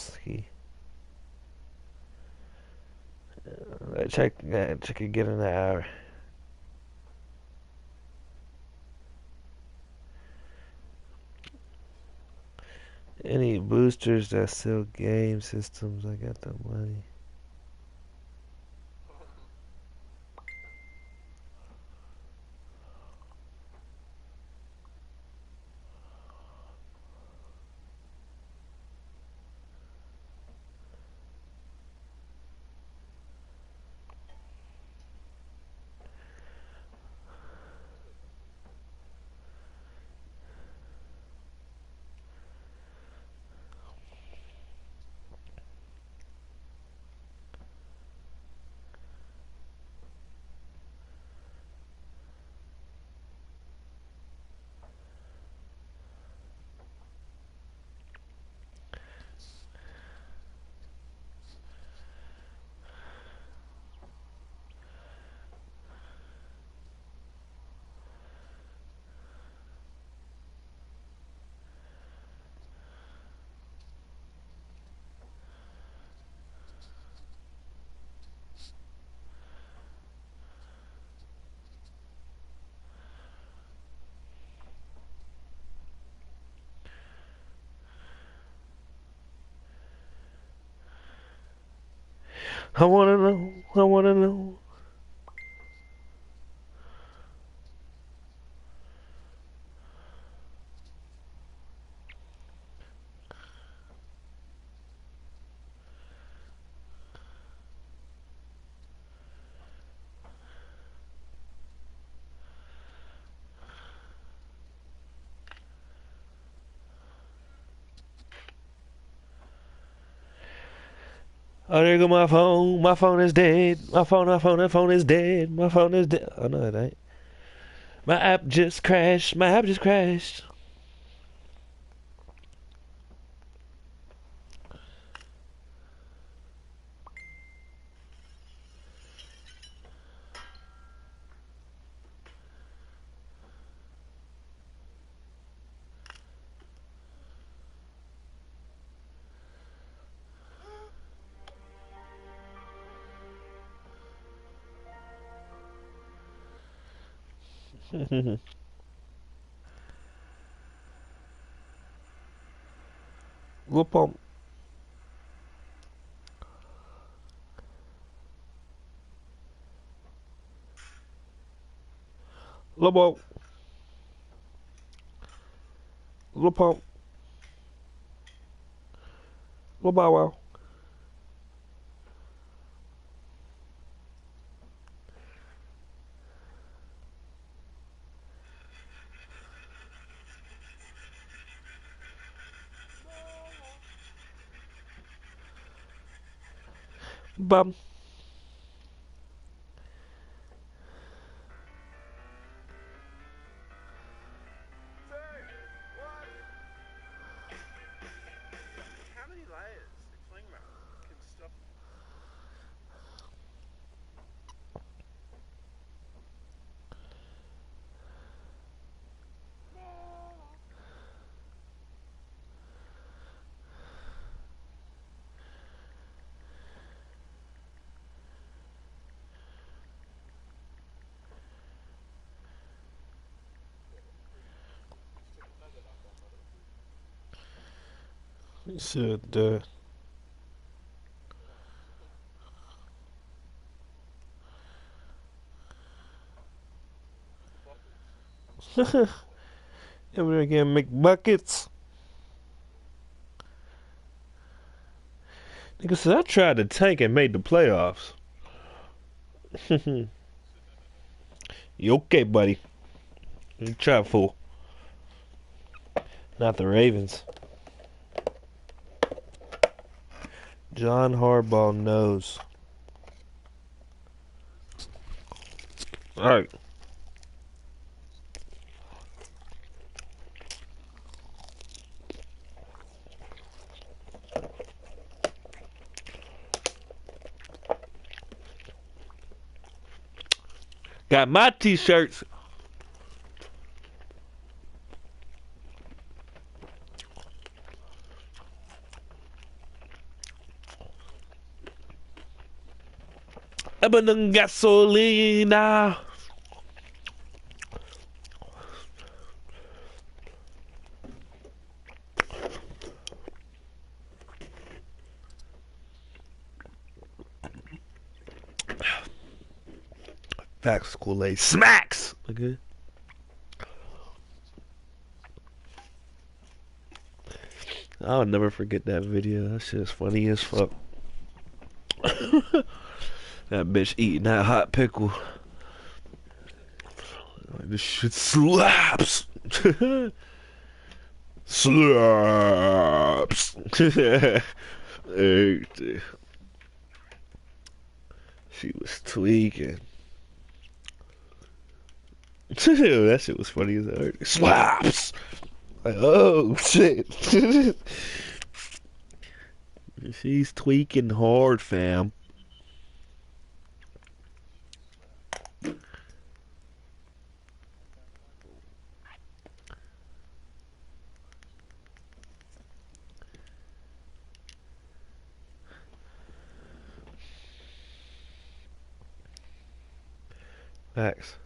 Speaker 5: Check again in an hour. Any boosters that sell game systems, I got the money. I wanna know. I wanna know. Oh, there go my phone. My phone is dead. My phone is dead. My phone is dead. Oh, no, it ain't. My app just crashed. My app just crashed. Whoop 'em. Lobo. Lobo. Lobo. Wow. Bum.
Speaker 10: How many layers the cling wrap can stop?
Speaker 5: He said, over there again, make buckets. Nigga said, I tried to tank and made the playoffs. You okay, buddy? You try, fool. Not the Ravens. John Harbaugh knows. Alright. Got my t-shirts. Ebon gasolina. Facts, Kool-Aid smacks. Okay. I'll never forget that video. That shit's funny as fuck. That bitch eating that hot pickle. Like, this shit slaps. Slaps. Hey, she was tweaking. That shit was funny as hell. Slaps. Like, oh shit. She's tweaking hard, fam. Facts.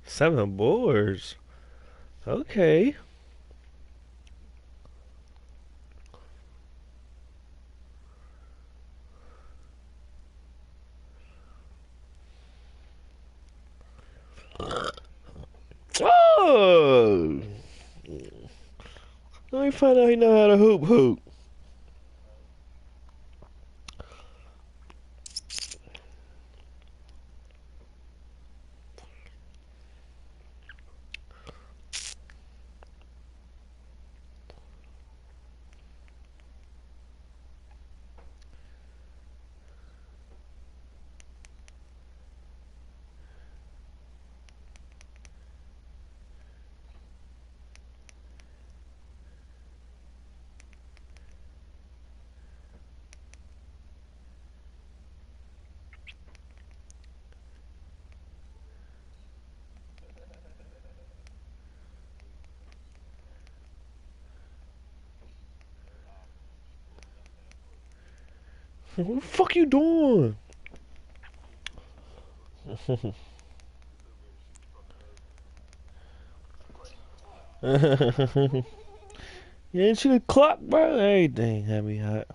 Speaker 5: Seven boards. Okay. Oh! Let me find out he know how to hoop hoop. What the fuck you doing? You ain't see the clock, bro? Everything had me hot.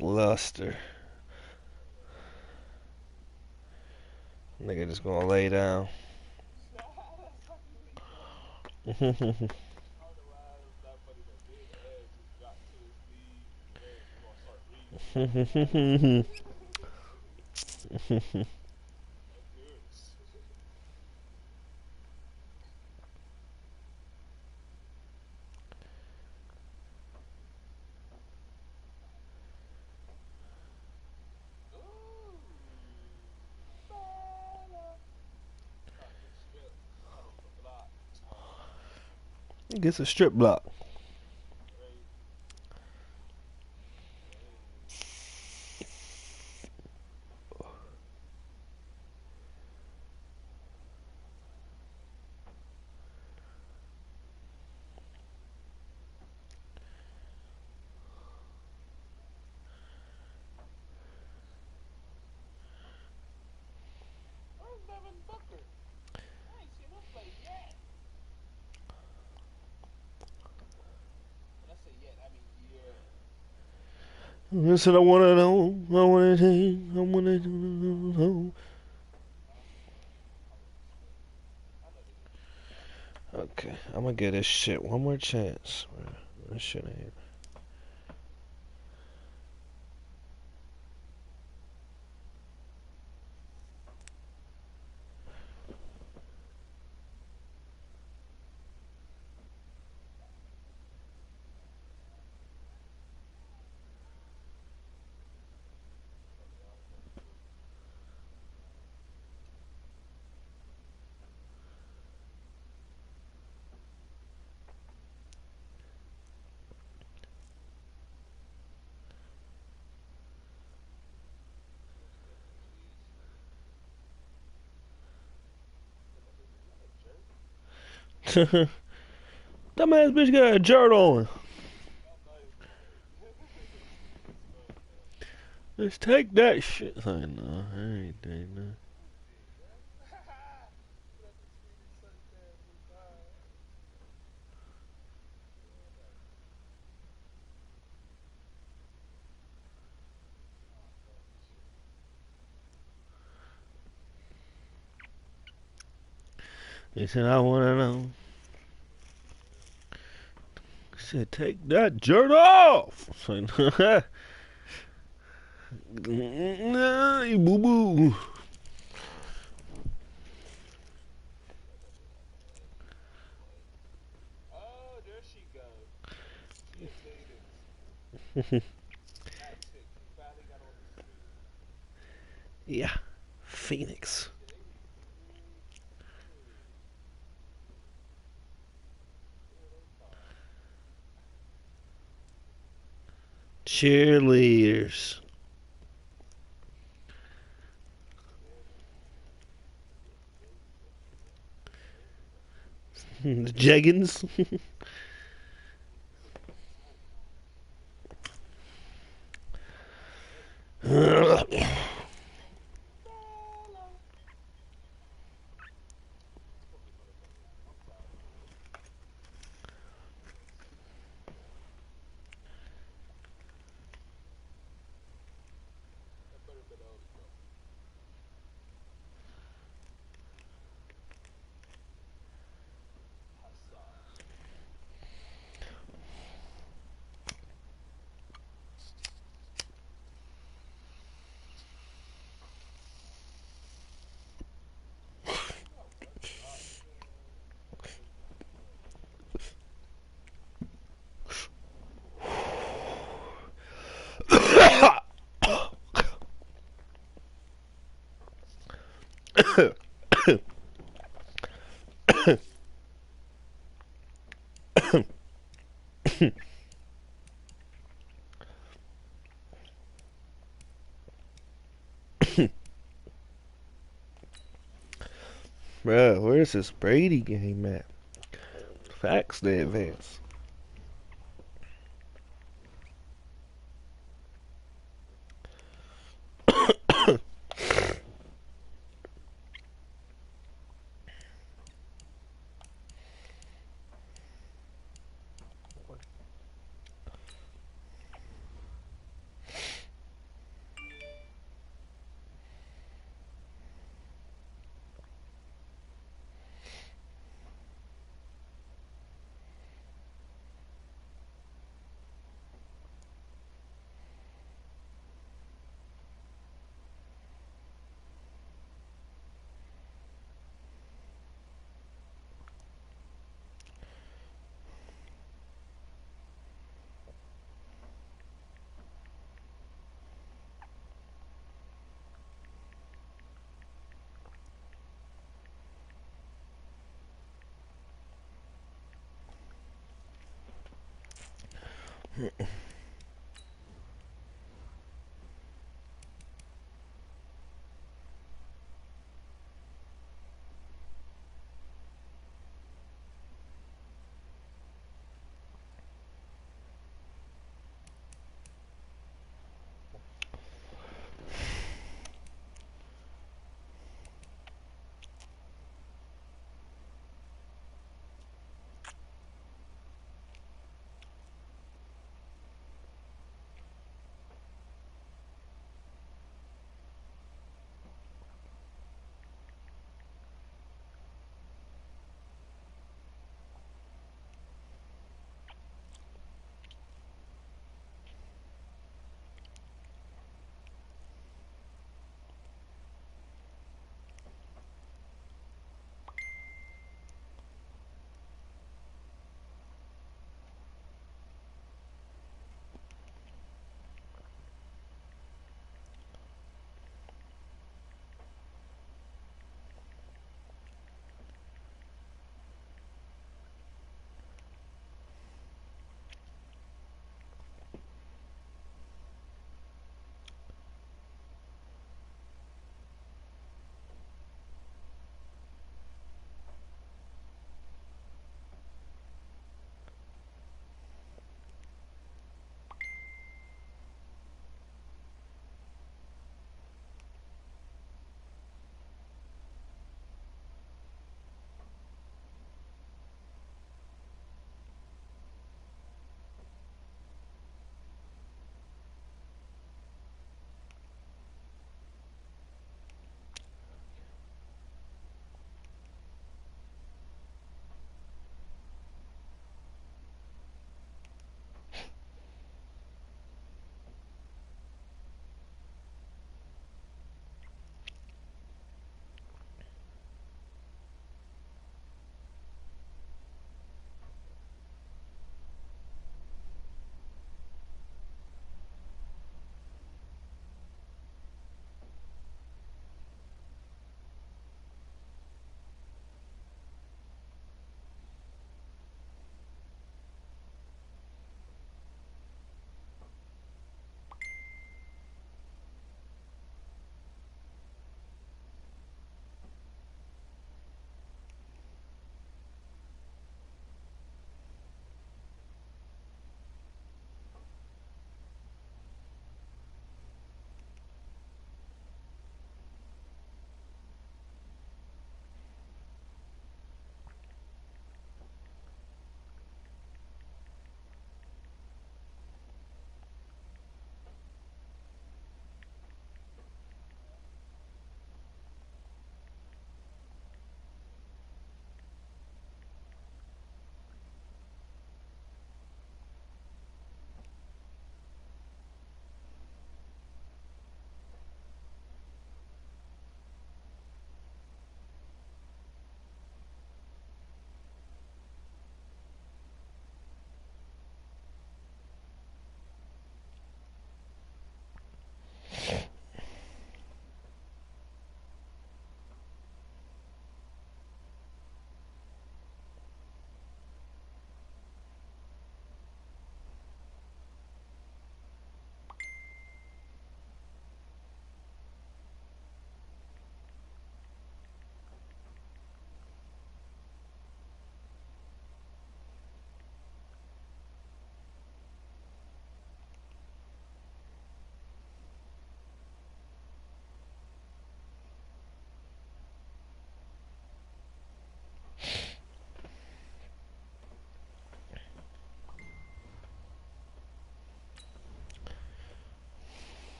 Speaker 5: Luster. Nigga just gonna lay down. He gets a strip block. Listen, I wanna know, I wanna know, I wanna know. Okay, I'm gonna give this shit one more chance. This shit ain't. Dumbass bitch got a jerk on. Let's take that shit. I know, I ain't doing that. He said, I wanna know. He said, take that jerk off. I said, nah, boo boo.
Speaker 6: Oh, there she goes.
Speaker 5: Yeah, Phoenix. Cheerleaders. The Jeggins. Bruh, where's this Brady game at? Facts, they advance.